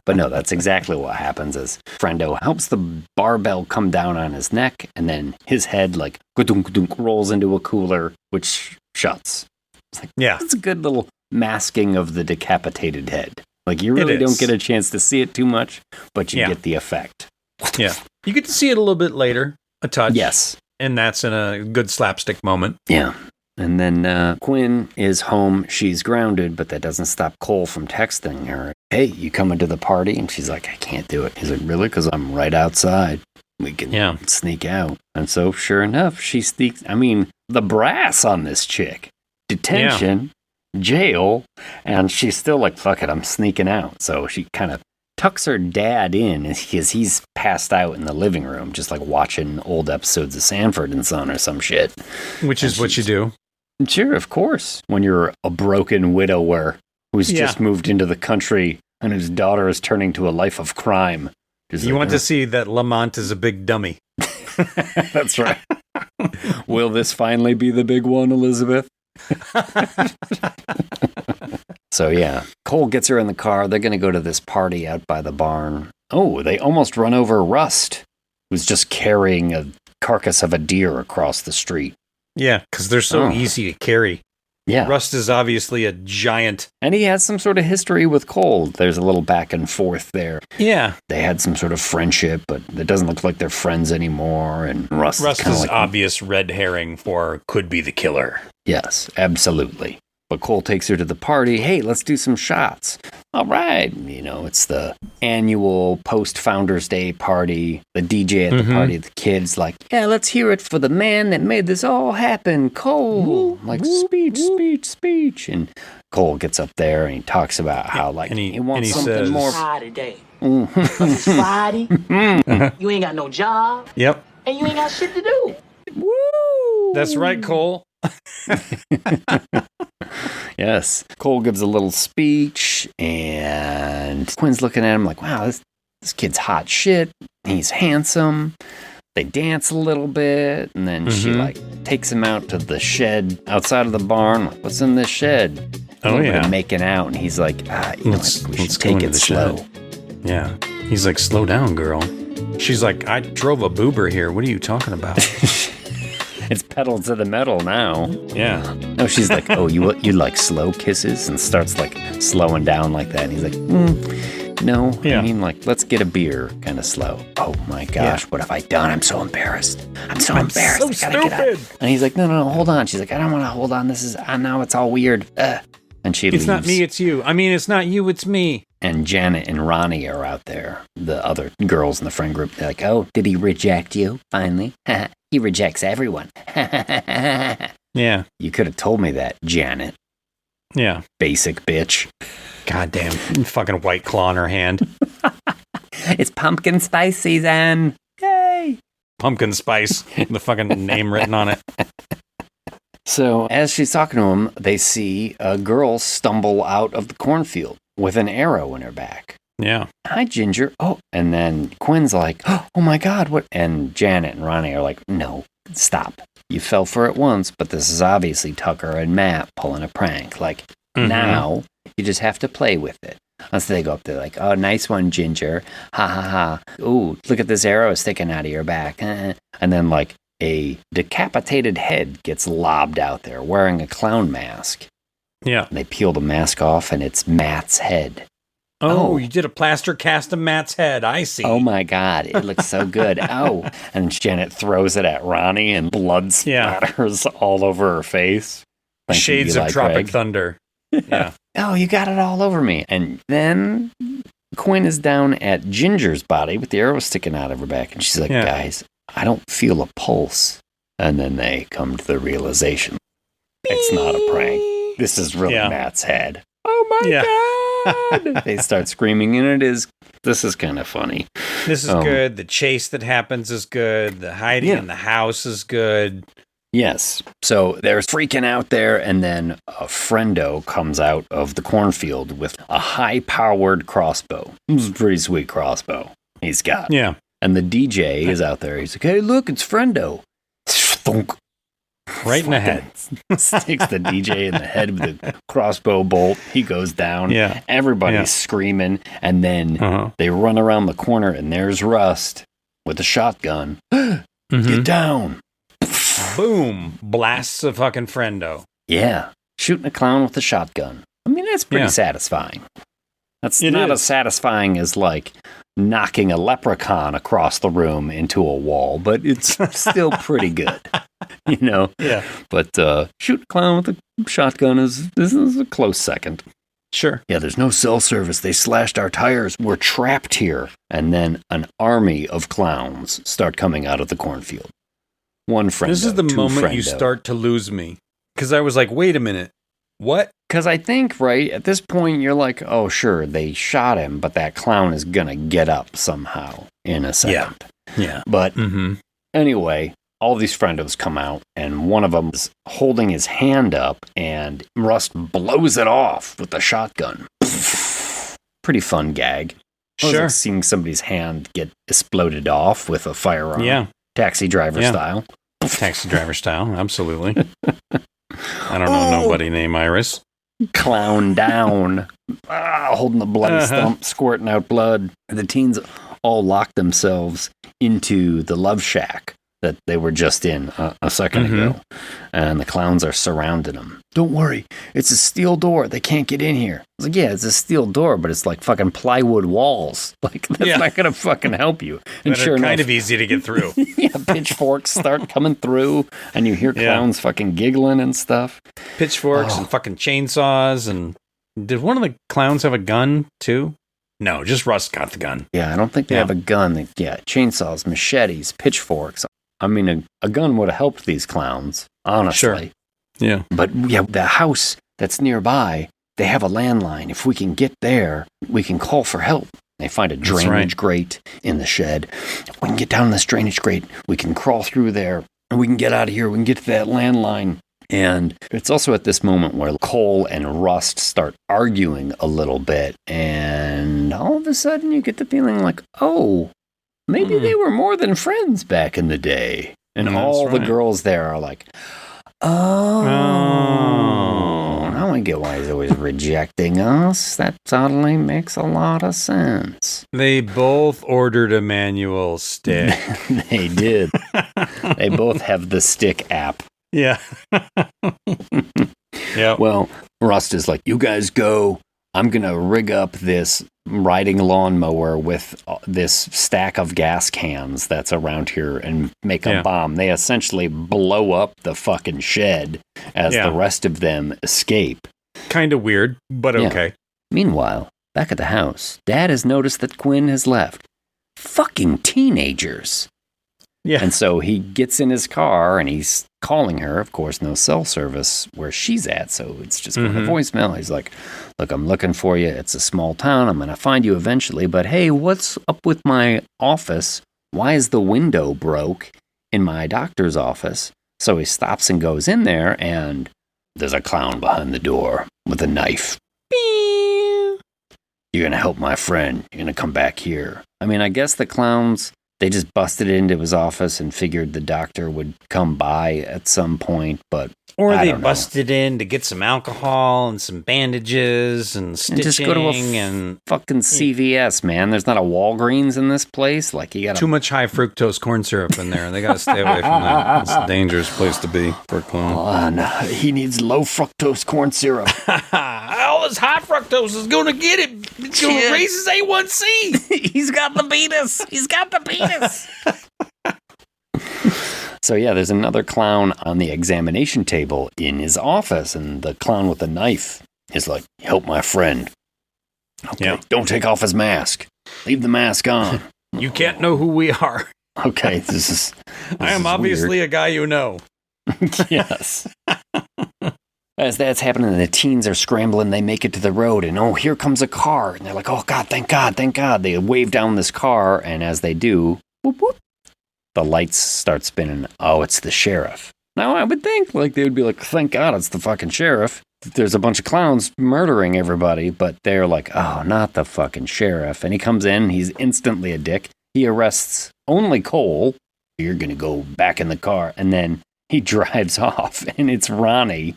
But no, that's exactly what happens is Friendo helps the barbell come down on his neck, and then his head, like, rolls into a cooler, which shuts. It's like, it's a good little masking of the decapitated head. Like, you really don't get a chance to see it too much, but you get the effect. Yeah. You get to see it a little bit later, a touch. Yes. And that's in a good slapstick moment. Yeah. And then Quinn is home. She's grounded, but that doesn't stop Cole from texting her. Hey, you coming to the party? And she's like, I can't do it. He's like, really? Because I'm right outside. We can sneak out. And so, sure enough, she sneaks. I mean, the brass on this chick. Detention, jail, and she's still like, fuck it, I'm sneaking out. So she kind of tucks her dad in because he's passed out in the living room, just like watching old episodes of Sanford and Son or some shit. Which is what you do. Sure, of course. When you're a broken widower who's just moved into the country and whose daughter is turning to a life of crime. You want to see that Lamont is a big dummy. That's right. Will this finally be the big one, Elizabeth? So yeah, Cole gets her in the car. They're going to go to this party out by the barn. Oh, they almost run over Rust, who's just carrying a carcass of a deer across the street. Yeah, because they're so easy to carry. Yeah. Rust is obviously a giant. And he has some sort of history with Cole. There's a little back and forth there. Yeah. They had some sort of friendship, but it doesn't look like they're friends anymore. And Rust is like obvious red herring for could be the killer. Yes, absolutely. But Cole takes her to the party. Hey, let's do some shots. All right. You know, it's the annual post-Founders Day party. The DJ at the party, the kids like, yeah, let's hear it for the man that made this all happen, Cole. Like, speech. And Cole gets up there and he talks about how, like, he wants something says, more. Friday day. It's Friday. You ain't got no job. Yep. And you ain't got shit to do. Woo! That's right, Cole. Yes. Cole gives a little speech, and Quinn's looking at him like, wow, this kid's hot shit. He's handsome. They dance a little bit, and then she, like, takes him out to the shed outside of the barn. Like, what's in this shed? Oh, yeah. They're making out, and he's like, let's take it slow. Shed. Yeah. He's like, slow down, girl. She's like, I drove a boober here. What are you talking about? It's pedal to the metal now. Yeah. No, she's like, oh, you like slow kisses? And starts like slowing down like that. And he's like, no, I mean, like, let's get a beer kind of slow. Oh my gosh, what have I done? I'm so embarrassed. I'm so embarrassed. So I gotta stupid. get out. And he's like, no, hold on. She's like, I don't want to hold on. This is, now it's all weird. And she leaves. It's not me, it's you. I mean, it's not you, it's me. And Janet and Ronnie are out there, the other girls in the friend group. They're like, oh, did he reject you, finally? He rejects everyone. Yeah. You could have told me that, Janet. Yeah. Basic bitch. Goddamn fucking White Claw in her hand. It's pumpkin spice season. Yay. Pumpkin spice. The fucking name written on it. So as she's talking to him, they see a girl stumble out of the cornfield with an arrow in her back. Yeah. Hi, Ginger. Oh, and then Quinn's like, oh my God, what? And Janet and Ronnie are like, no, stop. You fell for it once, but this is obviously Tucker and Matt pulling a prank. Like, now you just have to play with it. And so they go up there like, oh, nice one, Ginger. Ha ha ha. Ooh, look at this arrow sticking out of your back. And then like a decapitated head gets lobbed out there wearing a clown mask. Yeah. And they peel the mask off, and it's Matt's head. Oh, you did a plaster cast of Matt's head. I see. Oh, my God. It looks so good. Oh. And Janet throws it at Ronnie, and blood splatters all over her face. Thank Shades you, of Eli Tropic Craig. Thunder. Yeah. Oh, you got it all over me. And then Quinn is down at Ginger's body with the arrow sticking out of her back. And she's like, guys, I don't feel a pulse. And then they come to the realization it's not a prank. This is really Matt's head. Oh my God. They start screaming, and this is kind of funny. This is good. The chase that happens is good. The hiding in the house is good. Yes. So they're freaking out there, and then a friendo comes out of the cornfield with a high-powered crossbow. It's a pretty sweet crossbow he's got. Yeah. And the DJ is out there. He's like, hey, look, it's friendo. Thunk. Right in the head. Sticks the DJ in the head with the crossbow bolt. He goes down. Yeah. Everybody's screaming. And then they run around the corner, and there's Rust with a shotgun. Get down. Boom. Blasts a fucking friendo. Yeah. Shooting a clown with a shotgun. I mean, that's pretty satisfying. That's not as satisfying as, like, knocking a leprechaun across the room into a wall, but it's still pretty good. You know? Yeah. But shoot a clown with a shotgun is a close second. Sure. Yeah, there's no cell service. They slashed our tires. We're trapped here. And then an army of clowns start coming out of the cornfield. One friend. This is the moment you start to lose me. Because I was like, wait a minute. What? Because I think, right, at this point, you're like, oh, sure, they shot him, but that clown is going to get up somehow in a second. Yeah. But anyway, all these friendos come out, and one of them is holding his hand up, and Rust blows it off with the shotgun. Pretty fun gag. I was like seeing somebody's hand get exploded off with a firearm. Yeah. Taxi driver style. Taxi driver style, absolutely. I don't know nobody named Iris. Clown down. Holding the bloody stump, squirting out blood. The teens all lock themselves into the love shack that they were just in a second ago. And the clowns are surrounding them. Don't worry, it's a steel door. They can't get in here. I was like, yeah, it's a steel door, but it's like fucking plywood walls. Like, that's not going to fucking help you. And that are kind of easy to get through. Pitchforks start coming through, and you hear clowns fucking giggling and stuff. Pitchforks and fucking chainsaws. And did one of the clowns have a gun, too? No, just Rust got the gun. Yeah, I don't think they have a gun. Chainsaws, machetes, pitchforks. I mean, a gun would have helped these clowns, honestly. Sure. Yeah. But yeah, the house that's nearby, they have a landline. If we can get there, we can call for help. They find a drainage grate in the shed. We can get down this drainage grate. We can crawl through there, and we can get out of here. We can get to that landline. And it's also at this moment where Cole and Rust start arguing a little bit. And all of a sudden, you get the feeling like, oh, maybe they were more than friends back in the day. And all the girls there are like, oh, now I get why he's always rejecting us. That totally makes a lot of sense. They both ordered a manual stick. They did. They both have the stick app. Yeah. Yeah. Well, Rust is like, you guys go. I'm going to rig up this riding lawnmower with this stack of gas cans that's around here and make a bomb. They essentially blow up the fucking shed as the rest of them escape. Kind of weird, but okay. Meanwhile, back at the house, Dad has noticed that Quinn has left. Fucking teenagers. Yeah. And so he gets in his car and he's calling her. Of course, no cell service where she's at, so it's just going to voicemail. He's like, look, I'm looking for you. It's a small town. I'm going to find you eventually. But hey, what's up with my office? Why is the window broke in my doctor's office? So he stops and goes in there, and there's a clown behind the door with a knife. You're going to help my friend. You're going to come back here. I mean, I guess the clowns they just busted into his office and figured the doctor would come by at some point, but or I they don't know. busted in to get some alcohol and some bandages and stitching And just go to a fucking CVS, man. There's not a Walgreens in this place. Like, you got too much high fructose corn syrup in there. They got to stay away from that. It's a dangerous place to be for a clown. Oh, no. He needs low fructose corn syrup. All this high fructose is going to get him. It's going to raise his A1C. He's got the penis. He's got the penis. So, yeah, there's another clown on the examination table in his office, and the clown with the knife is like, help my friend. Okay, don't take off his mask. Leave the mask on. You can't know who we are. Okay, this is I am obviously a guy you know. Yes. As that's happening, the teens are scrambling. They make it to the road, and oh, here comes a car. And they're like, oh, God, thank God, thank God. They wave down this car, and as they do, whoop, whoop, the lights start spinning. Oh, it's the sheriff. Now, I would think like they would be like, thank God it's the fucking sheriff. There's a bunch of clowns murdering everybody, but they're like, oh, not the fucking sheriff. And he comes in. He's instantly a dick. He arrests only Cole. You're going to go back in the car. And then he drives off, and it's Ronnie,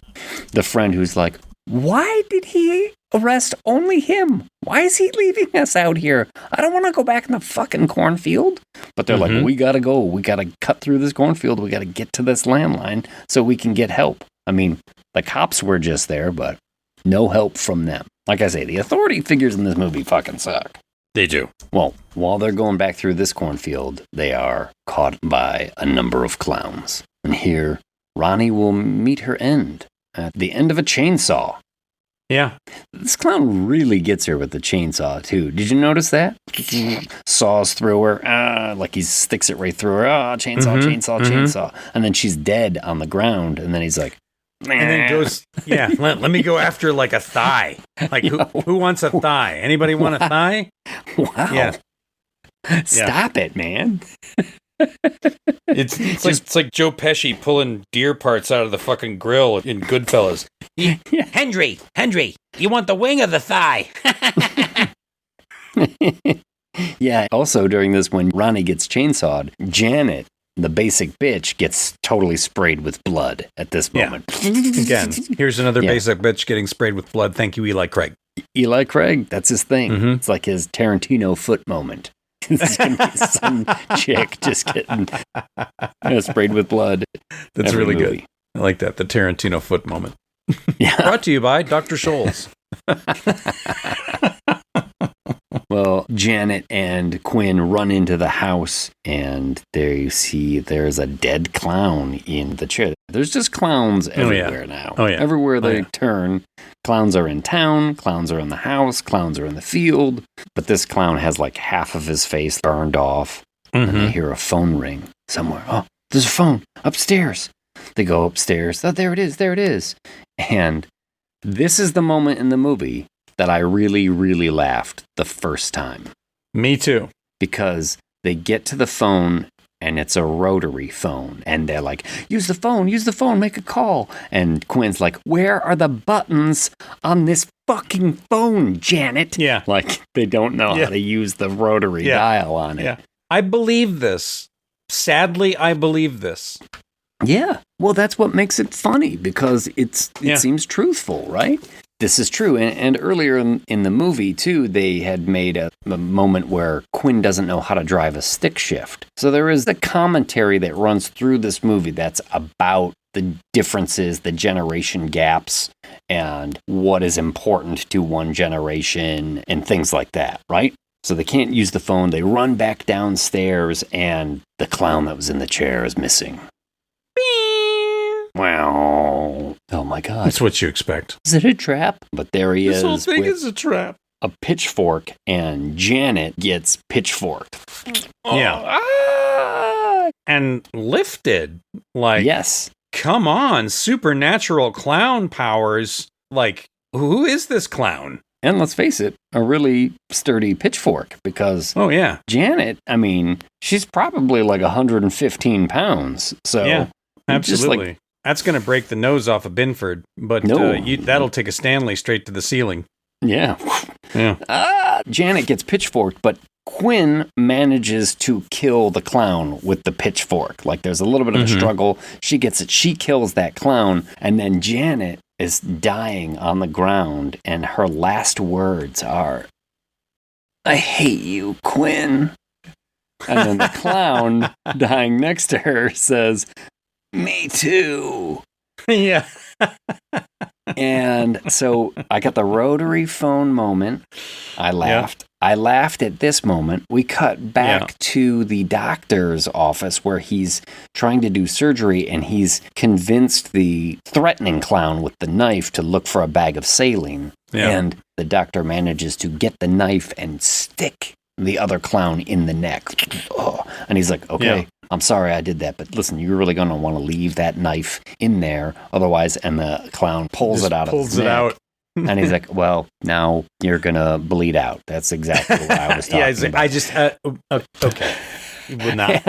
the friend, who's like, why did he arrest only him? Why is he leaving us out here? I don't want to go back in the fucking cornfield. But they're like, we got to go. We got to cut through this cornfield. We got to get to this landline so we can get help. I mean, the cops were just there, but no help from them. Like I say, the authority figures in this movie fucking suck. They do. Well, while they're going back through this cornfield, they are caught by a number of clowns. And here, Ronnie will meet her end at the end of a chainsaw. Yeah. This clown really gets her with the chainsaw, too. Did you notice that? Saws through her. Like he sticks it right through her. Chainsaw, chainsaw. And then she's dead on the ground. And then he's like, nah. And then goes, let me go after like a thigh. Like, who wants a thigh? Anybody want a thigh? Wow. Yeah. Stop it, man. It's like Joe Pesci pulling deer parts out of the fucking grill in Goodfellas. Henry, you want the wing or the thigh? Yeah, also during this, when Ronnie gets chainsawed, Janet, the basic bitch, gets totally sprayed with blood at this moment. Again, here's another basic bitch getting sprayed with blood. Thank you, Eli Craig. Eli Craig, that's his thing. It's like his Tarantino foot moment. This is going to be some chick just getting sprayed with blood. That's really good. I like that. The Tarantino foot moment. Brought to you by Dr. Scholl's. Well, Janet and Quinn run into the house, and there you see there's a dead clown in the chair. There's just clowns everywhere now. Oh, yeah. Everywhere they turn, clowns are in town, clowns are in the house, clowns are in the field. But this clown has like half of his face burned off, and they hear a phone ring somewhere. Oh, there's a phone upstairs. They go upstairs. Oh, there it is. And this is the moment in the movie that I really, really laughed the first time. Me too. Because they get to the phone, and it's a rotary phone. And they're like, use the phone, make a call. And Quinn's like, where are the buttons on this fucking phone, Janet? Yeah. Like, they don't know how to use the rotary dial on it. Yeah. I believe this. Sadly, I believe this. Yeah. Well, that's what makes it funny, because it seems truthful, right? This is true. And earlier in the movie, too, they had made a moment where Quinn doesn't know how to drive a stick shift. So there is the commentary that runs through this movie that's about the differences, the generation gaps, and what is important to one generation and things like that, right? So they can't use the phone. They run back downstairs, and the clown that was in the chair is missing. Wow. Oh my God. That's what you expect. Is it a trap? But there he is. This whole thing is a trap. A pitchfork, and Janet gets pitchforked. Yeah. And lifted. Like, yes. Come on, supernatural clown powers. Like, who is this clown? And let's face it, a really sturdy pitchfork, because Janet, I mean, she's probably like 115 pounds. So yeah, absolutely. Like, that's going to break the nose off of Binford, but that'll take a Stanley straight to the ceiling. Yeah. Yeah. Janet gets pitchforked, but Quinn manages to kill the clown with the pitchfork. Like there's a little bit of a struggle. She gets it. She kills that clown. And then Janet is dying on the ground. And her last words are, "I hate you, Quinn." And then the clown dying next to her says, "Me too." Yeah. And so I got the rotary phone moment. I laughed. I laughed at this moment. We cut back to the doctor's office where he's trying to do surgery, and he's convinced the threatening clown with the knife to look for a bag of saline. Yeah. And the doctor manages to get the knife and stick the other clown in the neck. Oh. And he's like, "Okay, I'm sorry I did that, but listen, you're really going to want to leave that knife in there. Otherwise," and the clown pulls it out of his neck. And he's like, "Well, now you're going to bleed out." That's exactly what I was talking about. I just, okay. Would not.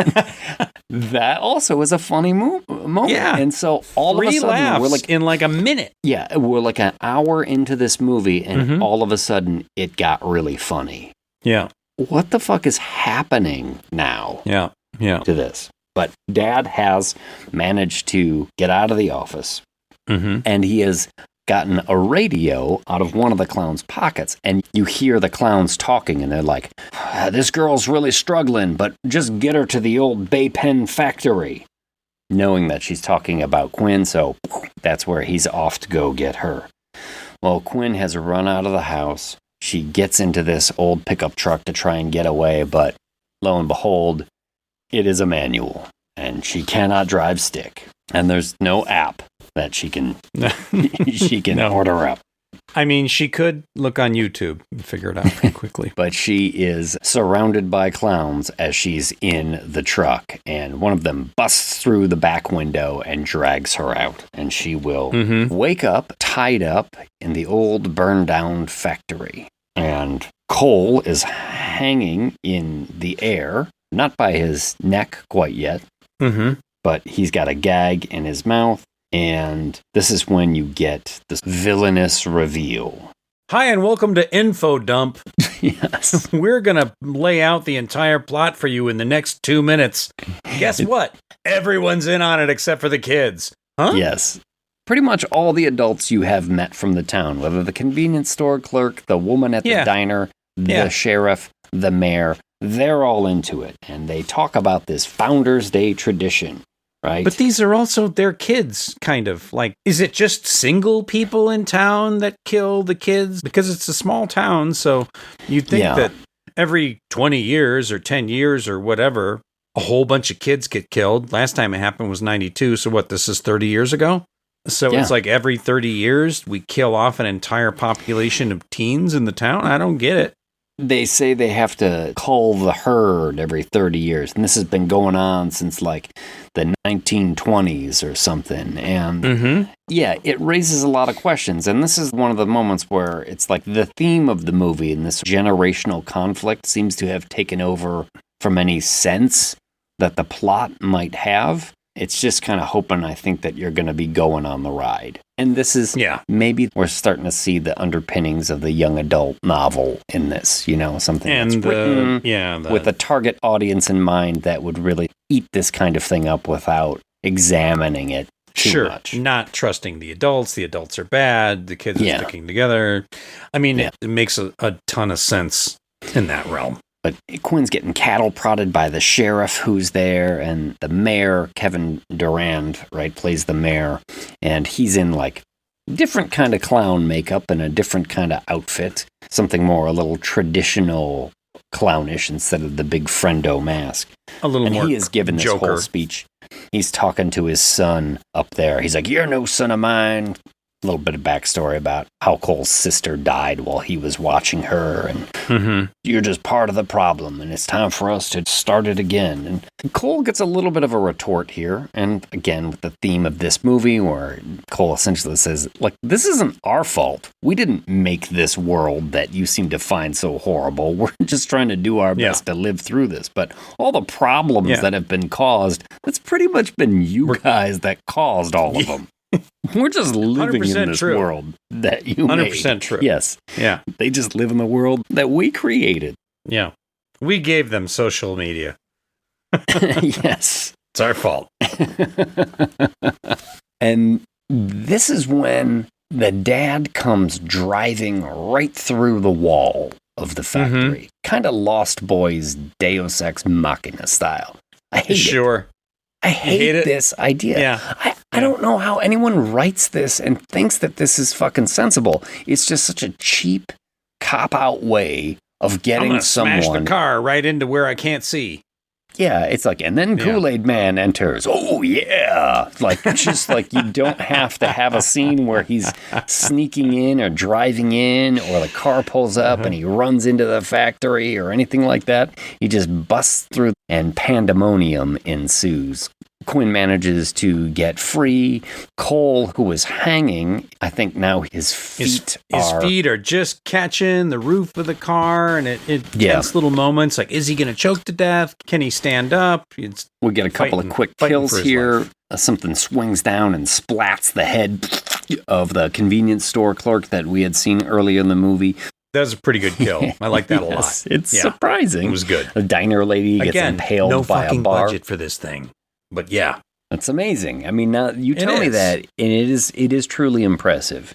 That also was a funny moment. Yeah. And so all of a sudden, laughs we're like in like a minute. Yeah, we're like an hour into this movie, and all of a sudden it got really funny. Yeah. What the fuck is happening now? Yeah. To this. But Dad has managed to get out of the office, and he has gotten a radio out of one of the clown's pockets, and you hear the clowns talking, and they're like, "This girl's really struggling, but just get her to the old Bay Pen factory," knowing that she's talking about Quinn, so that's where he's off to go get her. Well, Quinn has run out of the house. She gets into this old pickup truck to try and get away, but lo and behold, it is a manual, and she cannot drive stick, and there's no app that she can order up. I mean, she could look on YouTube and figure it out pretty quickly. But she is surrounded by clowns as she's in the truck, and one of them busts through the back window and drags her out, and she will wake up tied up in the old burned down factory. And Cole is hanging in the air, not by his neck quite yet, but he's got a gag in his mouth. And this is when you get this villainous reveal. Hi, and welcome to Info Dump. Yes. We're going to lay out the entire plot for you in the next 2 minutes. Guess what? Everyone's in on it except for the kids. Huh? Yes. Pretty much all the adults you have met from the town, whether the convenience store clerk, the woman at the diner, the sheriff, the mayor, they're all into it. And they talk about this Founders Day tradition. Right. But these are also their kids, kind of. Like, is it just single people in town that kill the kids? Because it's a small town, so you'd think that every 20 years or 10 years or whatever, a whole bunch of kids get killed. Last time it happened was 92, so what, this is 30 years ago? So it's like every 30 years we kill off an entire population of teens in the town? I don't get it. They say they have to cull the herd every 30 years. And this has been going on since like the 1920s or something. And it raises a lot of questions. And this is one of the moments where it's like the theme of the movie and this generational conflict seems to have taken over from any sense that the plot might have. It's just kind of hoping, I think, that you're going to be going on the ride. And this is, maybe we're starting to see the underpinnings of the young adult novel in this, you know, something that's written with a target audience in mind that would really eat this kind of thing up without examining it too much. Not trusting the adults. The adults are bad. The kids are sticking together. I mean, it makes a ton of sense in that realm. But Quinn's getting cattle prodded by the sheriff who's there, and the mayor, Kevin Durand, right, plays the mayor, and he's in like different kind of clown makeup and a different kind of outfit, something more a little traditional clownish instead of the big friendo mask. A little more. And he is giving this whole speech. He's talking to his son up there. He's like, "You're no son of mine." A little bit of backstory about how Cole's sister died while he was watching her, and you're just part of the problem, and it's time for us to start it again. And Cole gets a little bit of a retort here, and again, with the theme of this movie, where Cole essentially says, like, this isn't our fault. We didn't make this world that you seem to find so horrible. We're just trying to do our best to live through this. But all the problems that have been caused, it's pretty much been you guys that caused all of them. We're just living in this world that you made. 100% true. Yes. Yeah. They just live in the world that we created. Yeah. We gave them social media. Yes. It's our fault. And this is when the dad comes driving right through the wall of the factory. Kind of Lost Boys Deus Ex Machina style. I hate it. Sure. I hate this idea. Yeah. I don't know how anyone writes this and thinks that this is fucking sensible. It's just such a cheap cop-out way of getting someone... smash the car right into where I can't see. Yeah, it's like, and then Kool-Aid Man enters. Oh, yeah. Like, just like you don't have to have a scene where he's sneaking in or driving in or the car pulls up and he runs into the factory or anything like that. He just busts through and pandemonium ensues. Quinn manages to get free. Cole, who was hanging, I think now his feet are just catching the roof of the car, and it gets little moments like, is he going to choke to death? Can he stand up? We get a couple of quick kills here. Something swings down and splats the head of the convenience store clerk that we had seen earlier in the movie. That was a pretty good kill. I like that a lot. It's surprising. It was good. The diner lady gets impaled by a bar. No fucking budget for this thing. But yeah. That's amazing. I mean, now you tell me that, and it is truly impressive.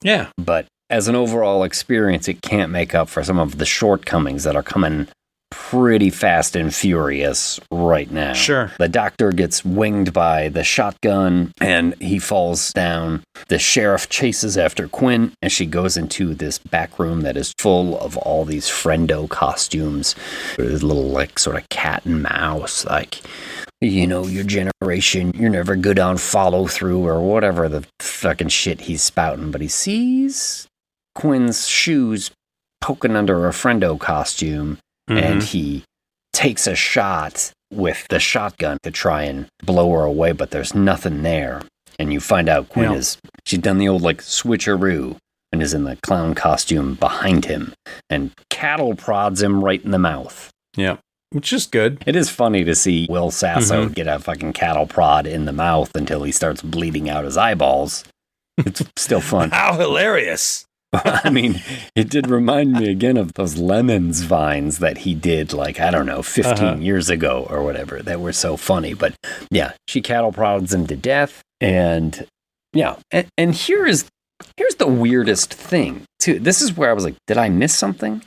Yeah. But as an overall experience, it can't make up for some of the shortcomings that are coming pretty fast and furious right now. Sure. The doctor gets winged by the shotgun, and he falls down. The sheriff chases after Quinn, and she goes into this back room that is full of all these friendo costumes. There's a little, like, sort of cat and mouse, like... You know, your generation, you're never good on follow through or whatever the fucking shit he's spouting. But he sees Quinn's shoes poking under a friendo costume and he takes a shot with the shotgun to try and blow her away, but there's nothing there. And you find out Quinn she's done the old like switcheroo and is in the clown costume behind him and cattle prods him right in the mouth. Yeah. Which is good. It is funny to see Will Sasso get a fucking cattle prod in the mouth until he starts bleeding out his eyeballs. It's still fun. How hilarious. I mean, it did remind me again of those Lemons vines that he did, like, I don't know, 15 years ago or whatever, that were so funny. But yeah, she cattle prods him to death. And yeah, and here's the weirdest thing, too. This is where I was like, did I miss something?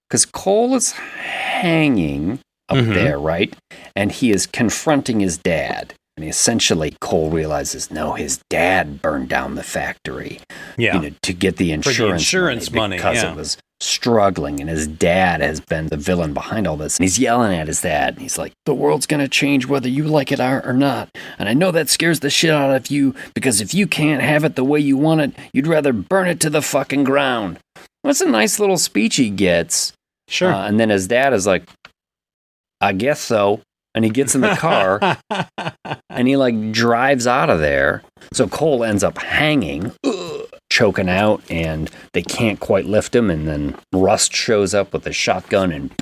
Because Cole is hanging up there, right? And he is confronting his dad. And essentially, Cole realizes, no, his dad burned down the factory. Yeah. You know, to get the insurance money because it was struggling. And his dad has been the villain behind all this. And he's yelling at his dad. And he's like, the world's going to change whether you like it or not. And I know that scares the shit out of you because if you can't have it the way you want it, you'd rather burn it to the fucking ground. That's a nice little speech he gets. Sure. And then his dad is like, I guess so. And he gets in the car and he like drives out of there. So Cole ends up hanging, choking out, and they can't quite lift him. And then Rust shows up with a shotgun and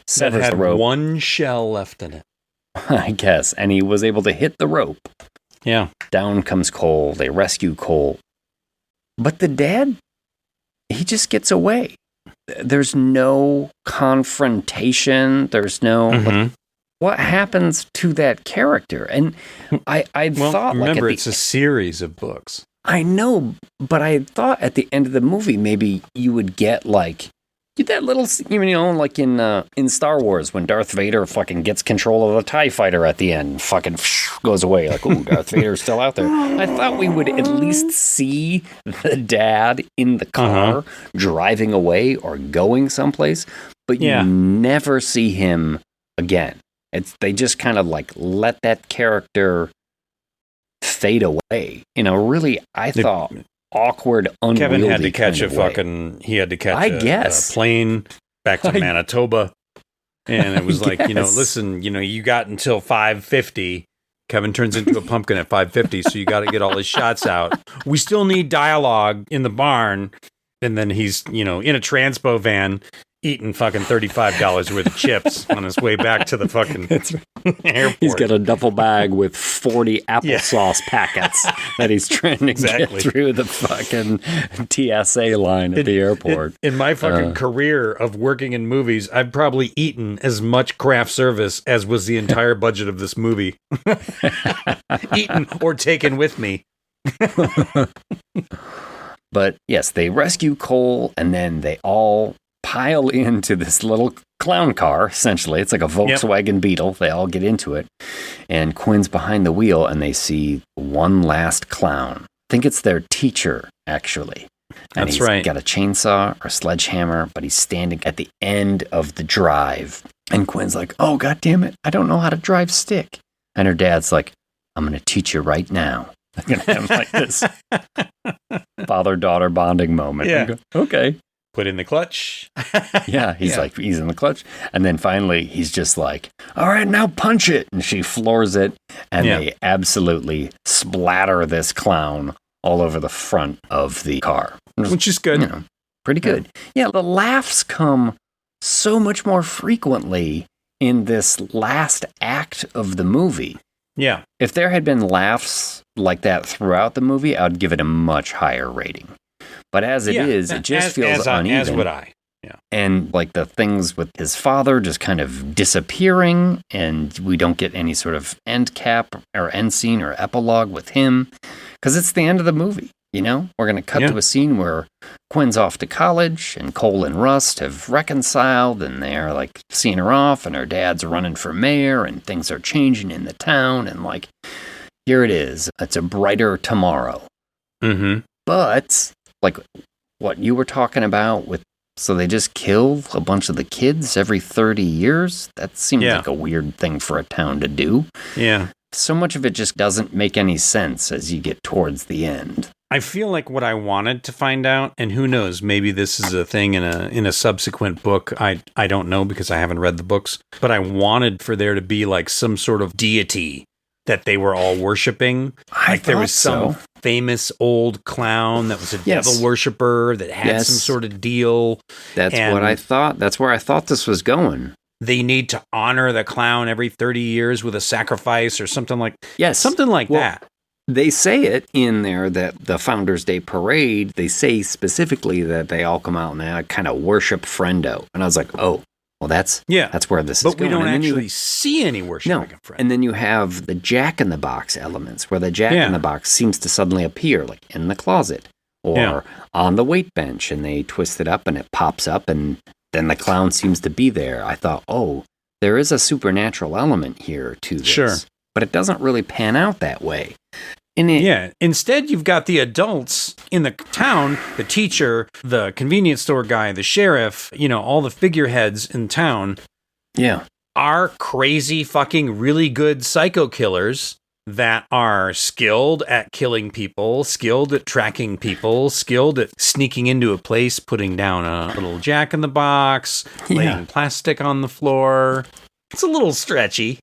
severs the rope. One shell left in it, I guess. And he was able to hit the rope. Yeah. Down comes Cole. They rescue Cole. But the dad, he just gets away. There's no confrontation. There's no... like, what happens to that character? And I thought... Remember, it's a series of books. I know, but I thought at the end of the movie, maybe you would get that little, you know, like in Star Wars when Darth Vader fucking gets control of the TIE fighter at the end, fucking goes away. Like, ooh, Darth Vader's still out there. I thought we would at least see the dad in the car driving away or going someplace, but you never see him again. They just kind of like let that character fade away in a really, I thought, awkward, unwieldy Kevin had to catch kind of he had to catch a plane back to Manitoba. And it was like, you know, listen, you know, you got until 5:50. Kevin turns into a pumpkin at 5:50, so you got to get all his shots out. We still need dialogue in the barn. And then he's, you know, in a transpo van eating fucking $35 worth of chips on his way back to the fucking airport. He's got a duffel bag with 40 applesauce packets that he's trying to get through the fucking TSA line at the airport. In my fucking career of working in movies, I've probably eaten as much craft service as was the entire budget of this movie. Eaten or taken with me. But yes, they rescue Cole, and then they all pile into this little clown car, essentially. It's like a Volkswagen Beetle. They all get into it. And Quinn's behind the wheel, and they see one last clown. I think it's their teacher, actually. And he's got a chainsaw or a sledgehammer, but he's standing at the end of the drive. And Quinn's like, oh, God damn it, I don't know how to drive stick. And her dad's like, I'm going to teach you right now. I'm going to have like this father-daughter bonding moment. Yeah. Go, okay. Put in the clutch. Yeah, he's like, he's in the clutch. And then finally, he's just like, all right, now punch it. And she floors it. And they absolutely splatter this clown all over the front of the car. Which is good. You know, pretty good. Yeah, the laughs come so much more frequently in this last act of the movie. Yeah. If there had been laughs like that throughout the movie, I'd give it a much higher rating. But as it is, it just feels uneven. As would I. Yeah. And like the things with his father just kind of disappearing, and we don't get any sort of end cap or end scene or epilogue with him, because it's the end of the movie. You know, we're going to cut to a scene where Quinn's off to college, and Cole and Rust have reconciled, and they're like seeing her off, and her dad's running for mayor, and things are changing in the town, and like, here it is. It's a brighter tomorrow. Mm-hmm. But like what you were talking about with, so they just kill a bunch of the kids every 30 years? That seems like a weird thing for a town to do. Yeah. So much of it just doesn't make any sense as you get towards the end. I feel like what I wanted to find out, and who knows, maybe this is a thing in a subsequent book. I don't know because I haven't read the books, but I wanted for there to be like some sort of deity that they were all worshiping. Like there was some famous old clown that was a devil worshiper that had some sort of deal. That's what I thought. That's where I thought this was going. They need to honor the clown every 30 years with a sacrifice or something like something like that. They say it in there that the Founders Day Parade, they say specifically that they all come out and they kind of worship Friendo. And I was like, oh, well, that's where this is going. But we don't actually see any worshiping of Friendo. And then you have the Jack-in-the-Box elements, where the Jack-in-the-Box seems to suddenly appear, like in the closet or on the weight bench, and they twist it up and it pops up, and then the clown seems to be there. I thought, oh, there is a supernatural element here to this. Sure. But it doesn't really pan out that way. Instead, you've got the adults in the town, the teacher, the convenience store guy, the sheriff, you know, all the figureheads in town. Yeah. Are crazy fucking really good psycho killers that are skilled at killing people, skilled at tracking people, skilled at sneaking into a place, putting down a little jack-in-the-box, laying plastic on the floor. It's a little stretchy.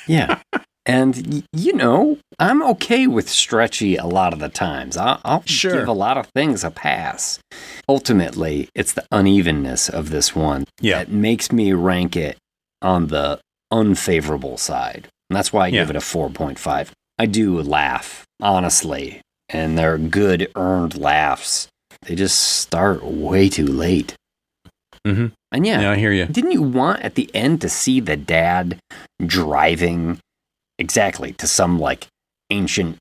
Yeah. And, you know, I'm okay with stretchy a lot of the times. I'll give a lot of things a pass. Ultimately, it's the unevenness of this one that makes me rank it on the unfavorable side. And that's why I give it a 4.5. I do laugh, honestly, and they're good earned laughs. They just start way too late. Mm-hmm. And I hear you. Didn't you want at the end to see the dad driving to some like ancient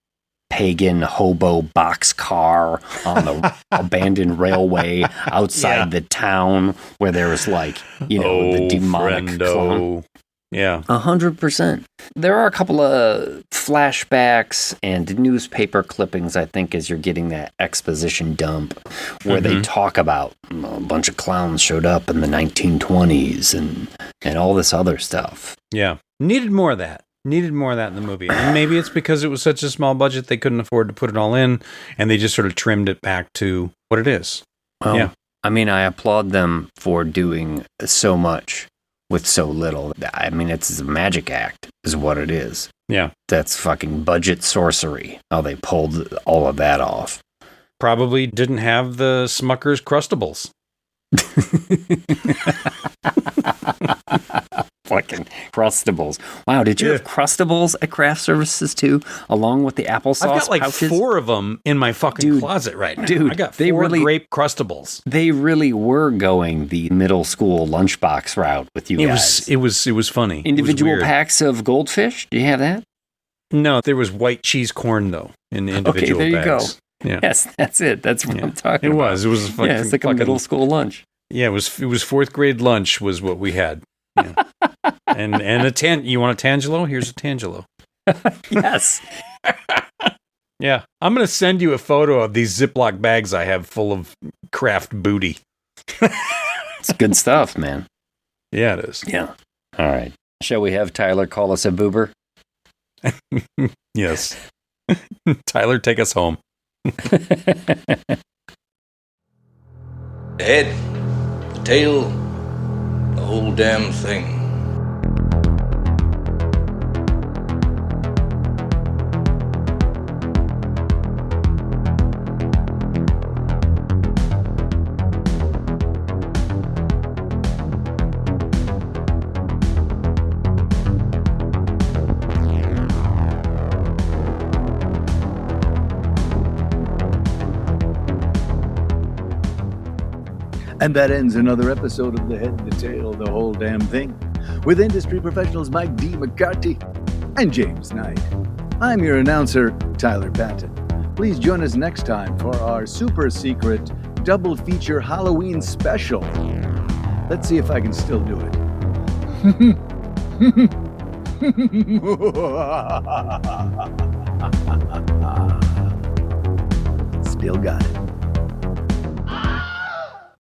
pagan hobo box car on the abandoned railway outside the town where there was like, you know, the demonic clown? Yeah. 100%. There are a couple of flashbacks and newspaper clippings, I think, as you're getting that exposition dump where they talk about a bunch of clowns showed up in the 1920s and all this other stuff. Yeah. Needed more of that. Needed more of that in the movie. And maybe it's because it was such a small budget they couldn't afford to put it all in, and they just sort of trimmed it back to what it is. Well, I mean, I applaud them for doing so much with so little. I mean, it's a magic act is what it is. Yeah. That's fucking budget sorcery, how they pulled all of that off. Probably didn't have the Smucker's Crustables. Fucking Crustables. Wow, did you have Crustables at craft services too, along with the applesauce I've got like pouches? 4 of them in my fucking closet right now. Dude, I got 4 grape Crustables. They really were going the middle school lunchbox route with you guys. It was funny. Individual packs of goldfish? Do you have that? No, there was white cheese corn though in the individual bags. Okay, there you bags. go. Yeah. Yes, that's it. That's what I'm talking about. It was fucking, it's like a middle school lunch. Yeah, it was 4th grade lunch was what we had. Yeah. and you want a Tangelo? Here's a Tangelo. Yes. Yeah. I'm going to send you a photo of these Ziploc bags I have full of craft booty. It's good stuff, man. Yeah, it is. Yeah. All right. Shall we have Tyler call us a boober? Yes. Tyler, take us home. The head, the tail, the whole damn thing. And that ends another episode of The Head, the Tail, the Whole Damn Thing, with industry professionals Mike D. McCarthy and James Knight. I'm your announcer, Tyler Patton. Please join us next time for our super secret double feature Halloween special. Let's see if I can still do it. Still got it.